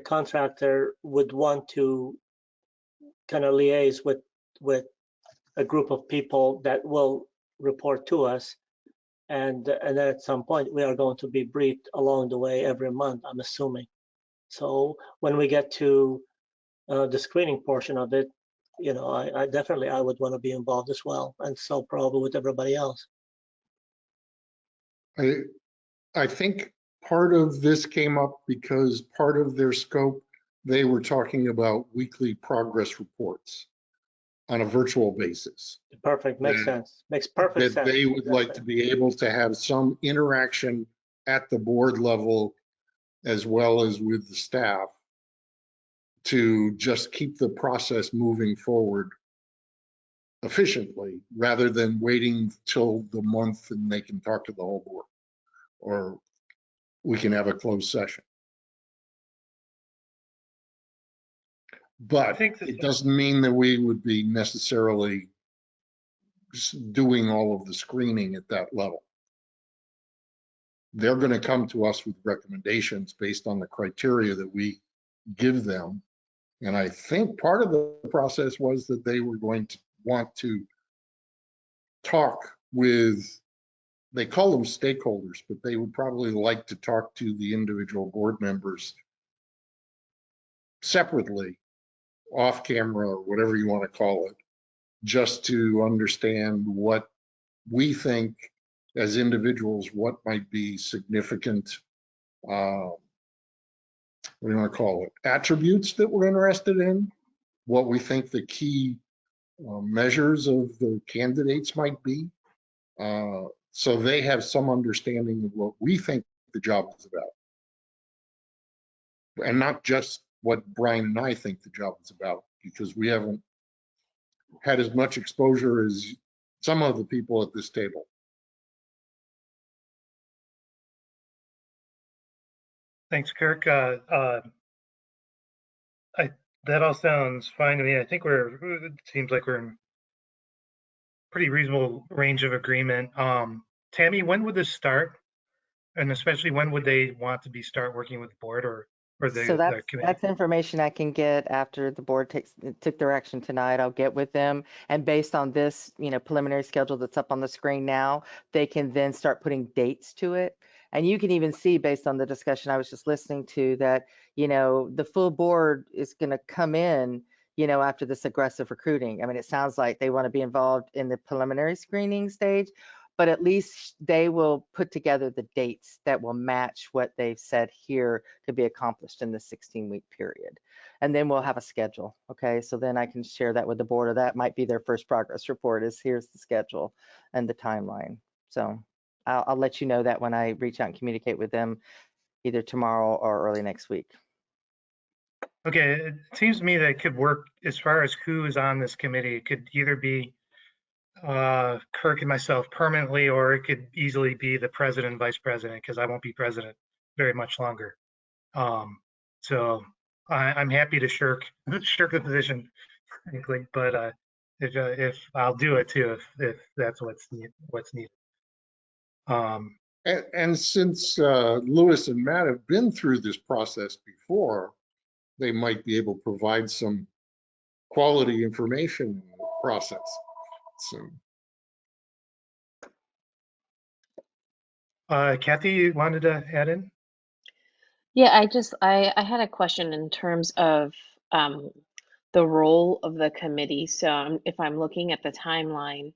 contractor would want to kind of liaise with a group of people that will report to us, and then at some point we are going to be briefed along the way every month, I'm assuming. So when we get to the screening portion of it, I definitely would want to be involved as well, and so probably with everybody else. I think part of this came up because part of their scope, they were talking about weekly progress reports on a virtual basis. Perfect, makes sense. Makes perfect sense. That they would like to be able to have some interaction at the board level as well as with the staff to just keep the process moving forward efficiently rather than waiting till the month and they can talk to the whole board, or we can have a closed session. But it doesn't mean that we would be necessarily doing all of the screening at that level. They're going to come to us with recommendations based on the criteria that we give them. And I think part of the process was that they were going to want to talk with, they call them stakeholders, but they would probably like to talk to the individual board members separately, off camera, or whatever you want to call it, just to understand what we think as individuals, what might be significant, what do you want to call it, attributes that we're interested in, what we think the key measures of the candidates might be. So they have some understanding of what we think the job is about. And not just what Brian and I think the job is about, because we haven't had as much exposure as some of the people at this table. Thanks, Kirk. That all sounds fine to me. I think it seems like we're in pretty reasonable range of agreement. Tammy, when would this start? And especially when would they want to start working with the board or the So committee? that's information I can get after the board took their action tonight. I'll get with them, and based on this, preliminary schedule that's up on the screen now, they can then start putting dates to it. And you can even see, based on the discussion I was just listening to, that the full board is going to come in after this aggressive recruiting. I mean, it sounds like they want to be involved in the preliminary screening stage, but at least they will put together the dates that will match what they've said here could be accomplished in the 16-week period. And then we'll have a schedule, okay? So then I can share that with the board, or that might be their first progress report, is here's the schedule and the timeline. So I'll let you know that when I reach out and communicate with them either tomorrow or early next week. Okay, it seems to me that it could work as far as who is on this committee. It could either be Kirk and myself permanently, or it could easily be the president and vice president, because I won't be president very much longer. So I'm happy to shirk the position, frankly, but if I'll do it too, if that's what's needed. And since Lewis and Matt have been through this process before, they might be able to provide some quality information in the process. So. Kathy, you wanted to add in? Yeah, I had a question in terms of the role of the committee. So if I'm looking at the timeline,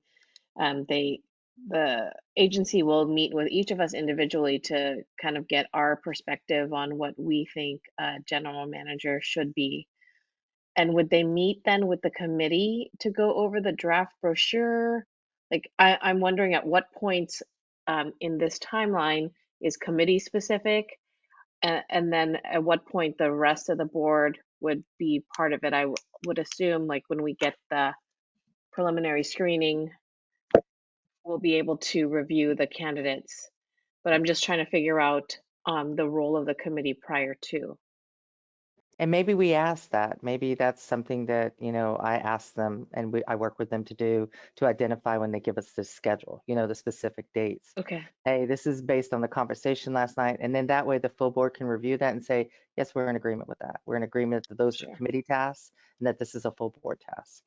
the agency will meet with each of us individually to kind of get our perspective on what we think a general manager should be. And would they meet then with the committee to go over the draft brochure? Like, I'm wondering at what points in this timeline is committee specific, and then at what point the rest of the board would be part of it. I would assume like when we get the preliminary screening, we'll be able to review the candidates. But I'm just trying to figure out the role of the committee prior to. And maybe we ask that. Maybe that's something that, I ask them and I work with them to do to identify when they give us the schedule, the specific dates. Okay. Hey, this is based on the conversation last night. And then that way the full board can review that and say, yes, we're in agreement with that. We're in agreement that those are committee tasks and that this is a full board task.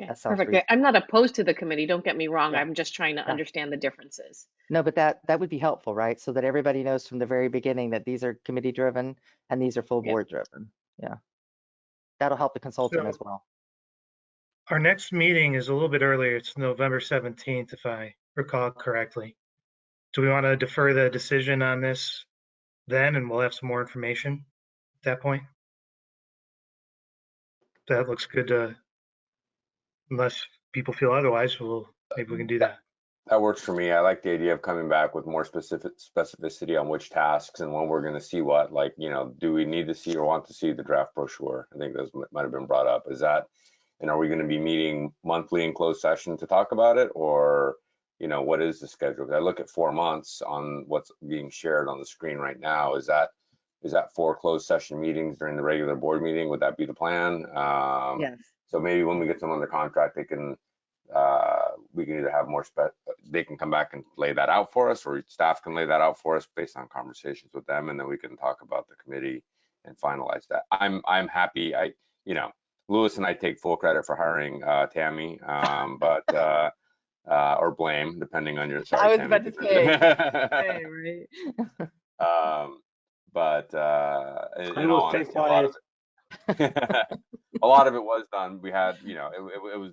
Okay, That sounds perfect. reasonable. I'm not opposed to the committee, don't get me wrong. Yeah. I'm just trying to Yeah. understand the differences. No, but that would be helpful, right? So that everybody knows from the very beginning that these are committee driven and these are full board driven. Yeah. That'll help the consultant as well. Our next meeting is a little bit earlier. It's November 17th, if I recall correctly. Do we want to defer the decision on this then, and we'll have some more information at that point? That looks good to, unless people feel otherwise, maybe we can do that. That works for me. I like the idea of coming back with more specificity on which tasks and when we're going to see what. Like, do we need to see or want to see the draft brochure? I think those might have been brought up. Is that, and are we going to be meeting monthly in closed session to talk about it, or what is the schedule? Because I look at 4 months on what's being shared on the screen right now. Is that 4 closed session meetings during the regular board meeting? Would that be the plan? Yes. So maybe when we get them under contract, they can. We can either have more they can come back and lay that out for us, or staff can lay that out for us based on conversations with them, and then we can talk about the committee and finalize that. I'm happy. Louis and I take full credit for hiring Tammy, but or blame, depending on your. Sorry, I was Tammy. about to say, right? But I in will all stay honesty, quiet. a lot of it was done. We had, it was.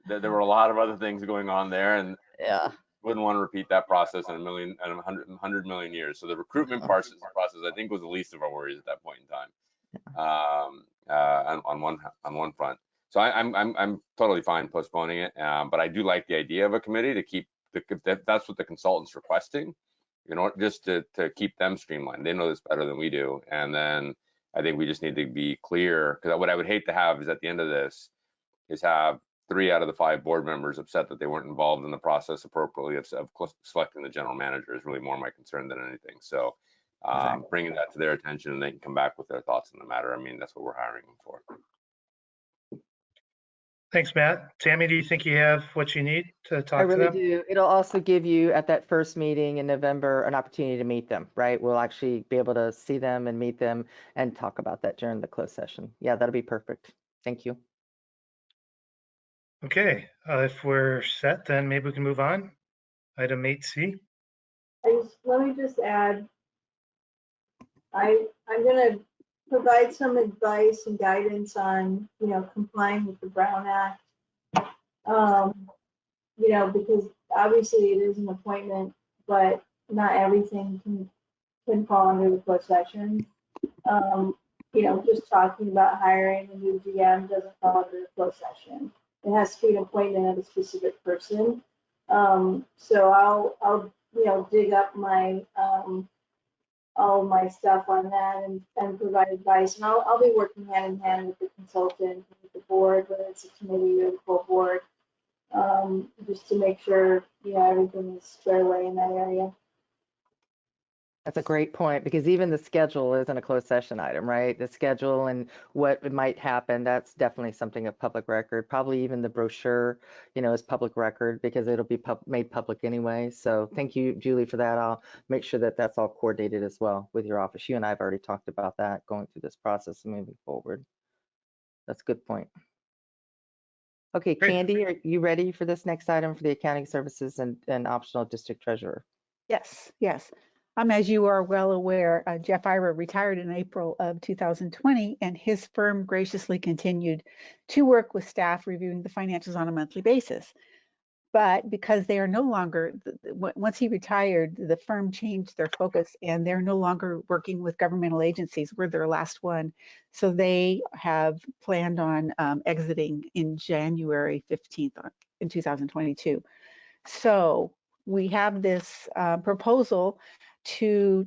There were a lot of other things going on there, and Yeah. wouldn't want to repeat that process in 100 million years. So the recruitment process, I think, was the least of our worries at that point in time. On one front, so I'm totally fine postponing it. But I do like the idea of a committee to keep that's what the consultant's requesting, just to keep them streamlined. They know this better than we do, and then I think we just need to be clear, because what I would hate to have is at the end of this is have 3 out of the 5 board members upset that they weren't involved in the process appropriately of selecting the general manager is really more my concern than anything. So Exactly. bringing that to their attention, and they can come back with their thoughts on the matter. I mean, that's what we're hiring them for. Thanks, Matt. Tammy, do you think you have what you need to talk I to really them? do. It'll also give you at that first meeting in November an opportunity to meet them, right? We'll actually be able to see them and meet them and talk about that during the closed session. Yeah, that'll be perfect. Thank you. Okay, if we're set, then maybe we can move on. Item 8C. Let me just add, I'm going to provide some advice and guidance on, complying with the Brown Act. Because obviously it is an appointment, but not everything can fall under the closed session. Just talking about hiring a new GM doesn't fall under the closed session. It has to be an appointment of a specific person. So I'll dig up my all of my stuff on that and provide advice. And I'll be working hand in hand with the consultant, with the board, whether it's a committee or the full board, just to make sure everything is squared away in that area. That's a great point, because even the schedule isn't a closed session item, right? The schedule and what might happen, that's definitely something of public record. Probably even the brochure, is public record because it'll be made public anyway. So thank you, Julie, for that. I'll make sure that that's all coordinated as well with your office. You and I have already talked about that going through this process and moving forward. That's a good point. Okay, Great. Candy, are you ready for this next item for the accounting services and optional district treasurer? Yes, yes. As you are well aware, Jeff Ira retired in April of 2020, and his firm graciously continued to work with staff reviewing the financials on a monthly basis. But because they are no longer, once he retired, the firm changed their focus and they're no longer working with governmental agencies. We're their last one. So they have planned on exiting in January 15th in 2022. So we have this proposal to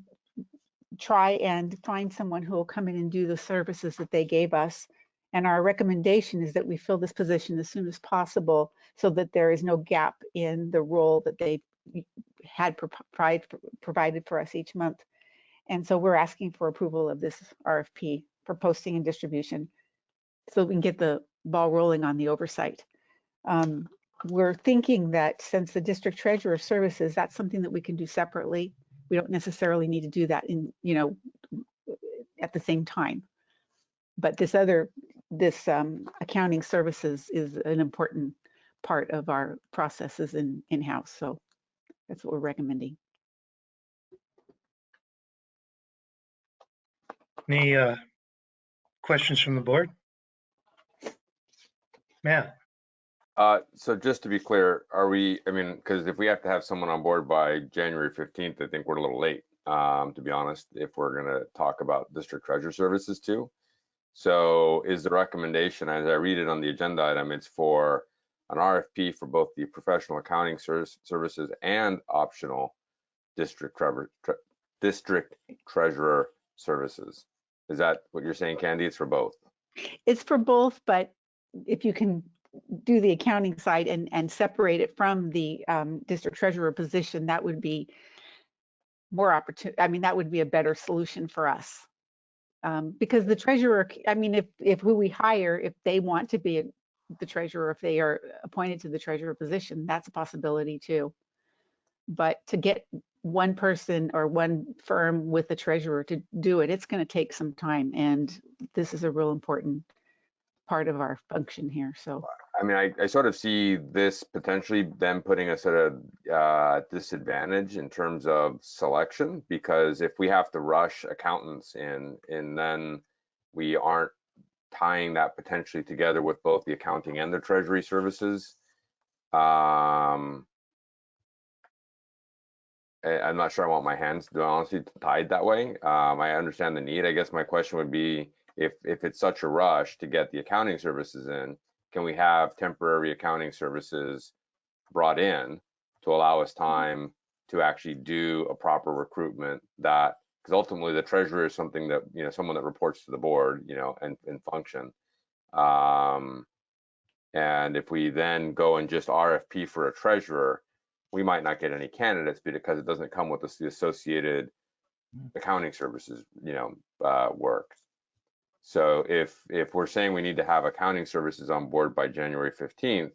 try and find someone who will come in and do the services that they gave us. And our recommendation is that we fill this position as soon as possible so that there is no gap in the role that they had provided for us each month. And so we're asking for approval of this RFP for posting and distribution so we can get the ball rolling on the oversight. We're thinking that since the district treasurer services, that's something that we can do separately. We don't necessarily need to do that in, at the same time. But this accounting services is an important part of our processes in-house. So that's what we're recommending. Any questions from the board? Matt? So just to be clear, because if we have to have someone on board by January 15th, I think we're a little late, to be honest, if we're gonna talk about district treasurer services too. So is the recommendation, as I read it on the agenda item, it's for an RFP for both the professional accounting services and optional district treasurer services. Is that what you're saying, Candy? It's for both? It's for both, but if you can do the accounting side and separate it from the district treasurer position, that would be more opportunity. I mean, that would be a better solution for us. Because the treasurer, I mean, if who we hire, if they want to be the treasurer, if they are appointed to the treasurer position, that's a possibility too. But to get one person or one firm with the treasurer to do it, it's going to take some time. And this is a real important part of our function here. So I mean, I sort of see this potentially them putting us at a disadvantage in terms of selection, because if we have to rush accountants in, and then we aren't tying that potentially together with both the accounting and the treasury services, I'm not sure I want my hands, to be honestly, tied that way. I understand the need. I guess my question would be, if it's such a rush to get the accounting services in, can we have temporary accounting services brought in to allow us time to actually do a proper recruitment? That, because ultimately the treasurer is something that, someone that reports to the board, and function. And if we then go and just RFP for a treasurer, we might not get any candidates because it doesn't come with the associated accounting services, work. So if we're saying we need to have accounting services on board by January 15th,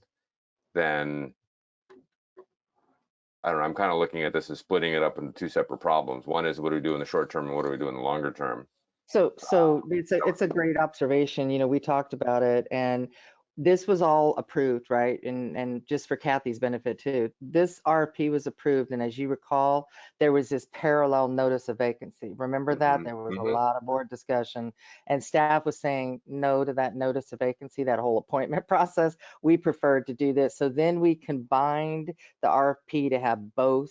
then I don't know, I'm kind of looking at this as splitting it up into two separate problems. One is what do we do in the short term and what do we do in the longer term? So it's a great observation. We talked about it, and this was all approved, right? And just for Kathy's benefit too, this RFP was approved, and as you recall, there was this parallel notice of vacancy. Remember that? There was a lot of board discussion, and staff was saying no to that notice of vacancy, that whole appointment process. We preferred to do this. So then we combined the RFP to have both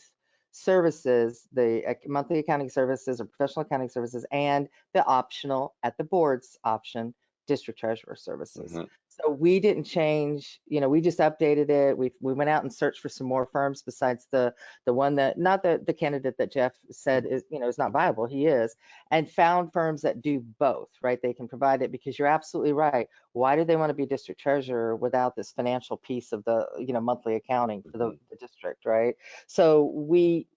services, the monthly accounting services or professional accounting services, and the optional, at the board's option, district treasurer services. So we didn't change, we just updated it. We went out and searched for some more firms besides the one that, not the candidate that Jeff said is, is not viable, he is, and found firms that do both, right? They can provide it, because you're absolutely right. Why do they want to be district treasurer without this financial piece of the, monthly accounting for the district, right? So we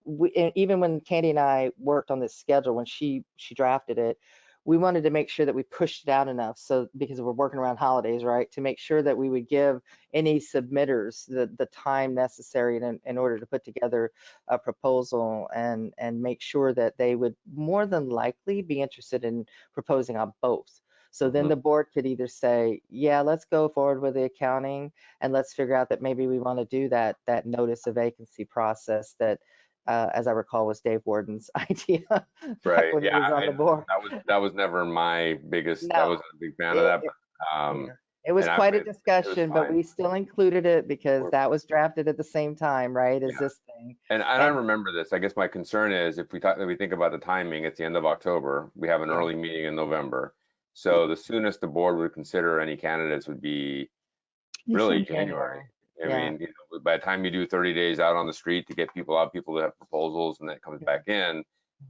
even when Candy and I worked on this schedule, when she drafted it, we wanted to make sure that we pushed it out enough, so because we're working around holidays, right, to make sure that we would give any submitters the time necessary in order to put together a proposal and make sure that they would more than likely be interested in proposing on both. So then the board could either say, yeah, let's go forward with the accounting, and let's figure out that maybe we want to do that notice of vacancy process that, as I recall, was Dave Warden's idea. Right. When he was on the board. That was never my biggest. No. I wasn't a big fan of that. But, it was quite a discussion, but fine. we still included it because that was drafted at the same time, right, as this thing. And I remember this. I guess my concern is if we think about the timing, it's the end of October. We have an early meeting in November. So the soonest the board would consider any candidates would be really January. I mean, by the time you do 30 days out on the street to get people out, people that have proposals, and that comes back in,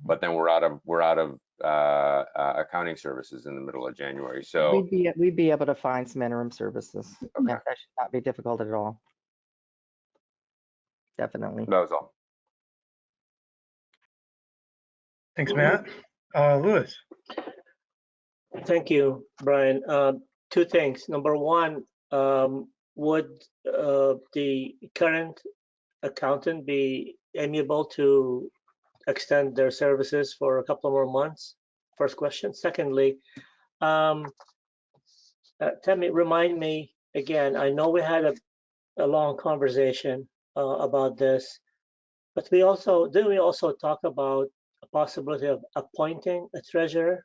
but then we're out of accounting services in the middle of January. So We'd be able to find some interim services. okay, Yeah, that should not be difficult at all. Definitely. that was all. Thanks, Matt. Louis. Thank you, Brian. Two things. Number one, would the current accountant be amiable to extend their services for a couple more months? First question. Secondly, tell me, remind me again, I know we had a long conversation about this, but didn't we also talk about a possibility of appointing a treasurer?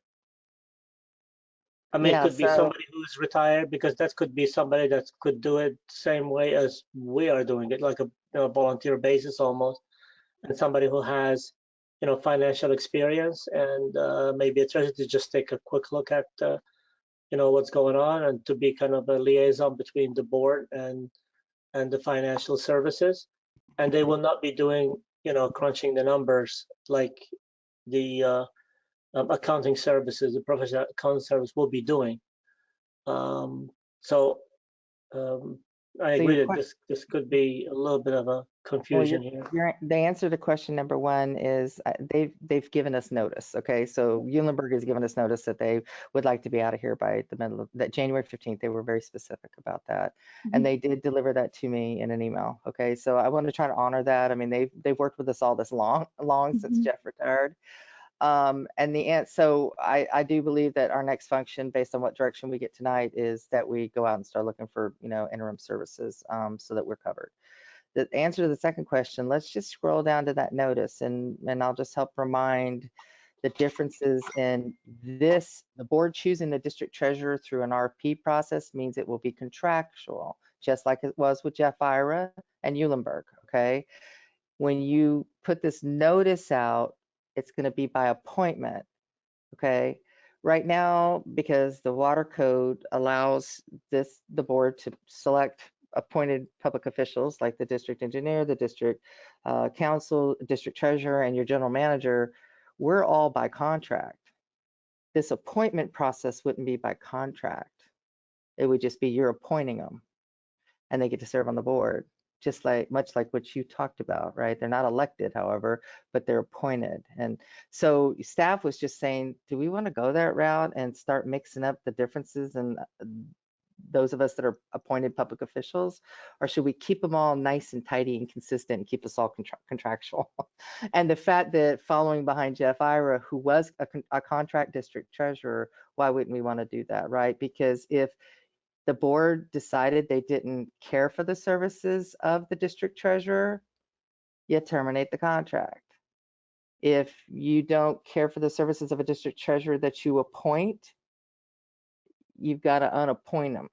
I mean, it Yeah, could be so somebody who's retired, because that could be somebody that could do it the same way as we are doing it, like a volunteer basis almost, and somebody who has, financial experience, and maybe a treasurer to just take a quick look at, what's going on, and to be kind of a liaison between the board and the financial services. And they will not be doing, crunching the numbers like the accounting services, the professional accounting service will be doing. So I So agree your that this could be a little bit of a confusion here. the answer to question number one is they've given us notice. Okay, so Eulenberg has given us notice that they would like to be out of here by the middle of that January 15th. They were very specific about that, and they did deliver that to me in an email. Okay, so I want to try to honor that. I mean, they've worked with us all this long since Jeff retired. So I do believe that our next function, based on what direction we get tonight, is that we go out and start looking for, interim services, so that we're covered. The answer to the second question, let's just scroll down to that notice, and I'll just help remind the differences in this. The board choosing the district treasurer through an RFP process means it will be contractual, just like it was with Jeff Ira and Eulenberg. Okay, when you put this notice out, it's going to be by appointment. Okay, right now, because the water code allows the board to select appointed public officials like the district engineer, the district council, district treasurer, and your general manager, we're all by contract. This appointment process wouldn't be by contract. It would just be you're appointing them and they get to serve on the board, just much like what you talked about, right? They're not elected, however, but they're appointed. And so staff was just saying, do we want to go that route and start mixing up the differences and those of us that are appointed public officials, or should we keep them all nice and tidy and consistent and keep us all contractual? And the fact that following behind Jeff Ira, who was a contract district treasurer, why wouldn't we want to do that, right? Because if the board decided they didn't care for the services of the district treasurer, you terminate the contract. If you don't care for the services of a district treasurer that you appoint, you've got to unappoint them,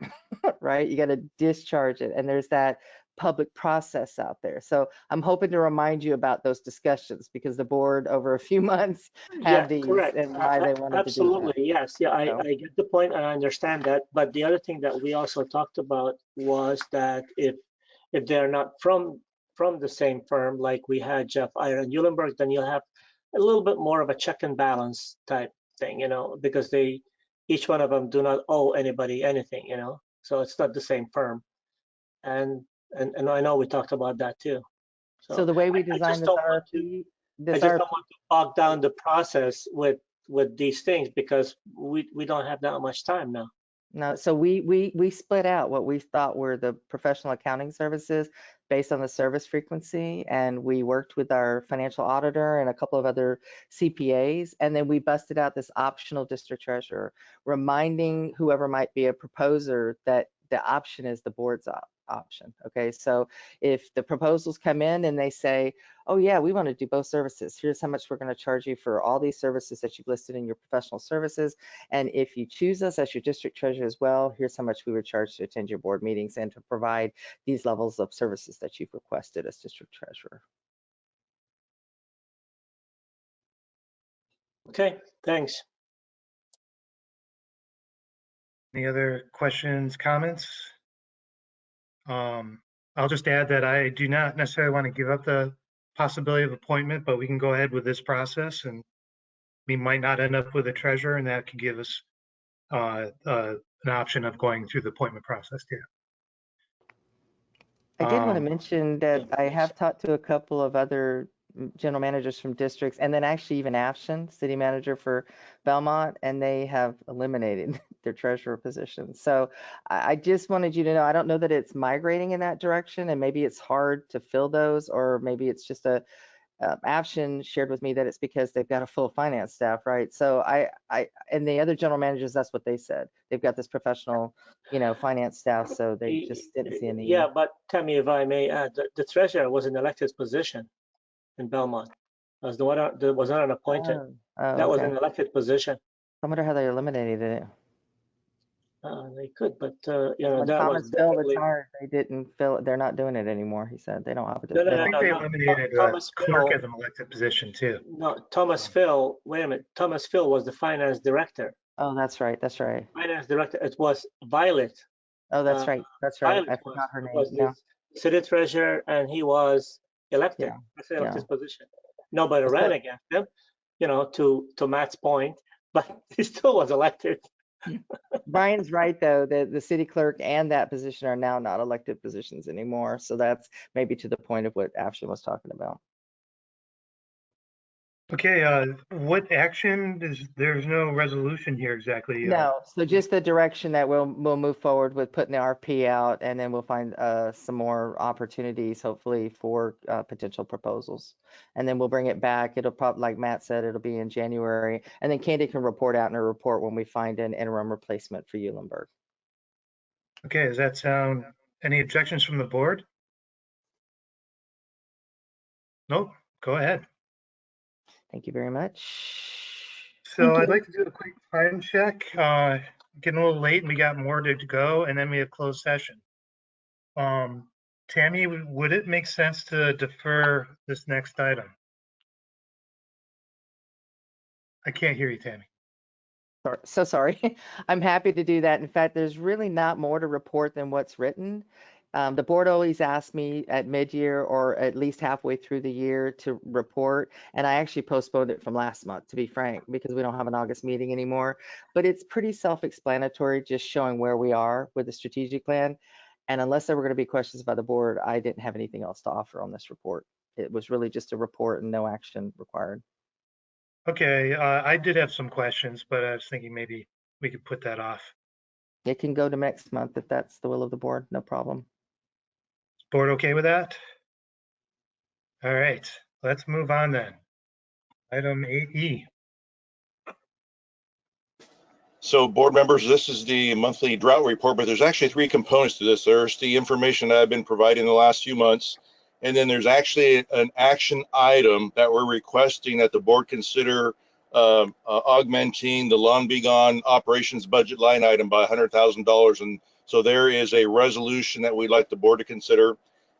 right? You got to discharge it. And there's that public process out there. So I'm hoping to remind you about those discussions, because the board over a few months had these, correct. and why they wanted Absolutely, to do that. yes. Yeah, I get the point and I understand that. But the other thing that we also talked about was that if they're not from the same firm, like we had Jeff Ira and Eulenberg, then you'll have a little bit more of a check and balance type thing, because each one of them do not owe anybody anything, so it's not the same firm. And I know we talked about that too. So the way we designed this RFP, I just don't want to bog down the process with these things, because we don't have that much time now. No, so we split out what we thought were the professional accounting services based on the service frequency, and we worked with our financial auditor and a couple of other CPAs, and then we busted out this optional district treasurer, reminding whoever might be a proposer that the option is the board's option. Okay, so if the proposals come in and they say, oh yeah, we want to do both services, here's how much we're going to charge you for all these services that you've listed in your professional services, and if you choose us as your district treasurer as well, here's how much we would charge to attend your board meetings and to provide these levels of services that you've requested as district treasurer. Okay, thanks. Any other questions, comments? I'll just add that I do not necessarily want to give up the possibility of appointment, but we can go ahead with this process, and we might not end up with a treasurer, and that could give us an option of going through the appointment process too. I did want to Um, mention that I have talked to a couple of other general managers from districts, and then actually even Afshin, city manager for Belmont, and they have eliminated their treasurer position. So I just wanted you to know, I don't know that it's migrating in that direction, and maybe it's hard to fill those, or maybe it's just a Afshin shared with me that it's because they've got a full finance staff, right? So and the other general managers, that's what they said. They've got this professional, finance staff, so they just didn't see a need. Yeah, but Tammy, if I may add, the treasurer was an elected position in Belmont. Was not an appointed. That was Okay. an elected position. I wonder how they eliminated it. They could, but When that was Thomas Phil definitely. retired, they didn't fill it. They're not doing it anymore. He said they don't have a. No, I think they eliminated Thomas clerk Phil. as an elected position too. No, Thomas Phil. Wait a minute. Thomas Phil was the finance director. Oh, that's right. That's right. Finance director. It was Violet. Oh, that's right. That's right. Violet I forgot her name. was No. the city treasurer, and he was elected. Yeah. That's an elected position. Nobody ran against him, to Matt's point, but he still was elected. Brian's right, though, that the city clerk and that position are now not elected positions anymore. So that's maybe to the point of what Afshin was talking about. Okay, what action there's no resolution here exactly. No, so just the direction that we'll move forward with putting the RP out, and then we'll find some more opportunities, hopefully, for potential proposals. And then we'll bring it back. It'll probably, like Matt said, it'll be in January. And then Candy can report out in a report when we find an interim replacement for Eulenberg. Okay, does that sound, any objections from the board? Nope, go ahead. Thank you very much. So I'd like to do a quick time check. Getting a little late and we got more to go, and then we have closed session. Tammy, would it make sense to defer this next item? I can't hear you, Tammy. So sorry. I'm happy to do that. In fact, there's really not more to report than what's written. The board always asks me at mid-year or at least halfway through the year to report, and I actually postponed it from last month, to be frank, because we don't have an August meeting anymore. But it's pretty self-explanatory, just showing where we are with the strategic plan. And unless there were going to be questions by the board, I didn't have anything else to offer on this report. It was really just a report and no action required. Okay, I did have some questions, but I was thinking maybe we could put that off. It can go to next month if that's the will of the board, no problem. Board okay with that? All right, let's move on then. Item 8E. So board members, this is the monthly drought report, but there's actually three components to this. There's the information that I've been providing the last few months, and then there's actually an action item that we're requesting that the board consider augmenting the Lawn Be Gone operations budget line item by $100,000. And so there is a resolution that we'd like the board to consider.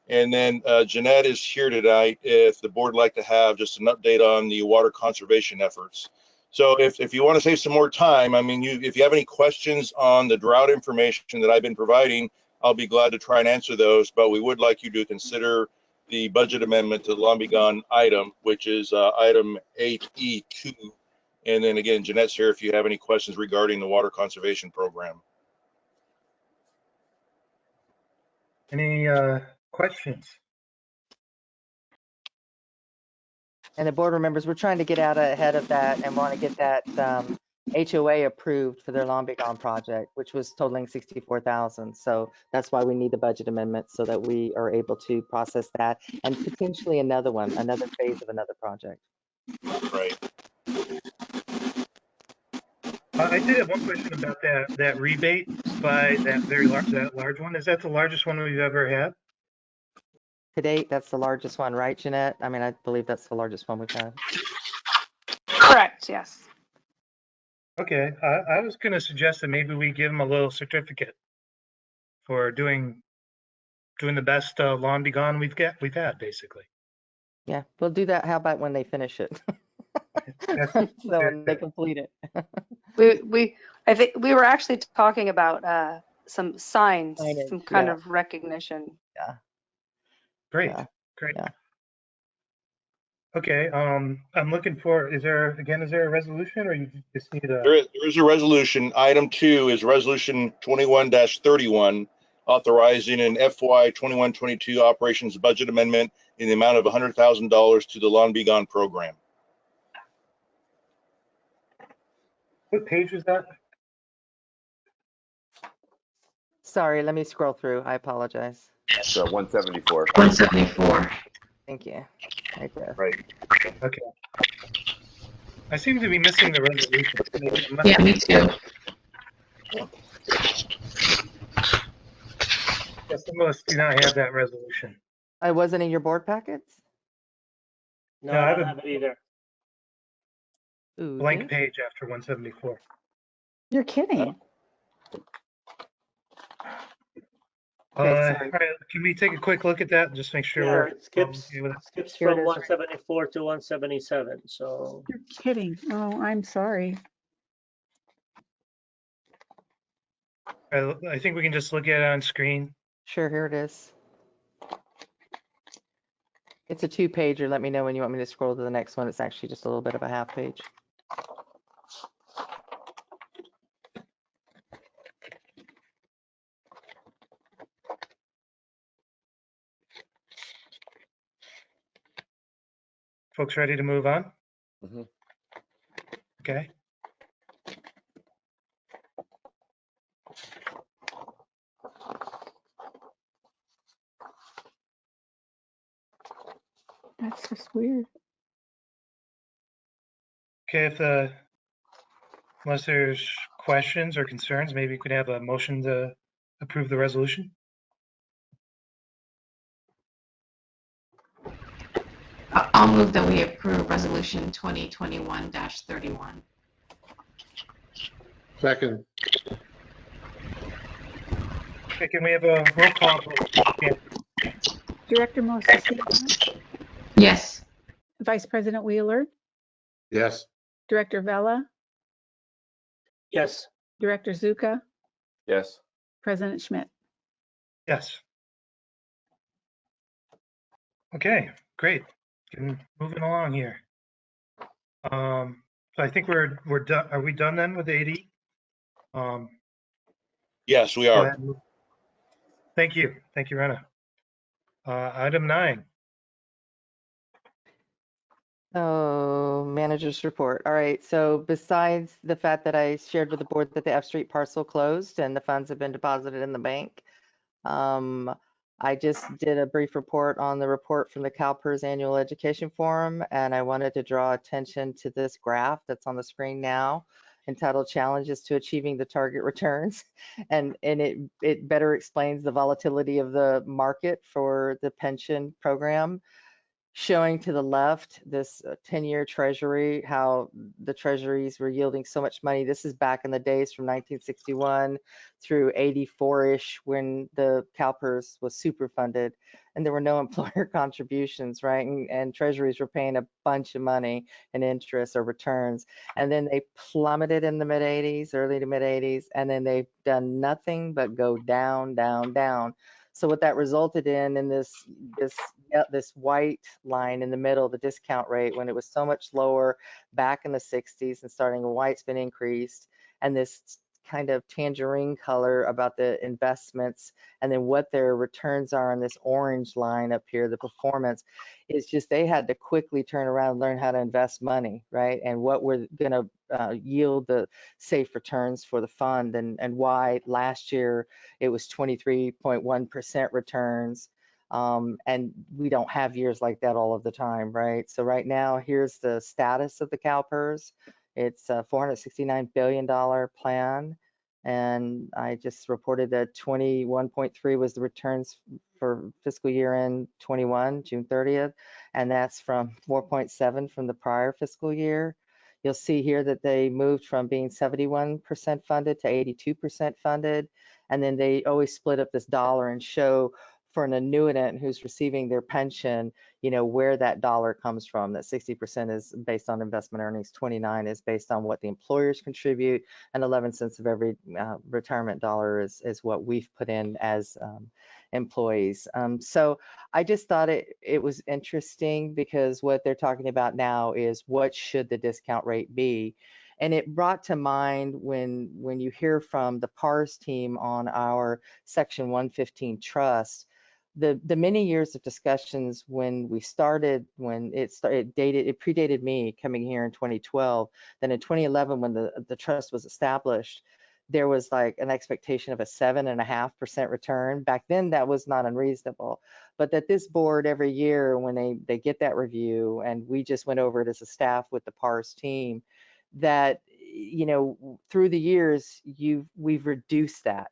And then Jeanette is here tonight if the board would like to have just an update on the water conservation efforts. So if you want to save some more time, I mean, if you have any questions on the drought information that I've been providing, I'll be glad to try and answer those. But we would like you to consider the budget amendment to the Lawn Be Gone item, which is item 8E2. And then again, Jeanette's here if you have any questions regarding the water conservation program. Any questions? And the board remembers, we're trying to get out ahead of that and want to get that HOA approved for their Lawn Be Gone project, which was totaling $64,000. So that's why we need the budget amendment so that we are able to process that and potentially another one, another phase of another project. Right. I did have one question about that rebate by that large one. Is that the largest one we've ever had? To date, that's the largest one, right, Jeanette? I mean, I believe that's the largest one we've had. Correct, yes. Okay, I was going to suggest that maybe we give them a little certificate for doing the best Lawn Be Gone we've had, basically. Yeah, we'll do that. How about when they finish it? So when they complete it. I think we were actually talking about some signs, Signage, some kind yeah. of recognition. Yeah. Great, Yeah. great. Yeah. Okay, I'm looking for, is there a resolution or you just need a? There is a resolution. Item 2 is resolution 21-31, authorizing an FY 21-22 operations budget amendment in the amount of $100,000 to the Lawn Be Gone program. What page is that? Sorry, let me scroll through. I apologize. So 174. 174. Thank you. Right there. Right. Okay. I seem to be missing the resolution. Maybe it must Yeah, me too. Yeah, some of us do not have that resolution. I wasn't in your board packets? No, No, I I have don't a have it either. Ooh, blank page after 174. You're kidding. Okay, All sorry. right, can we take a quick look at that and just make sure Yeah, we're it skips okay with it? skips Here it from is. 174 to 177. So You're kidding. Oh, I'm sorry. I think we can just look at it on screen. Sure, here it is. It's a 2-pager. Let me know when you want me to scroll to the next one. It's actually just a little bit of a half page. Folks ready to move on? Mhm. Okay. That's just weird. Okay, unless there's questions or concerns, maybe we could have a motion to approve the resolution. I'll move that we approve resolution 2021-31. Second. Okay, can we have a roll call? Yeah. Director Mosesina, Yes. Vice President Wheeler, Yes. Director Vella, yes, Director Zuka, Yes. President Schmidt. Yes. Okay, great. Moving along here. So I think we're done. Are we done then with AD? Yes, we Go are. ahead. Thank you, Rena. Item 9. Oh, manager's report. All right. So besides the fact that I shared with the board that the F Street parcel closed and the funds have been deposited in the bank, I just did a brief report on the report from the CalPERS Annual Education Forum, and I wanted to draw attention to this graph that's on the screen now, entitled Challenges to Achieving the Target Returns. And it better explains the volatility of the market for the pension program. Showing to the left this 10-year treasury, how the treasuries were yielding so much money. This is back in the days from 1961 through 84-ish when the CalPERS was super funded and there were no employer contributions, right? And treasuries were paying a bunch of money in interest or returns. And then they plummeted in the mid-80s, early to mid-80s, and then they've done nothing but go down, down, down. So what that resulted in this white line in the middle, the discount rate, when it was so much lower back in the 60s and starting white's been increased, and this kind of tangerine color about the investments and then what their returns are on this orange line up here, the performance, is just they had to quickly turn around and learn how to invest money, right? And what were going to yield the safe returns for the fund, and why last year it was 23.1% returns. And we don't have years like that all of the time, right? So right now, here's the status of the CalPERS. It's a $469 billion plan. And I just reported that 21.3 was the returns for fiscal year end 21, June 30th. And that's from 4.7 from the prior fiscal year. You'll see here that they moved from being 71% funded to 82% funded. And then they always split up this dollar and show for an annuitant who's receiving their pension, you know, where that dollar comes from. That 60% is based on investment earnings, 29 is based on what the employers contribute, and 11 cents of every retirement dollar is what we've put in as employees. So I just thought it was interesting because what they're talking about now is what should the discount rate be? And it brought to mind when you hear from the PARS team on our Section 115 trust, the many years of discussions when we started, when it predated me coming here in 2012. Then in 2011, when the trust was established, there was like an expectation of a 7.5% return. Back then, that was not unreasonable. But that this board every year, when they get that review, and we just went over it as a staff with the PARS team, that through the years we've reduced that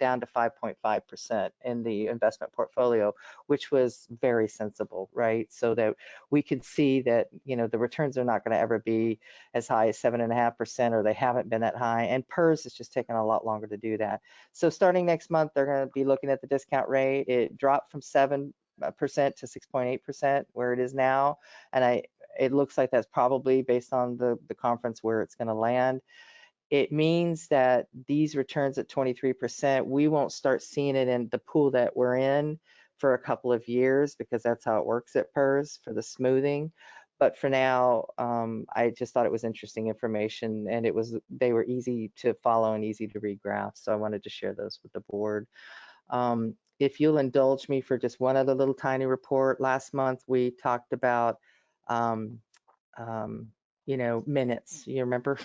down to 5.5% in the investment portfolio, which was very sensible, right? So that we could see that the returns are not going to ever be as high as 7.5%, or they haven't been that high, and PERS is just taking a lot longer to do that. So starting next month, they're going to be looking at the discount rate. It dropped from 7% to 6.8% where it is now, and it looks like that's probably based on the conference where it's going to land. It means that these returns at 23%, we won't start seeing it in the pool that we're in for a couple of years, because that's how it works at PERS for the smoothing. But for now, I just thought it was interesting information, and they were easy to follow and easy to read graphs. So I wanted to share those with the board. If you'll indulge me for just one other little tiny report, last month we talked about minutes. You remember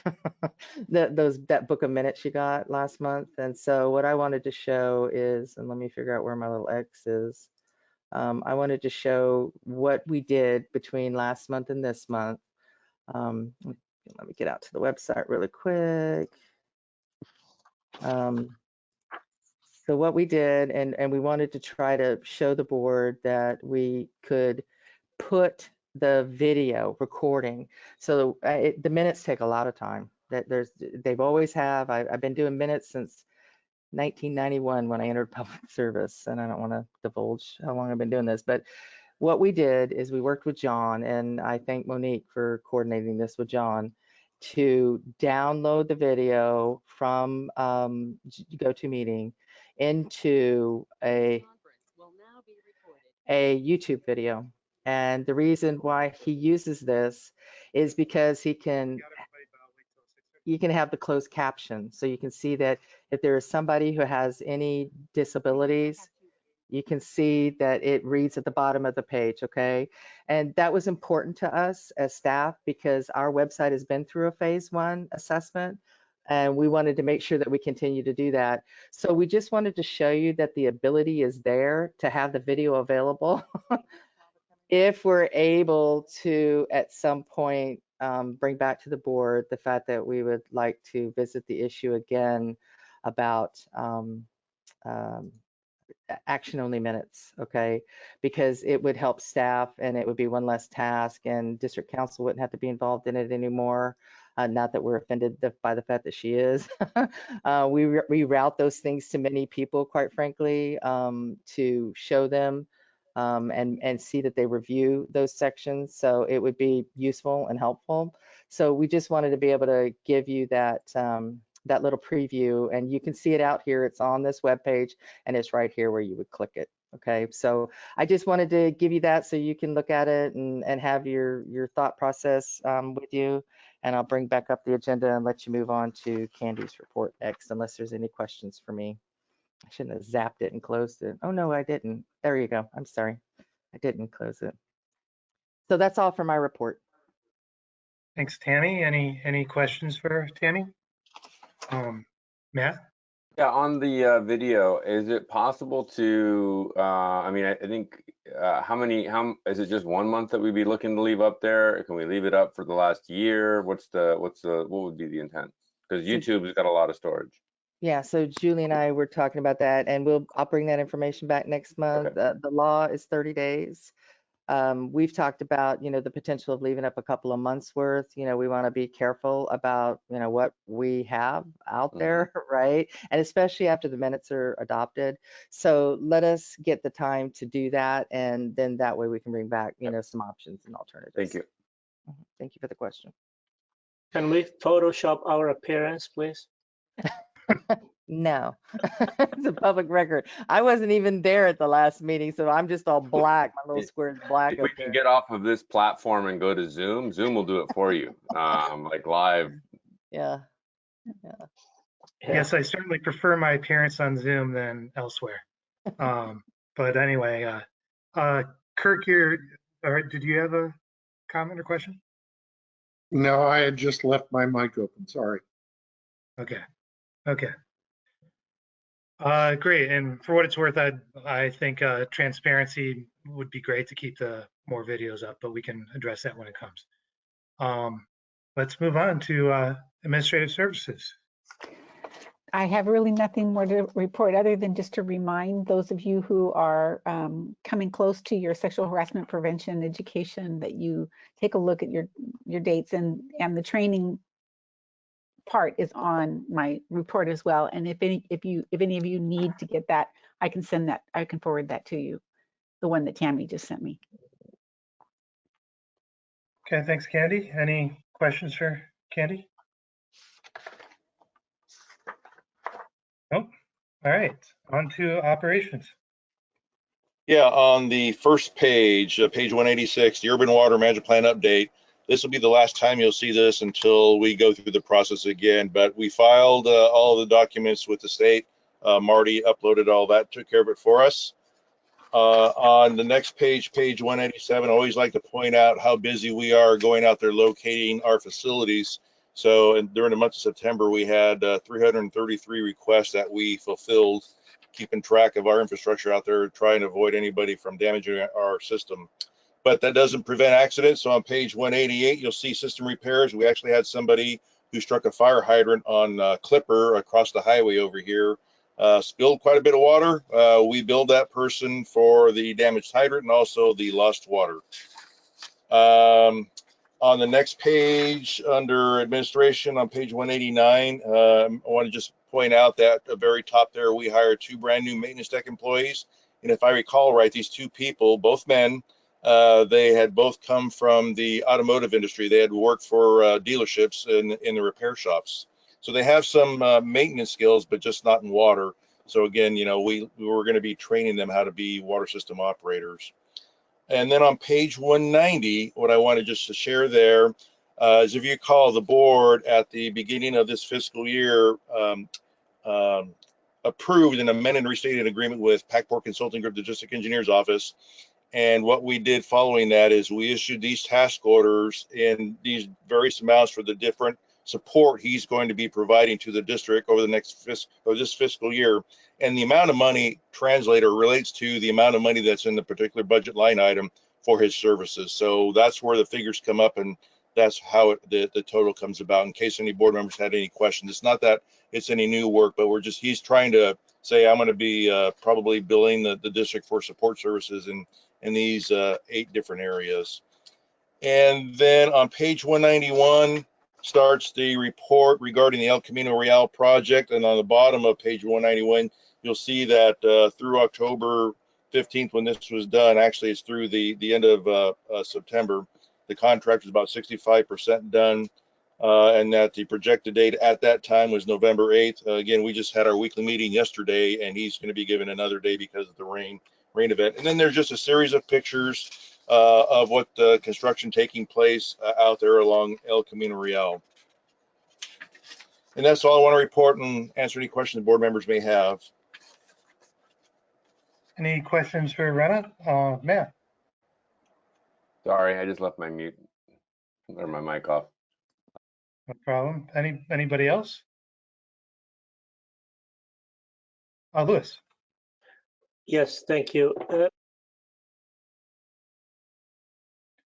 that book of minutes you got last month? And so what I wanted to show is, and let me figure out where my little X is. I wanted to show what we did between last month and this month. Let me get out to the website really quick. So what we did, and we wanted to try to show the board that we could put the video recording. So the minutes take a lot of time. They've always have. I've been doing minutes since 1991 when I entered public service, and I don't want to divulge how long I've been doing this. But what we did is we worked with John, and I thank Monique for coordinating this with John, to download the video from GoToMeeting into a YouTube video. And the reason why he uses this is because you can have the closed caption. So you can see that if there is somebody who has any disabilities, you can see that it reads at the bottom of the page, okay? And that was important to us as staff because our website has been through a phase 1 assessment, and we wanted to make sure that we continue to do that. So we just wanted to show you that the ability is there to have the video available. If we're able to, at some point, bring back to the board the fact that we would like to visit the issue again about action only minutes, okay? Because it would help staff, and it would be one less task, and district council wouldn't have to be involved in it anymore. Not that we're offended by the fact that she is. We route those things to many people, quite frankly, to show them and see that they review those sections. So it would be useful and helpful. So we just wanted to be able to give you that that little preview, and you can see it out here. It's on this webpage, and it's right here where you would click it. Okay, so I just wanted to give you that so you can look at it and have your thought process with you. And I'll bring back up the agenda and let you move on to Candy's report next, unless there's any questions for me. I shouldn't have zapped it and closed it. Oh no, I didn't. There you go. I'm sorry. I didn't close it. So that's all for my report. Thanks, Tammy. Any questions for Tammy? Matt? Yeah, on the video, is it possible to, I mean, I think, how is it just 1 month that we'd be looking to leave up there? Can we leave it up for the last year? What would be the intent? Because YouTube has got a lot of storage. Yeah, so Julie and I were talking about that, and I'll bring that information back next month. Okay. The law is 30 days. We've talked about, the potential of leaving up a couple of months worth. We want to be careful about, what we have out there, right? And especially after the minutes are adopted. So let us get the time to do that, and then that way we can bring back, some options and alternatives. Thank you. Thank you for the question. Can we Photoshop our appearance, please? No, it's a public record. I wasn't even there at the last meeting, so I'm just all black. My little square is black If we up can there. get off of this platform and go to Zoom, Zoom will do it for you, like live. Yeah. Yes, I certainly prefer my appearance on Zoom than elsewhere. But anyway, Kirk, did you have a comment or question? No, I had just left my mic open, sorry. Okay. Great. And for what it's worth, I think transparency would be great to keep the more videos up, but we can address that when it comes. Let's move on to administrative services. I have really nothing more to report other than just to remind those of you who are coming close to your sexual harassment prevention education that you take a look at your dates, and the training part is on my report as well. And if any of you need to get that, I can forward that to you, the one that Tammy just sent me. Okay, thanks, Candy. Any questions for Candy? Nope. All right, on to operations. Yeah, on the first page, page 186, the Urban Water Management Plan update. This will be the last time you'll see this until we go through the process again. But we filed all the documents with the state. Marty uploaded all that, took care of it for us. On the next page, page 187, I always like to point out how busy we are going out there locating our facilities. So during the month of September, we had 333 requests that we fulfilled, keeping track of our infrastructure out there, trying to avoid anybody from damaging our system. But that doesn't prevent accidents. So on page 188, you'll see system repairs. We actually had somebody who struck a fire hydrant on Clipper across the highway over here. Spilled quite a bit of water. We billed that person for the damaged hydrant and also the lost water. On the next page, under administration, on page 189, I want to just point out that at the very top there, we hired 2 brand new maintenance tech employees. And if I recall right, these 2 people, both men, they had both come from the automotive industry. They had worked for dealerships in the repair shops. So they have some maintenance skills, but just not in water. So again, we were going to be training them how to be water system operators. And then on page 190, what I wanted just to share there is, if you recall, the board at the beginning of this fiscal year approved an amended and restated agreement with Packport Consulting Group, the District Engineer's Office. And what we did following that is we issued these task orders in these various amounts for the different support he's going to be providing to the district over the next this fiscal year. And the amount of money translator relates to the amount of money that's in the particular budget line item for his services. So that's where the figures come up, and that's how the total comes about. In case any board members had any questions, it's not that it's any new work, but he's trying to say, I'm going to be probably billing the district for support services in these 8 different areas. And then on page 191 starts the report regarding the El Camino Real project. And on the bottom of page 191, you'll see that through October 15th, when this was done, actually it's through the end of September, the contract was about 65% done. And that the projected date at that time was November 8th. Again, we just had our weekly meeting yesterday, and he's going to be given another day because of the rain event. And then there's just a series of pictures of what the construction taking place out there along El Camino Real. And that's all I want to report, and answer any questions the board members may have. Any questions for Rena? Matt? Sorry, I just left my mute or my mic off. No problem. Anybody else? Louis. Yes, thank you.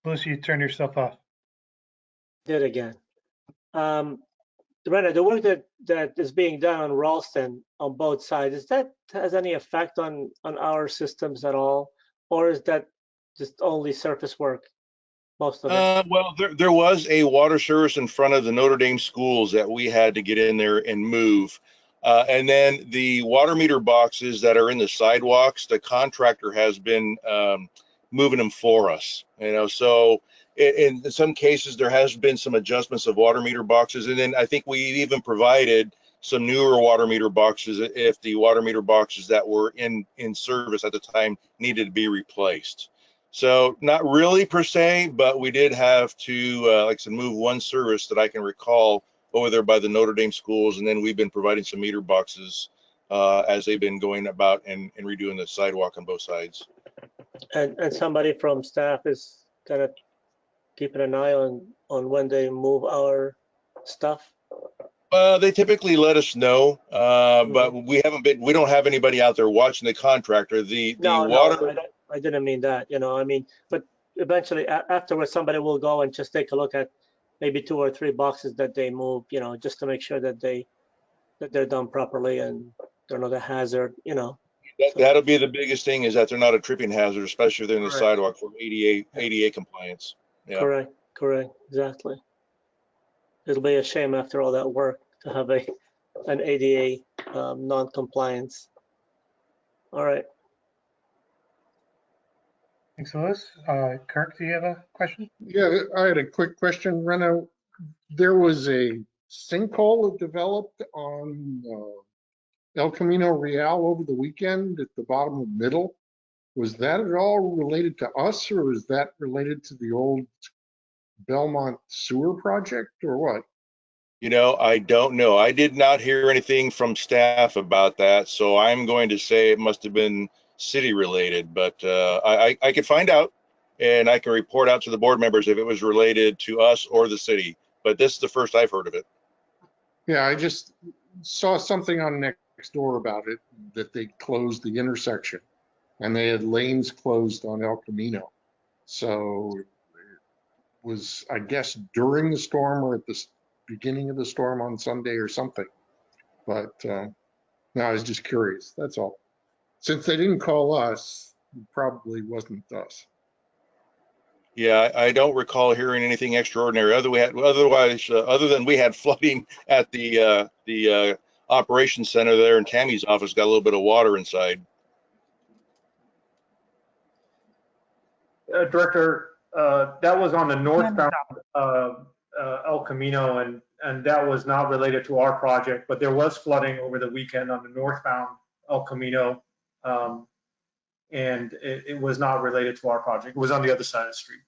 Louis, you turned yourself off. Did again. Rena, the work that is being done on Ralston on both sides, has any effect on our systems at all, or is that just only surface work, most of it? Well, there was a water service in front of the Notre Dame schools that we had to get in there and move. And then the water meter boxes that are in the sidewalks, the contractor has been moving them for us. So in some cases there has been some adjustments of water meter boxes, and then I think we even provided some newer water meter boxes if the water meter boxes that were in service at the time needed to be replaced. So not really per se, but we did have to, like I said, move one service that I can recall over there by the Notre Dame schools, and then we've been providing some meter boxes as they've been going about and redoing the sidewalk on both sides. And somebody from staff is kind of keeping an eye on when they move our stuff. They typically let us know, but we don't have anybody out there watching the contractor. The No, water. I didn't mean that, you know, I mean, but eventually afterwards, somebody will go and just take a look at maybe 2 or 3 boxes that they move, you know, just to make sure that they're done properly and they're not a hazard, you know. That'll be the biggest thing, is that they're not a tripping hazard, especially if they're in the Correct. sidewalk for ADA compliance. Yeah. Correct, exactly. It'll be a shame after all that work to have an ADA non-compliance. All right. Thanks, Louis. Kirk, do you have a question? Yeah, I had a quick question, Rena. There was a sinkhole that developed on El Camino Real over the weekend at the bottom of Middle. Was that at all related to us, or was that related to the old Belmont sewer project, or what? You know, I don't know. I did not hear anything from staff about that, so I'm going to say it must have been city related, but I could find out, and I can report out to the board members if it was related to us or the city, but this is the first I've heard of it. Yeah, I just saw something on Nextdoor about it, that they closed the intersection and they had lanes closed on El Camino. So it was, I guess, during the storm or at the beginning of the storm on Sunday or something. But no, I was just curious, that's all. Since they didn't call us, it probably wasn't us. Yeah, I don't recall hearing anything extraordinary. Other than we had flooding at the operations center there, and Tammy's office got a little bit of water inside. Director, that was on the northbound El Camino, and that was not related to our project, but there was flooding over the weekend on the northbound El Camino, and it was not related to our project. It was on the other side of the street.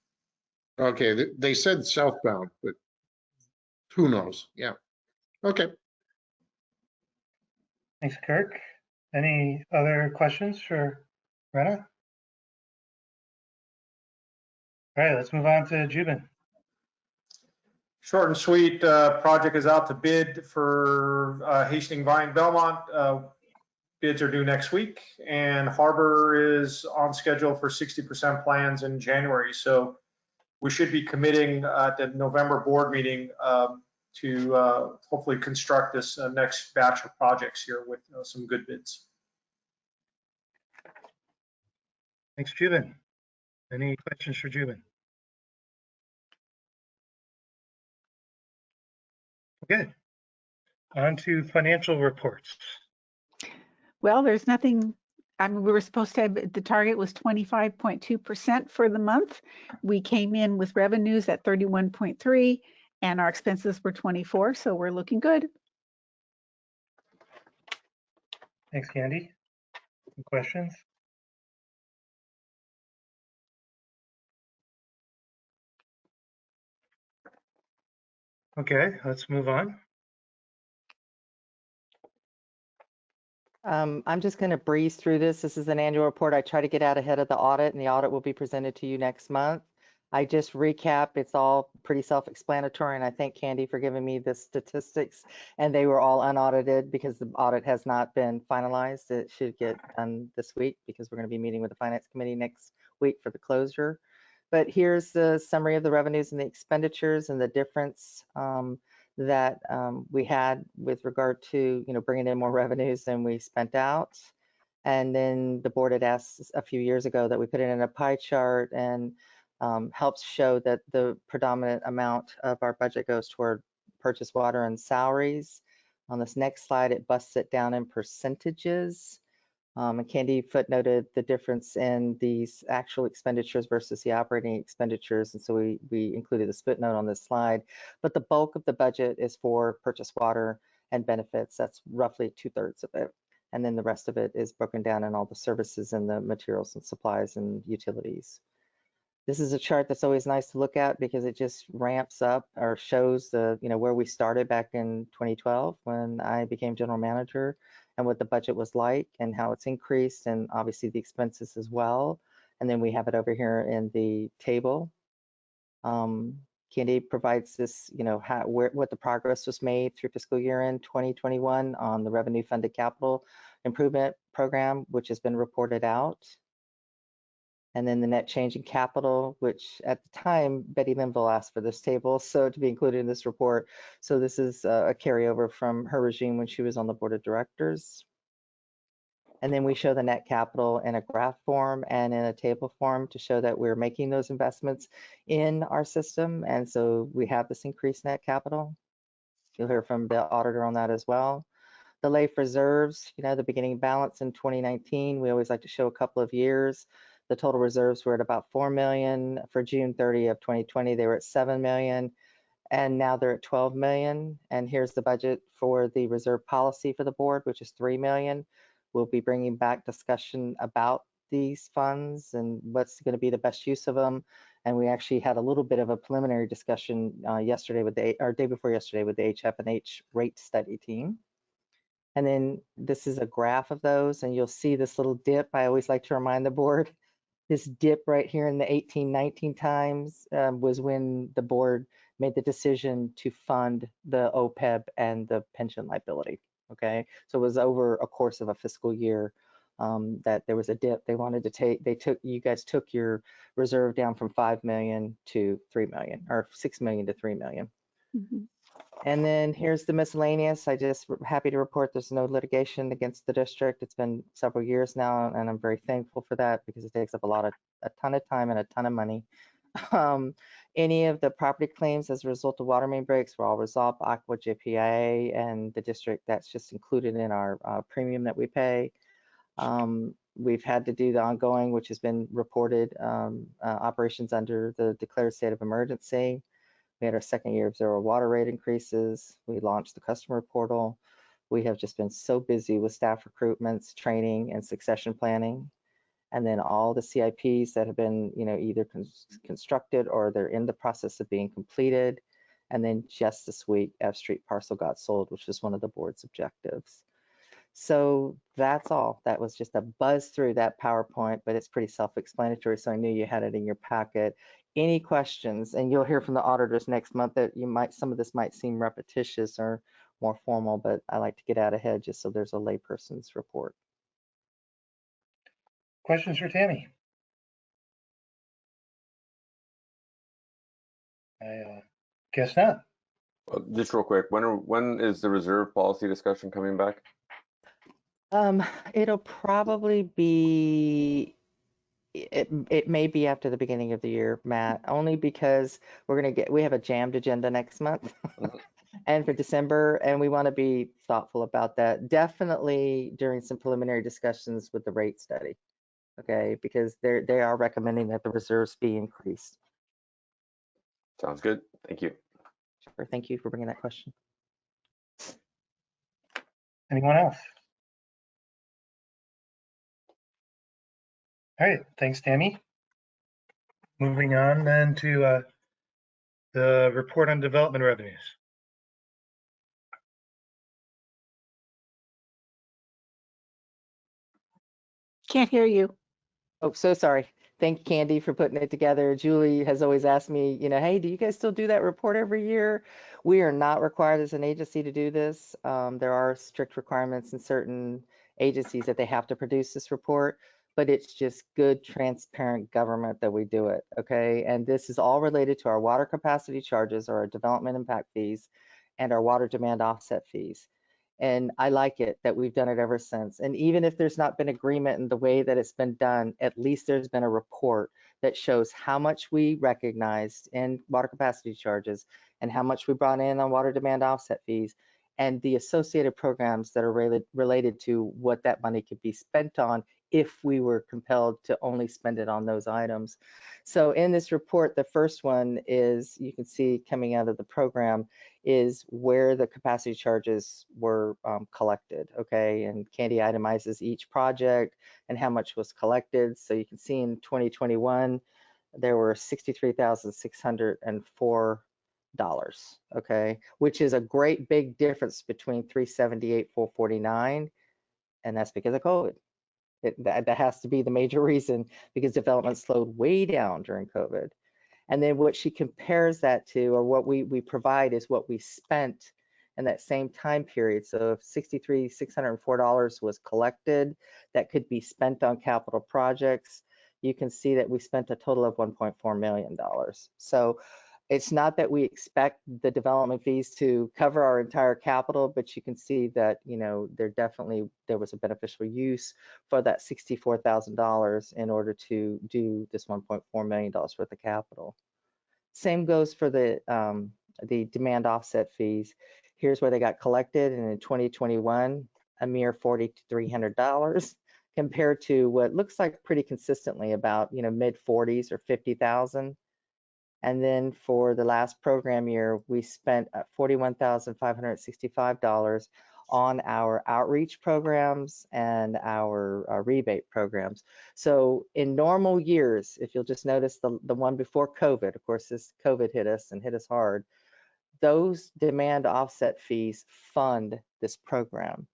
Okay, they said southbound, but who knows? Yeah. Okay. Thanks, Kirk. Any other questions for Rena? All right, let's move on to Jubin. Short and sweet, project is out to bid for Hastings Vine Belmont. Bids are due next week, and Harbor is on schedule for 60% plans in January. So we should be committing at the November board meeting to hopefully construct this next batch of projects here with some good bids. Thanks, Jubin. Any questions for Jubin? Good. On to financial reports. Well, there's nothing, I mean, we were supposed to have, the target was 25.2% for the month. We came in with revenues at 31.3 and our expenses were 24, so we're looking good. Thanks, Candy. Any questions? Okay, let's move on. I'm just going to breeze through this. This is an annual report. I try to get out ahead of the audit, and the audit will be presented to you next month. I just recap. It's all pretty self-explanatory, and I thank Candy for giving me the statistics, and they were all unaudited because the audit has not been finalized. It should get done this week because we're going to be meeting with the Finance Committee next week for the closure. But here's the summary of the revenues and the expenditures and the difference that we had with regard to, bringing in more revenues than we spent out. And then the board had asked a few years ago that we put it in a pie chart, and helps show that the predominant amount of our budget goes toward purchase water and salaries. On this next slide, it busts it down in percentages. And Candy footnoted the difference in these actual expenditures versus the operating expenditures. And so we included this footnote on this slide. But the bulk of the budget is for purchase water and benefits. That's roughly 2/3 of it. And then the rest of it is broken down in all the services and the materials and supplies and utilities. This is a chart that's always nice to look at because it just ramps up or shows the, where we started back in 2012 when I became general manager and what the budget was like and how it's increased, and obviously the expenses as well. And then we have it over here in the table. Candy provides this, what the progress was made through fiscal year end 2021 on the revenue funded capital improvement program, which has been reported out. And then the net change in capital, which at the time, Betty Linville asked for this table, so to be included in this report. So this is a carryover from her regime when she was on the board of directors. And then we show the net capital in a graph form and in a table form to show that we're making those investments in our system. And so we have this increased net capital. You'll hear from the auditor on that as well. The LAIF reserves, the beginning balance in 2019, we always like to show a couple of years. The total reserves were at about 4 million. For June 30 of 2020, they were at 7 million, and now they're at 12 million. And here's the budget for the reserve policy for the board, which is 3 million. We'll be bringing back discussion about these funds and what's going to be the best use of them. And we actually had a little bit of a preliminary discussion yesterday with day before yesterday with the HF&H rate study team. And then this is a graph of those, and you'll see this little dip. I always like to remind the board, this dip right here in the 18-19 times was when the board made the decision to fund the OPEB and the pension liability, okay? So it was over a course of a fiscal year that there was a dip. They wanted to take, you guys took your reserve down from 5 million to 3 million, or 6 million to 3 million. Mm-hmm. And then here's the miscellaneous. I just happy to report there's no litigation against the district. It's been several years now, and I'm very thankful for that because it takes up a ton of time and a ton of money. Any of the property claims as a result of water main breaks were all resolved by Aqua JPA and the district. That's just included in our premium that we pay. We've had to do the ongoing, which has been reported, operations under the declared state of emergency. We had our second year of zero water rate increases. We launched the customer portal. We have just been so busy with staff recruitments, training, and succession planning. And then all the CIPs that have been, either constructed or they're in the process of being completed. And then just this week, F Street parcel got sold, which was one of the board's objectives. So that's all. That was just a buzz through that PowerPoint, but it's pretty self-explanatory. So I knew you had it in your packet. Any questions? And you'll hear from the auditors next month that some of this might seem repetitious or more formal, but I like to get out ahead just so there's a layperson's report. Questions for Tammy? I guess not. Well, just real quick, when is the reserve policy discussion coming back? It'll probably be, it may be after the beginning of the year, Matt, only because we have a jammed agenda next month and for December, and we want to be thoughtful about that. Definitely during some preliminary discussions with the rate study, okay, because they are recommending that the reserves be increased. Sounds good. Thank you. Sure. Thank you for bringing that question. Anyone else? All right, thanks, Tammy. Moving on then to the report on development revenues. Can't hear you. Oh, so sorry. Thank you, Candy, for putting it together. Julie has always asked me, hey, do you guys still do that report every year? We are not required as an agency to do this. There are strict requirements in certain agencies that they have to produce this report, but it's just good, transparent government that we do it, okay? And this is all related to our water capacity charges or our development impact fees and our water demand offset fees. And I like it that we've done it ever since. And even if there's not been agreement in the way that it's been done, at least there's been a report that shows how much we recognized in water capacity charges and how much we brought in on water demand offset fees and the associated programs that are related to what that money could be spent on if we were compelled to only spend it on those items. So in this report, the first one is, you can see coming out of the program, is where the capacity charges were collected, okay? And Candy itemizes each project and how much was collected. So you can see in 2021, there were $63,604, okay? Which is a great big difference between 378,449, and that's because of COVID. That has to be the major reason, because development slowed way down during COVID. And then what she compares that to, or what we provide, is what we spent in that same time period. So if $63,604 was collected that could be spent on capital projects, you can see that we spent a total of $1.4 million. So it's not that we expect the development fees to cover our entire capital, but you can see that, you know, there was a beneficial use for that $64,000 in order to do this $1.4 million worth of capital. Same goes for the demand offset fees. Here's where they got collected, and in 2021, a mere $4,300 compared to what looks like pretty consistently about, you know, mid 40s or 50,000. And then for the last program year, we spent $41,565 on our outreach programs and our rebate programs. So in normal years, if you'll just notice the one before COVID, of course, this COVID hit us and hit us hard, those demand offset fees fund this program,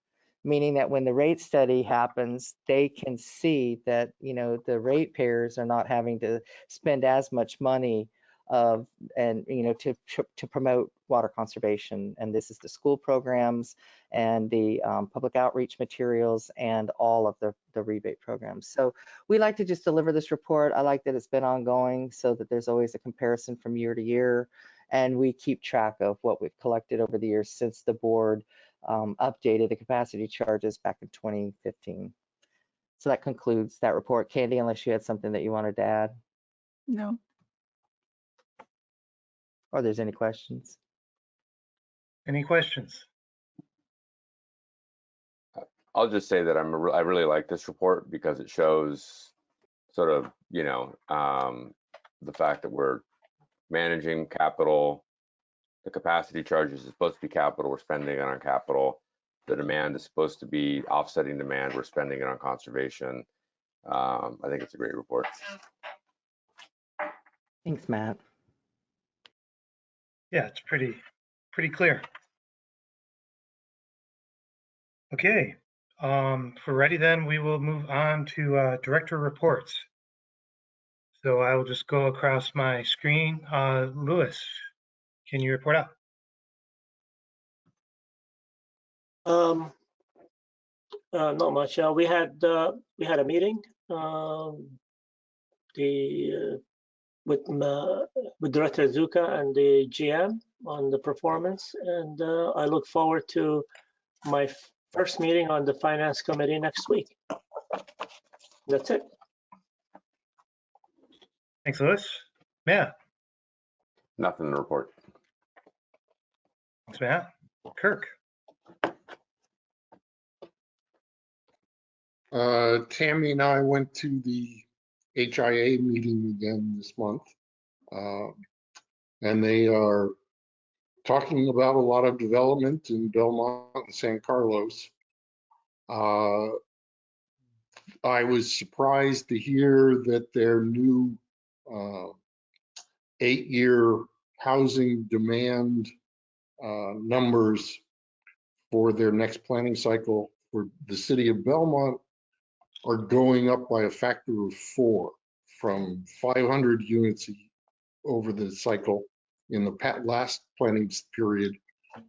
meaning that when the rate study happens, they can see that, you know, the ratepayers are not having to spend as much money and you know, to promote water conservation. And this is the school programs and the public outreach materials and all of the rebate programs. So we like to just deliver this report. I like that it's been ongoing so that there's always a comparison from year to year, and we keep track of what we've collected over the years since the board updated the capacity charges back in 2015. So that concludes that report. Candy, unless you had something that you wanted to add? No. Or there's any questions? Any questions? I'll just say that I really like this report because it shows sort of, you know, the fact that we're managing capital. The capacity charges is supposed to be capital. We're spending it on capital. The demand is supposed to be offsetting demand. We're spending it on conservation. I think it's a great report. Thanks, Matt. Yeah, it's pretty clear. Okay, if we're ready, then we will move on to director reports. So I will just go across my screen. Louis, can you report out? Not much. We had a meeting with Director Zuka and the GM on the performance, and I look forward to my first meeting on the finance committee next week. That's it. Thanks, Louis. Matt. Nothing to report. Thanks, Matt. Kirk. Tammy and I went to the HIA meeting again this month, and they are talking about a lot of development in Belmont and San Carlos. I was surprised to hear that their new 8-year housing demand numbers for their next planning cycle for the city of Belmont are going up by a factor of 4, from 500 units over the cycle in the last planning period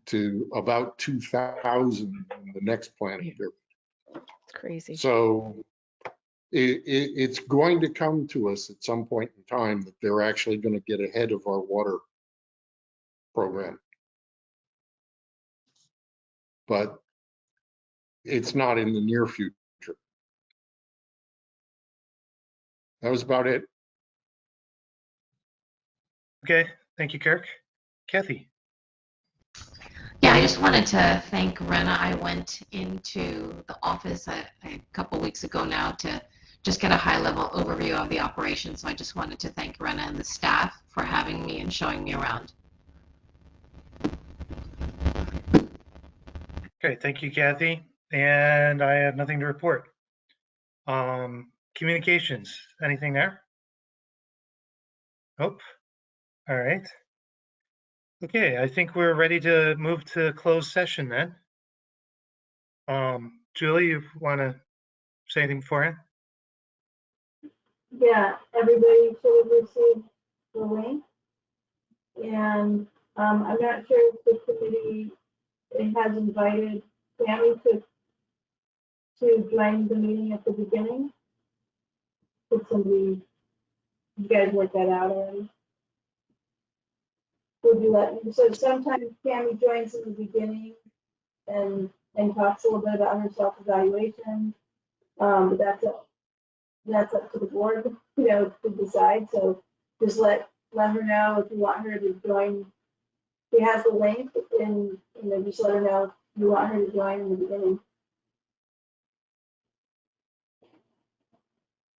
to about 2,000 in the next planning period. It's crazy. So it's going to come to us at some point in time that they're actually going to get ahead of our water program. But it's not in the near future. That was about it. Okay, thank you, Kirk. Kathy. Yeah, Yeah, I just wanted to thank Rena. I went into the office a couple weeks ago now to just get a high-level overview of the operation. So I just wanted to thank Rena and the staff for having me and showing me around. Okay, thank you, Kathy. And I have nothing to report. Communications, anything there? Nope. All right. Okay, I think we're ready to move to closed session then. Julie, you want to say anything beforehand? Yeah, everybody should have received the link. And I'm not sure if the committee has invited Tammy to join the meeting at the beginning. Did somebody, you guys work that out already? Would you let me? So sometimes Tammy joins in the beginning and talks a little bit about her self-evaluation. But that's up to the board, you know, to decide. So just let her know if you want her to join. She has the link, and you know, just let her know if you want her to join in the beginning.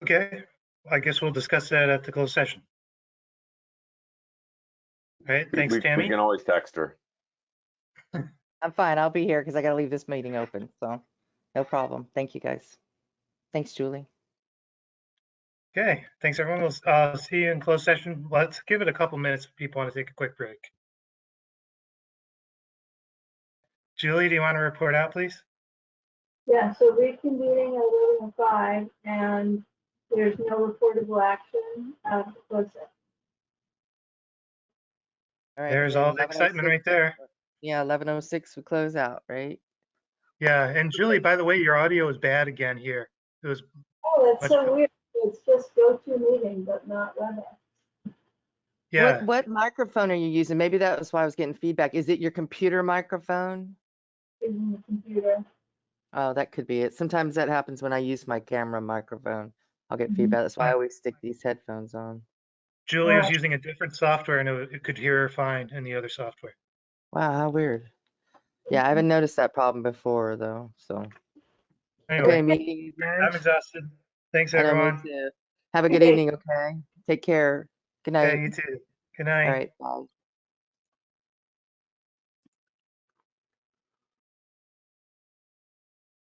Okay, I guess we'll discuss that at the closed session. All right, thanks, We Tammy. can always text her. I'm fine. I'll be here because I got to leave this meeting open. So no problem. Thank you, guys. Thanks, Julie. Okay, thanks everyone. We'll see you in closed session. Let's give it a couple minutes if people want to take a quick break. Julie, do you want to report out, please? Yeah, so reconvening at 11:05, and there's no reportable action. Close session. All right. There's So all the excitement 11:06 right there. Yeah, 11:06 we close out, right? Yeah, and Julie, by the way, your audio is bad again here. It was Oh, that's much, so weird. It's just GoToMeeting, but not WebEx. yeah. What microphone are you using? Maybe that was why I was getting feedback. Is it your computer microphone? In the computer. Oh, that could be it. Sometimes that happens when I use my camera microphone. I'll get feedback. That's why I always stick these headphones on. Julie was using a different software and it could hear her fine in the other software. Wow, how weird. Yeah, I haven't noticed that problem before though. So Anyway, okay, meeting adjourned. I'm exhausted. Thanks, I know, me everyone. too. Have a good evening, okay? Take care. Good Yeah, night. you too. Good All night. right, bye.